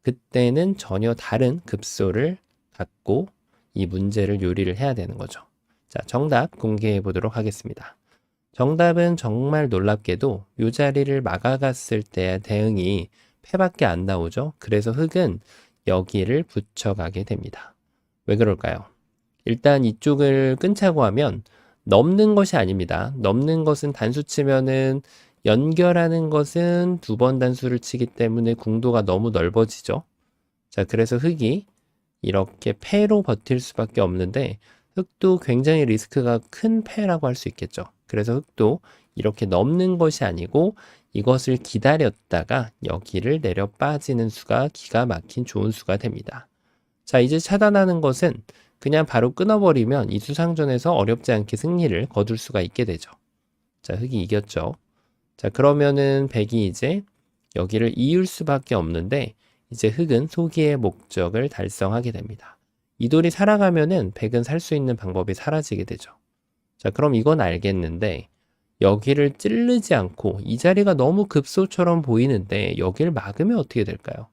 그때는 전혀 다른 급소를 갖고 이 문제를 요리를 해야 되는 거죠. 자, 정답 공개해 보도록 하겠습니다. 정답은 정말 놀랍게도 이 자리를 막아갔을 때의 대응이 패밖에 안 나오죠. 그래서 흙은 여기를 붙여가게 됩니다. 왜 그럴까요? 일단 이쪽을 끊자고 하면 넘는 것이 아닙니다. 넘는 것은 단수 치면은 연결하는 것은 두 번 단수를 치기 때문에 궁도가 너무 넓어지죠. 자, 그래서 흙이 이렇게 패로 버틸 수밖에 없는데 흙도 굉장히 리스크가 큰 패라고 할 수 있겠죠. 그래서 흙도 이렇게 넘는 것이 아니고 이것을 기다렸다가 여기를 내려 빠지는 수가 기가 막힌 좋은 수가 됩니다. 자, 이제 차단하는 것은 그냥 바로 끊어버리면 이 수상전에서 어렵지 않게 승리를 거둘 수가 있게 되죠. 자, 흙이 이겼죠. 자, 그러면은 백이 이제 여기를 이을 수밖에 없는데 이제 흙은 소기의 목적을 달성하게 됩니다. 이 돌이 살아가면은 백은 살 수 있는 방법이 사라지게 되죠. 자, 그럼 이건 알겠는데 여기를 찌르지 않고 이 자리가 너무 급소처럼 보이는데 여기를 막으면 어떻게 될까요?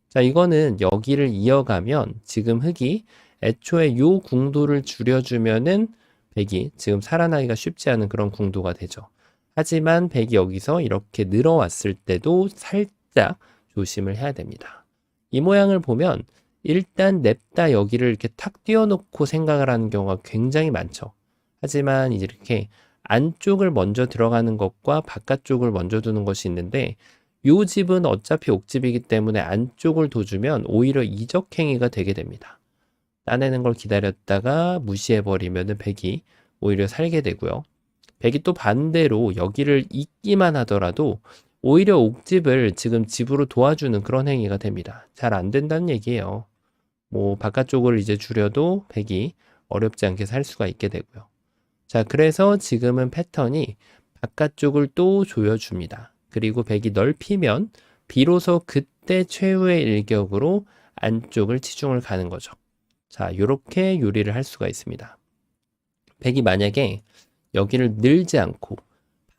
자, 이거는 여기를 이어가면 지금 흙이 애초에 요 궁도를 줄여주면은 백이 지금 살아나기가 쉽지 않은 그런 궁도가 되죠. 하지만 백이 여기서 이렇게 늘어왔을 때도 살짝 조심을 해야 됩니다. 이 모양을 보면 일단 냅다 여기를 이렇게 탁 띄워놓고 생각을 하는 경우가 굉장히 많죠. 하지만 이렇게 안쪽을 먼저 들어가는 것과 바깥쪽을 먼저 두는 것이 있는데 요 집은 어차피 옥집이기 때문에 안쪽을 둬주면 오히려 이적행위가 되게 됩니다. 따내는 걸 기다렸다가 무시해버리면 백이 오히려 살게 되고요. 백이 또 반대로 여기를 잇기만 하더라도 오히려 옥집을 지금 집으로 도와주는 그런 행위가 됩니다. 잘 안 된다는 얘기예요. 뭐 바깥쪽을 이제 줄여도 백이 어렵지 않게 살 수가 있게 되고요. 자, 그래서 지금은 패턴이 바깥쪽을 또 조여줍니다. 그리고 백이 넓히면 비로소 그때 최후의 일격으로 안쪽을 치중을 가는 거죠. 자, 이렇게 요리를 할 수가 있습니다. 백이 만약에 여기를 늘지 않고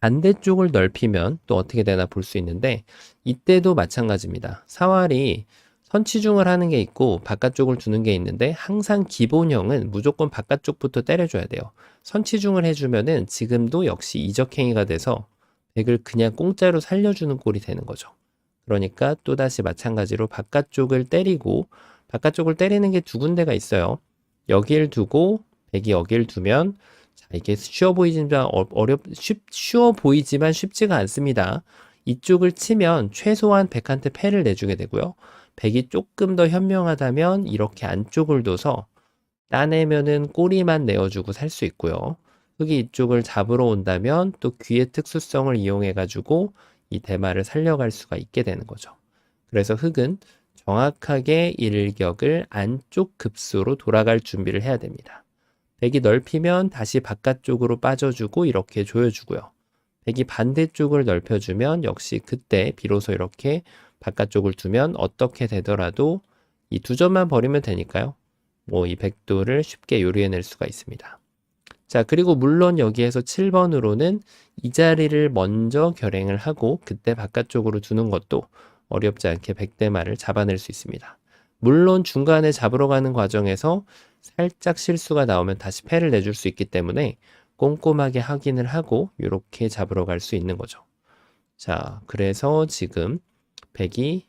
반대쪽을 넓히면 또 어떻게 되나 볼 수 있는데 이때도 마찬가지입니다. 사활이 선치중을 하는 게 있고 바깥쪽을 두는 게 있는데 항상 기본형은 무조건 바깥쪽부터 때려줘야 돼요. 선치중을 해주면은 지금도 역시 이적행위가 돼서 백을 그냥 공짜로 살려주는 꼴이 되는 거죠. 그러니까 또다시 마찬가지로 바깥쪽을 때리고 바깥쪽을 때리는 게 두 군데가 있어요. 여기를 두고 백이 여기를 두면 자, 이게 쉬워 보이지만 쉽지가 않습니다. 이쪽을 치면 최소한 백한테 패를 내주게 되고요. 백이 조금 더 현명하다면 이렇게 안쪽을 둬서 따내면은 꼬리만 내어주고 살 수 있고요. 흙이 이쪽을 잡으러 온다면 또 귀의 특수성을 이용해가지고 이 대마를 살려갈 수가 있게 되는 거죠. 그래서 흙은 정확하게 일격을 안쪽 급소로 돌아갈 준비를 해야 됩니다. 백이 넓히면 다시 바깥쪽으로 빠져주고 이렇게 조여주고요. 백이 반대쪽을 넓혀주면 역시 그때 비로소 이렇게 바깥쪽을 두면 어떻게 되더라도 이 두 점만 버리면 되니까요. 뭐 이 백도를 쉽게 요리해낼 수가 있습니다. 자, 그리고 물론 여기에서 7번으로는 이 자리를 먼저 결행을 하고 그때 바깥쪽으로 두는 것도 어렵지 않게 백대마를 잡아낼 수 있습니다. 물론 중간에 잡으러 가는 과정에서 살짝 실수가 나오면 다시 패를 내줄 수 있기 때문에 꼼꼼하게 확인을 하고 이렇게 잡으러 갈 수 있는 거죠. 자, 그래서 지금 백이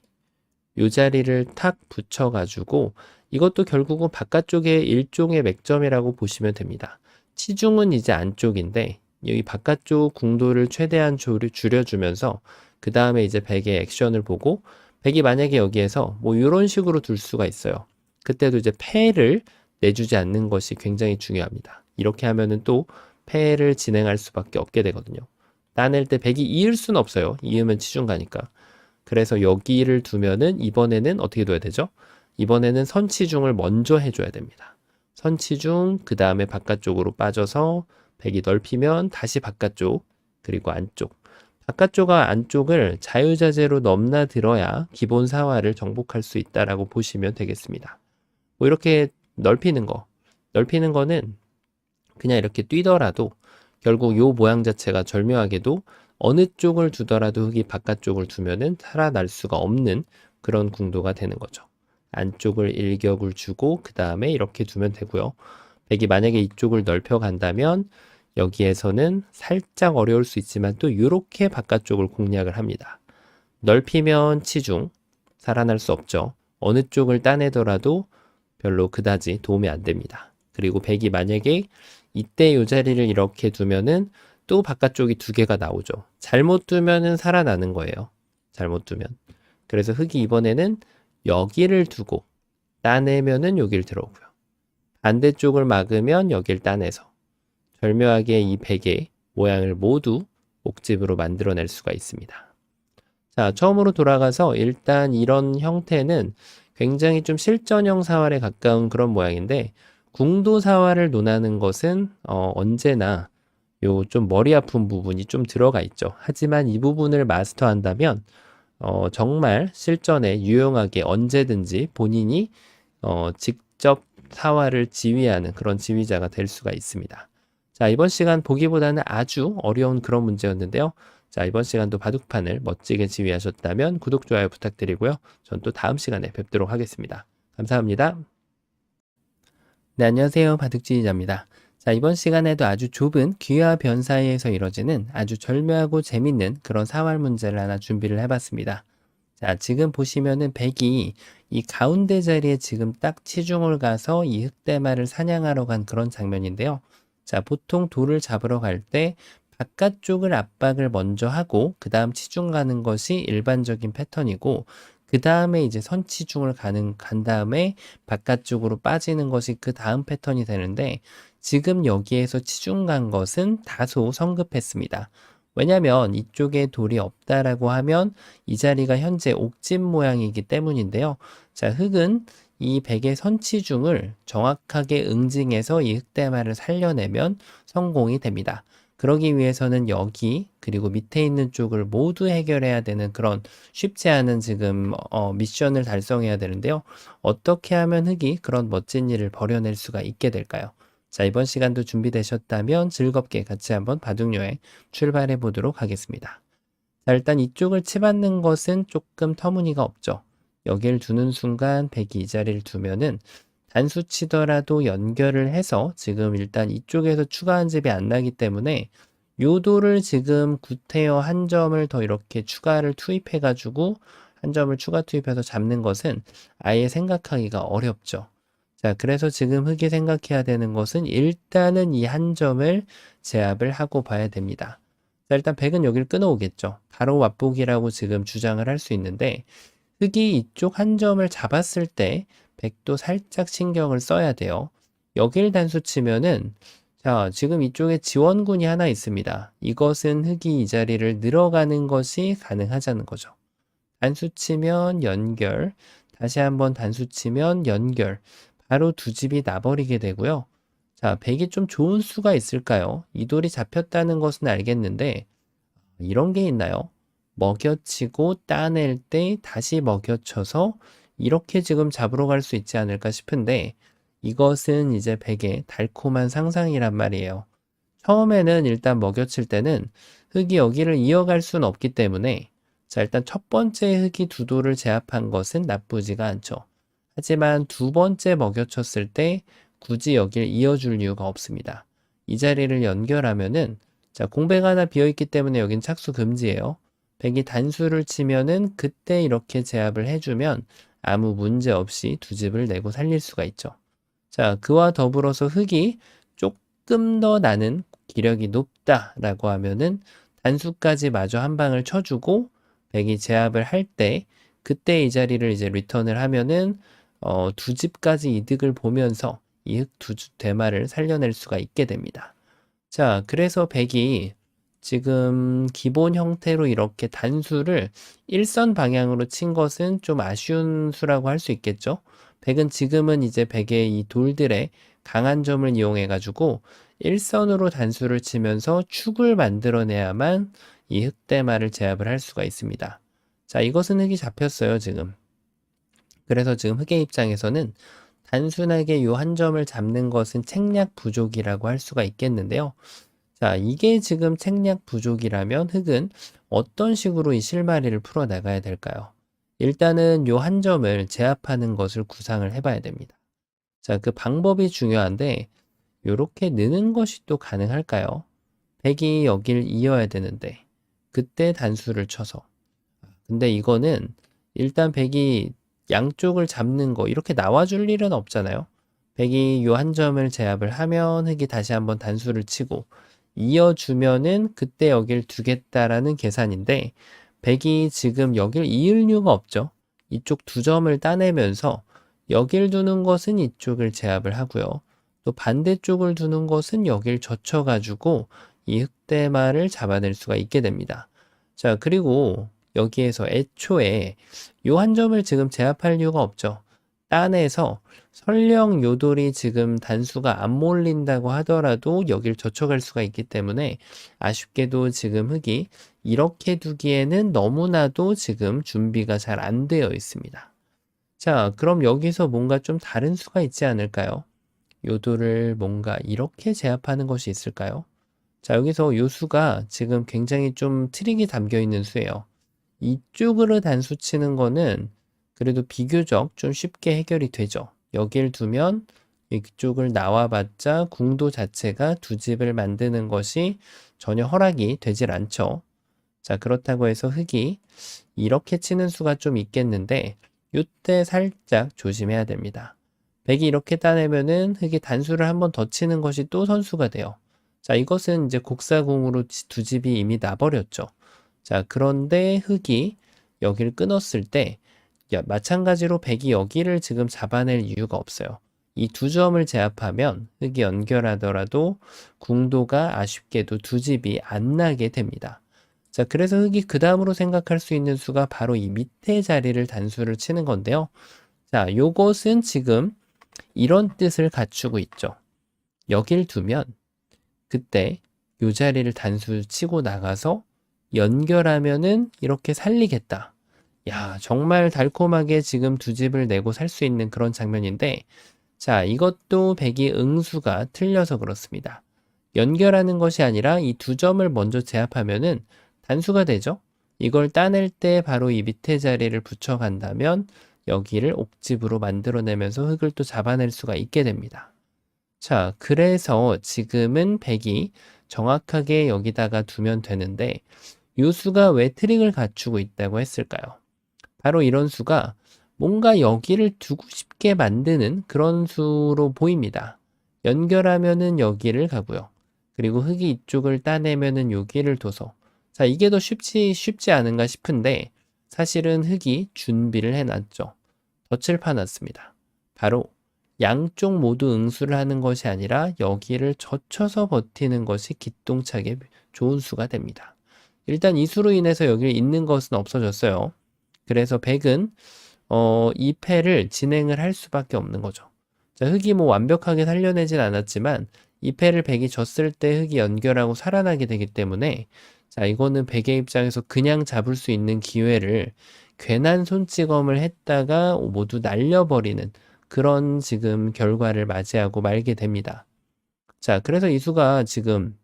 이 자리를 탁 붙여가지고 이것도 결국은 바깥쪽에 일종의 맥점이라고 보시면 됩니다. 치중은 이제 안쪽인데 여기 바깥쪽 궁도를 최대한 줄여주면서 그 다음에 이제 백의 액션을 보고 백이 만약에 여기에서 뭐 이런 식으로 둘 수가 있어요. 그때도 이제 패를 내주지 않는 것이 굉장히 중요합니다. 이렇게 하면은 또 패를 진행할 수밖에 없게 되거든요. 따낼 때 백이 이을 수는 없어요. 이으면 치중 가니까. 그래서 여기를 두면은 이번에는 어떻게 둬야 되죠? 이번에는 선치중을 먼저 해줘야 됩니다. 선치중, 그 다음에 바깥쪽으로 빠져서 백이 넓히면 다시 바깥쪽, 그리고 안쪽. 바깥쪽과 안쪽을 자유자재로 넘나들어야 기본 사화를 정복할 수 있다라고 보시면 되겠습니다. 뭐 이렇게 넓히는 거는 그냥 이렇게 뛰더라도 결국 요 모양 자체가 절묘하게도 어느 쪽을 두더라도 흙이 바깥쪽을 두면은 살아날 수가 없는 그런 궁도가 되는 거죠. 안쪽을 일격을 주고 그 다음에 이렇게 두면 되고요. 백이 만약에 이쪽을 넓혀 간다면 여기에서는 살짝 어려울 수 있지만 또 이렇게 바깥쪽을 공략을 합니다. 넓히면 치중, 살아날 수 없죠. 어느 쪽을 따내더라도 별로 그다지 도움이 안 됩니다. 그리고 백이 만약에 이때 이 자리를 이렇게 두면은 또 바깥쪽이 두 개가 나오죠. 잘못 두면은 살아나는 거예요. 잘못 두면. 그래서 흙이 이번에는 여기를 두고 따내면은 여기를 들어오고요. 반대쪽을 막으면 여기를 따내서 절묘하게 이 백의 모양을 모두 옥집으로 만들어낼 수가 있습니다. 자, 처음으로 돌아가서 일단 이런 형태는 굉장히 좀 실전형 사활에 가까운 그런 모양인데 궁도 사활을 논하는 것은 언제나 요 좀 머리 아픈 부분이 좀 들어가 있죠. 하지만 이 부분을 마스터한다면 정말 실전에 유용하게 언제든지 본인이 직접 사활을 지휘하는 그런 지휘자가 될 수가 있습니다. 자, 이번 시간 보기보다는 아주 어려운 그런 문제였는데요. 자, 이번 시간도 바둑판을 멋지게 지휘하셨다면 구독, 좋아요 부탁드리고요. 전 또 다음 시간에 뵙도록 하겠습니다. 감사합니다. 네, 안녕하세요. 바둑지휘자입니다. 자, 이번 시간에도 아주 좁은 귀와 변 사이에서 이뤄지는 아주 절묘하고 재밌는 그런 사활 문제를 하나 준비를 해봤습니다. 자, 지금 보시면은 백이 이 가운데 자리에 지금 딱 치중을 가서 이 흑대마를 사냥하러 간 그런 장면인데요. 자, 보통 돌을 잡으러 갈 때 바깥쪽을 압박을 먼저 하고 그 다음 치중 가는 것이 일반적인 패턴이고 그 다음에 이제 선치중을 간 다음에 바깥쪽으로 빠지는 것이 그 다음 패턴이 되는데 지금 여기에서 치중 간 것은 다소 성급했습니다. 왜냐하면 이쪽에 돌이 없다라고 하면 이 자리가 현재 옥집 모양이기 때문인데요. 자, 흙은 이 백의 선치중을 정확하게 응징해서 이 흑대마를 살려내면 성공이 됩니다. 그러기 위해서는 여기 그리고 밑에 있는 쪽을 모두 해결해야 되는 그런 쉽지 않은 지금 미션을 달성해야 되는데요. 어떻게 하면 흙이 그런 멋진 일을 벌여낼 수가 있게 될까요? 자, 이번 시간도 준비되셨다면 즐겁게 같이 한번 바둑여행 출발해 보도록 하겠습니다. 자, 일단 이쪽을 치받는 것은 조금 터무니가 없죠. 여기를 두는 순간 백이 이 자리를 두면은 단수 치더라도 연결을 해서 지금 일단 이쪽에서 추가 한 집이 안 나기 때문에 요도를 지금 구태여 한 점을 더 이렇게 추가를 투입해 가지고 한 점을 추가 투입해서 잡는 것은 아예 생각하기가 어렵죠. 자, 그래서 지금 흙이 생각해야 되는 것은 일단은 이 한 점을 제압을 하고 봐야 됩니다. 자, 일단 백은 여기를 끊어오겠죠. 바로 맞보기라고 지금 주장을 할 수 있는데 흙이 이쪽 한 점을 잡았을 때 백도 살짝 신경을 써야 돼요. 여길 단수 치면은 자, 지금 이쪽에 지원군이 하나 있습니다. 이것은 흙이 이 자리를 늘어가는 것이 가능하자는 거죠. 단수 치면 연결, 다시 한번 단수 치면 연결, 바로 두 집이 나버리게 되고요. 자, 백이 좀 좋은 수가 있을까요? 이 돌이 잡혔다는 것은 알겠는데 이런 게 있나요? 먹여치고 따낼 때 다시 먹여쳐서 이렇게 지금 잡으러 갈 수 있지 않을까 싶은데 이것은 이제 백의 달콤한 상상이란 말이에요. 처음에는 일단 먹여칠 때는 흙이 여기를 이어갈 수는 없기 때문에 자, 일단 첫 번째 흙이 두 돌을 제압한 것은 나쁘지가 않죠. 하지만 두 번째 먹여쳤을 때 굳이 여길 이어줄 이유가 없습니다. 이 자리를 연결하면은 자, 공백 하나 비어있기 때문에 여긴 착수 금지예요. 백이 단수를 치면은 그때 이렇게 제압을 해주면 아무 문제 없이 두 집을 내고 살릴 수가 있죠. 자, 그와 더불어서 흙이 조금 더 나는 기력이 높다라고 하면은 단수까지 마저 한 방을 쳐주고 백이 제압을 할 때 그때 이 자리를 이제 리턴을 하면은 두 집까지 이득을 보면서 이 흑 두 대마를 살려낼 수가 있게 됩니다. 자, 그래서 백이 지금 기본 형태로 이렇게 단수를 일선 방향으로 친 것은 좀 아쉬운 수라고 할 수 있겠죠. 백은 지금은 이제 백의 이 돌들의 강한 점을 이용해 가지고 일선으로 단수를 치면서 축을 만들어내야만 이 흑대마를 제압을 할 수가 있습니다. 자, 이것은 흑이 잡혔어요, 지금. 그래서 지금 흑의 입장에서는 단순하게 이 한 점을 잡는 것은 책략 부족이라고 할 수가 있겠는데요. 자, 이게 지금 책략 부족이라면 흑은 어떤 식으로 이 실마리를 풀어나가야 될까요? 일단은 요 한 점을 제압하는 것을 구상을 해봐야 됩니다. 자, 그 방법이 중요한데 요렇게 느는 것이 또 가능할까요? 백이 여길 이어야 되는데 그때 단수를 쳐서 근데 이거는 일단 백이 양쪽을 잡는 거 이렇게 나와줄 일은 없잖아요. 백이 요 한 점을 제압을 하면 흑이 다시 한번 단수를 치고 이어주면은 그때 여길 두겠다라는 계산인데 백이 지금 여길 이을 이유가 없죠. 이쪽 두 점을 따내면서 여길 두는 것은 이쪽을 제압을 하고요. 또 반대쪽을 두는 것은 여길 젖혀가지고 이 흑대마를 잡아낼 수가 있게 됩니다. 자, 그리고 여기에서 애초에 요 한 점을 지금 제압할 이유가 없죠. 따내서 설령 요돌이 지금 단수가 안 몰린다고 하더라도 여길 젖혀갈 수가 있기 때문에 아쉽게도 지금 흑이 이렇게 두기에는 너무나도 지금 준비가 잘 안 되어 있습니다. 자, 그럼 여기서 뭔가 좀 다른 수가 있지 않을까요? 요돌을 뭔가 이렇게 제압하는 것이 있을까요? 자, 여기서 요 수가 지금 굉장히 좀 트릭이 담겨 있는 수예요. 이쪽으로 단수 치는 거는 그래도 비교적 좀 쉽게 해결이 되죠. 여길 두면 이쪽을 나와봤자 궁도 자체가 두 집을 만드는 것이 전혀 허락이 되질 않죠. 자, 그렇다고 해서 흑이 이렇게 치는 수가 좀 있겠는데 이때 살짝 조심해야 됩니다. 백이 이렇게 따내면은 흑이 단수를 한 번 더 치는 것이 또 선수가 돼요. 자, 이것은 이제 곡사공으로 두 집이 이미 나버렸죠. 자, 그런데 흑이 여기를 끊었을 때 마찬가지로 백이 여기를 지금 잡아낼 이유가 없어요. 이 두 점을 제압하면 흑이 연결하더라도 궁도가 아쉽게도 두 집이 안 나게 됩니다. 자, 그래서 흑이 그 다음으로 생각할 수 있는 수가 바로 이 밑에 자리를 단수를 치는 건데요. 자, 요것은 지금 이런 뜻을 갖추고 있죠. 여길 두면 그때 요 자리를 단수 치고 나가서 연결하면은 이렇게 살리겠다. 야, 정말 달콤하게 지금 두 집을 내고 살 수 있는 그런 장면인데, 자, 이것도 백이 응수가 틀려서 그렇습니다. 연결하는 것이 아니라 이 두 점을 먼저 제압하면은 단수가 되죠. 이걸 따낼 때 바로 이 밑에 자리를 붙여간다면 여기를 옥집으로 만들어내면서 흑을 또 잡아낼 수가 있게 됩니다. 자, 그래서 지금은 백이 정확하게 여기다가 두면 되는데 이 수가 왜 트릭을 갖추고 있다고 했을까요? 바로 이런 수가 뭔가 여기를 두고 싶게 만드는 그런 수로 보입니다. 연결하면은 여기를 가고요. 그리고 흑이 이쪽을 따내면은 여기를 둬서 자, 이게 더 쉽지 않은가 싶은데 사실은 흑이 준비를 해놨죠. 덫을 파놨습니다. 바로 양쪽 모두 응수를 하는 것이 아니라 여기를 젖혀서 버티는 것이 기똥차게 좋은 수가 됩니다. 일단 이 수로 인해서 여기를 잇는 것은 없어졌어요. 그래서 백은 이 패를 진행을 할 수밖에 없는 거죠. 자, 흑이 뭐 완벽하게 살려내진 않았지만 이 패를 백이 졌을 때 흑이 연결하고 살아나게 되기 때문에 자, 이거는 백의 입장에서 그냥 잡을 수 있는 기회를 괜한 손찌검을 했다가 모두 날려버리는 그런 지금 결과를 맞이하고 말게 됩니다. 자, 그래서 이 수가 지금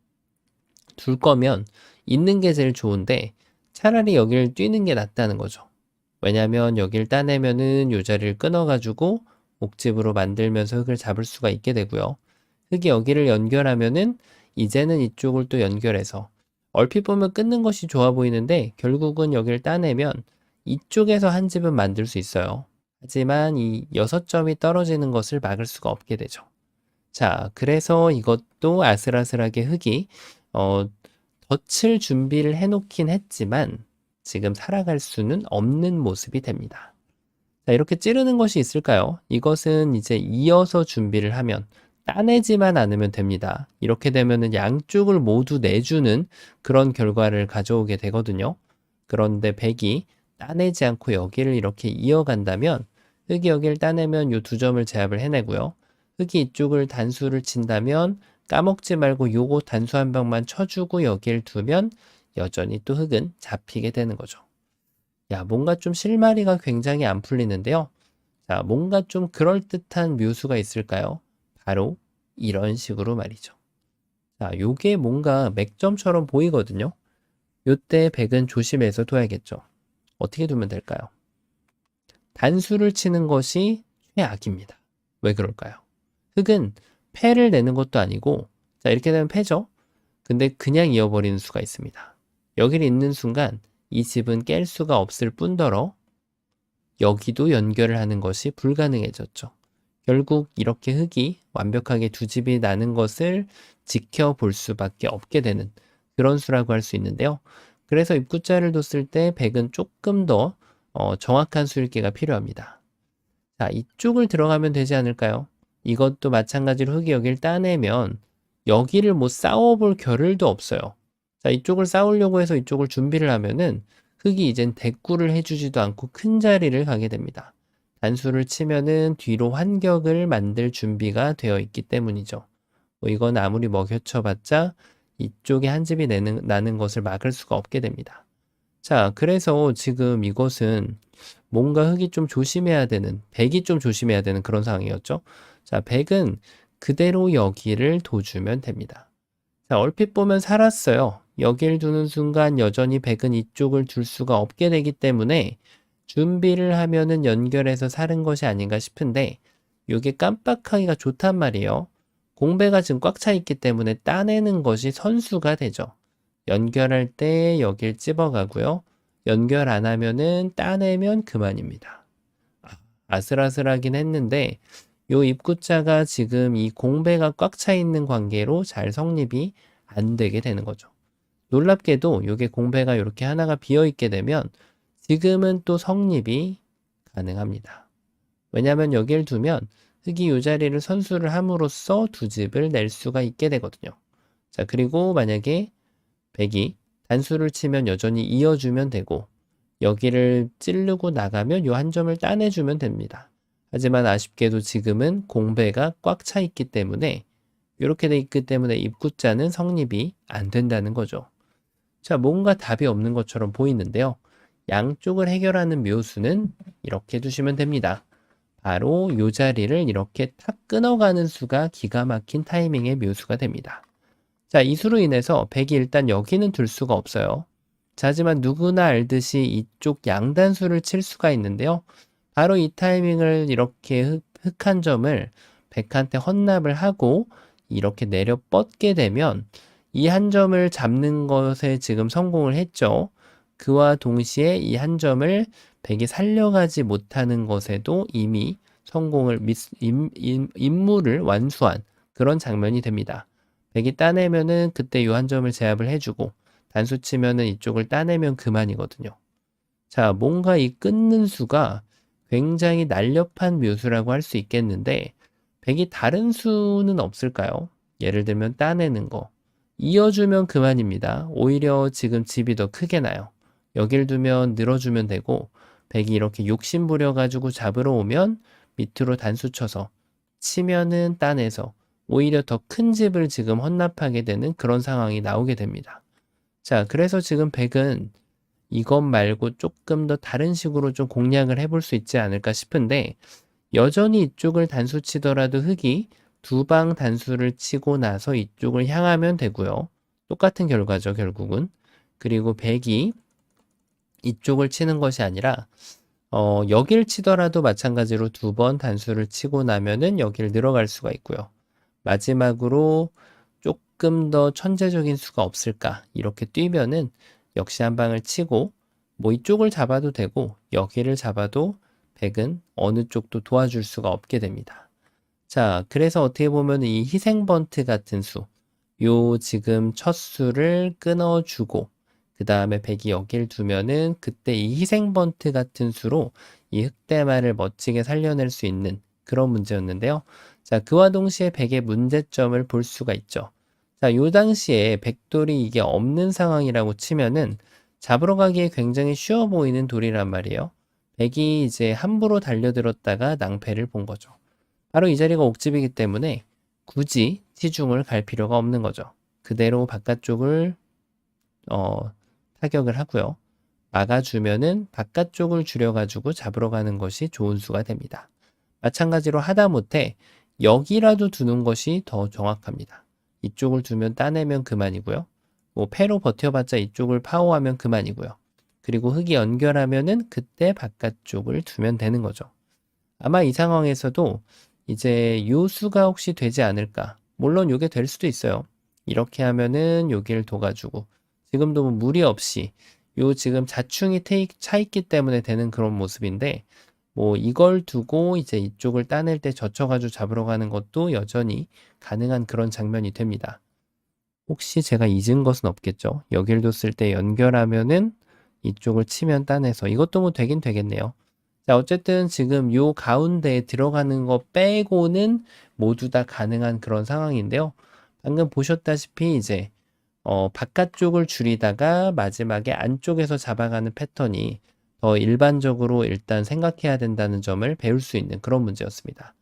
둘 거면 있는 게 제일 좋은데 차라리 여기를 뛰는 게 낫다는 거죠. 왜냐면 여기를 따내면은 요 자리를 끊어가지고 옥집으로 만들면서 흑을 잡을 수가 있게 되고요. 흑이 여기를 연결하면은 이제는 이쪽을 또 연결해서 얼핏 보면 끊는 것이 좋아 보이는데 결국은 여기를 따내면 이쪽에서 한 집은 만들 수 있어요. 하지만 이 6점이 떨어지는 것을 막을 수가 없게 되죠. 자, 그래서 이것도 아슬아슬하게 흙이 어, 덧칠 준비를 해놓긴 했지만 지금 살아갈 수는 없는 모습이 됩니다. 자, 이렇게 찌르는 것이 있을까요? 이것은 이제 이어서 준비를 하면 따내지만 않으면 됩니다. 이렇게 되면은 양쪽을 모두 내주는 그런 결과를 가져오게 되거든요. 그런데 백이 따내지 않고 여기를 이렇게 이어간다면 흙이 여기를 따내면 이 두 점을 제압을 해내고요. 흙이 이쪽을 단수를 친다면 까먹지 말고 요거 단수 한 방만 쳐주고 여기를 두면 여전히 또 흙은 잡히게 되는 거죠. 야, 뭔가 좀 실마리가 굉장히 안 풀리는데요. 자, 뭔가 좀 그럴듯한 묘수가 있을까요? 바로 이런 식으로 말이죠. 자, 요게 뭔가 맥점처럼 보이거든요. 요때 백은 조심해서 둬야겠죠. 어떻게 두면 될까요? 단수를 치는 것이 최악입니다. 왜 그럴까요? 흙은 패를 내는 것도 아니고, 자, 이렇게 되면 패죠? 근데 그냥 이어버리는 수가 있습니다. 여기를 잇는 순간 이 집은 깰 수가 없을 뿐더러 여기도 연결을 하는 것이 불가능해졌죠. 결국 이렇게 흙이 완벽하게 두 집이 나는 것을 지켜볼 수밖에 없게 되는 그런 수라고 할 수 있는데요. 그래서 입구자를 뒀을 때 백은 조금 더 정확한 수읽기가 필요합니다. 자, 이쪽을 들어가면 되지 않을까요? 이것도 마찬가지로 흙이 여기를 따내면 여기를 뭐 싸워볼 겨를도 없어요. 자, 이쪽을 싸우려고 해서 이쪽을 준비를 하면은 흙이 이젠 대꾸를 해주지도 않고 큰 자리를 가게 됩니다. 단수를 치면은 뒤로 환격을 만들 준비가 되어 있기 때문이죠. 뭐 이건 아무리 먹여쳐봤자 이쪽에 한 집이 나는 것을 막을 수가 없게 됩니다. 자, 그래서 지금 이것은 뭔가 흙이 좀 조심해야 되는, 백이 좀 조심해야 되는 그런 상황이었죠. 자, 백은 그대로 여기를 둬주면 됩니다. 자, 얼핏 보면 살았어요. 여기를 두는 순간 여전히 백은 이쪽을 둘 수가 없게 되기 때문에 준비를 하면은 연결해서 사는 것이 아닌가 싶은데 이게 깜빡하기가 좋단 말이에요. 공배가 지금 꽉 차 있기 때문에 따내는 것이 선수가 되죠. 연결할 때 여길 찝어가고요. 연결 안 하면은 따내면 그만입니다. 아슬아슬하긴 했는데 요 입구자가 지금 이 공배가 꽉 차 있는 관계로 잘 성립이 안 되게 되는 거죠. 놀랍게도 요게 공배가 이렇게 하나가 비어 있게 되면 지금은 또 성립이 가능합니다. 왜냐하면 여기를 두면 흙이 이 자리를 선수를 함으로써 두 집을 낼 수가 있게 되거든요. 자, 그리고 만약에 백이 단수를 치면 여전히 이어주면 되고 여기를 찌르고 나가면 요 한 점을 따내주면 됩니다. 하지만 아쉽게도 지금은 공배가 꽉 차 있기 때문에 이렇게 돼 있기 때문에 입구자는 성립이 안 된다는 거죠. 자, 뭔가 답이 없는 것처럼 보이는데요. 양쪽을 해결하는 묘수는 이렇게 두시면 됩니다. 바로 이 자리를 이렇게 탁 끊어가는 수가 기가 막힌 타이밍의 묘수가 됩니다. 자, 이 수로 인해서 백이 일단 여기는 둘 수가 없어요. 자, 하지만 누구나 알듯이 이쪽 양단수를 칠 수가 있는데요. 바로 이 타이밍을 이렇게 흑한 점을 백한테 헌납을 하고 이렇게 내려 뻗게 되면 이 한 점을 잡는 것에 지금 성공을 했죠. 그와 동시에 이 한 점을 백이 살려가지 못하는 것에도 이미 성공을 임무를 완수한 그런 장면이 됩니다. 백이 따내면은 그때 요 한 점을 제압을 해주고 단수 치면은 이쪽을 따내면 그만이거든요. 자, 뭔가 이 끊는 수가 굉장히 날렵한 묘수라고 할 수 있겠는데 백이 다른 수는 없을까요? 예를 들면 따내는 거. 이어주면 그만입니다. 오히려 지금 집이 더 크게 나요. 여길 두면 늘어주면 되고 백이 이렇게 욕심 부려가지고 잡으러 오면 밑으로 단수 쳐서 치면은 따내서 오히려 더 큰 집을 지금 헌납하게 되는 그런 상황이 나오게 됩니다. 자, 그래서 지금 백은 이것 말고 조금 더 다른 식으로 좀 공략을 해볼 수 있지 않을까 싶은데 여전히 이쪽을 단수 치더라도 흙이 두 방 단수를 치고 나서 이쪽을 향하면 되고요. 똑같은 결과죠, 결국은. 그리고 백이 이쪽을 치는 것이 아니라 여길 치더라도 마찬가지로 두 번 단수를 치고 나면은 여기를 늘어갈 수가 있고요. 마지막으로 조금 더 천재적인 수가 없을까 이렇게 뛰면은 역시 한 방을 치고 뭐 이쪽을 잡아도 되고 여기를 잡아도 백은 어느 쪽도 도와줄 수가 없게 됩니다. 자, 그래서 어떻게 보면 이 희생번트 같은 수, 요 지금 첫 수를 끊어주고, 그 다음에 백이 여길 두면은 그때 이 희생번트 같은 수로 이 흑대마를 멋지게 살려낼 수 있는 그런 문제였는데요. 자, 그와 동시에 백의 문제점을 볼 수가 있죠. 자, 요 당시에 백돌이 이게 없는 상황이라고 치면은 잡으러 가기에 굉장히 쉬워 보이는 돌이란 말이에요. 백이 이제 함부로 달려들었다가 낭패를 본 거죠. 바로 이 자리가 옥집이기 때문에 굳이 시중을 갈 필요가 없는 거죠. 그대로 바깥쪽을 타격을 하고요. 막아주면은 바깥쪽을 줄여가지고 잡으러 가는 것이 좋은 수가 됩니다. 마찬가지로 하다못해 여기라도 두는 것이 더 정확합니다. 이쪽을 두면 따내면 그만이고요. 뭐 패로 버텨봤자 이쪽을 파워하면 그만이고요. 그리고 흙이 연결하면은 그때 바깥쪽을 두면 되는 거죠. 아마 이 상황에서도 이제 요 수가 혹시 되지 않을까? 물론 요게 될 수도 있어요. 이렇게 하면은 여기를 둬가지고 지금도 뭐 무리 없이 요 지금 자충이 차 있기 때문에 되는 그런 모습인데 뭐 이걸 두고 이제 이쪽을 따낼 때 젖혀가지고 잡으러 가는 것도 여전히 가능한 그런 장면이 됩니다. 혹시 제가 잊은 것은 없겠죠? 여길 뒀을 때 연결하면은 이쪽을 치면 따내서 이것도 뭐 되긴 되겠네요. 자, 어쨌든 지금 요 가운데에 들어가는 거 빼고는 모두 다 가능한 그런 상황인데요. 방금 보셨다시피 이제 바깥쪽을 줄이다가 마지막에 안쪽에서 잡아가는 패턴이 더 일반적으로 일단 생각해야 된다는 점을 배울 수 있는 그런 문제였습니다.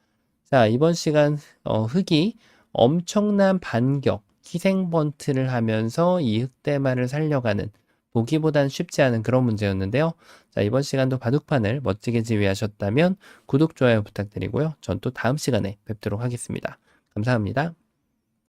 자, 이번 시간 흑이 엄청난 반격, 희생 번트를 하면서 이 흑대마를 살려가는 보기보단 쉽지 않은 그런 문제였는데요. 자, 이번 시간도 바둑판을 멋지게 지휘하셨다면 구독, 좋아요 부탁드리고요. 전 또 다음 시간에 뵙도록 하겠습니다. 감사합니다.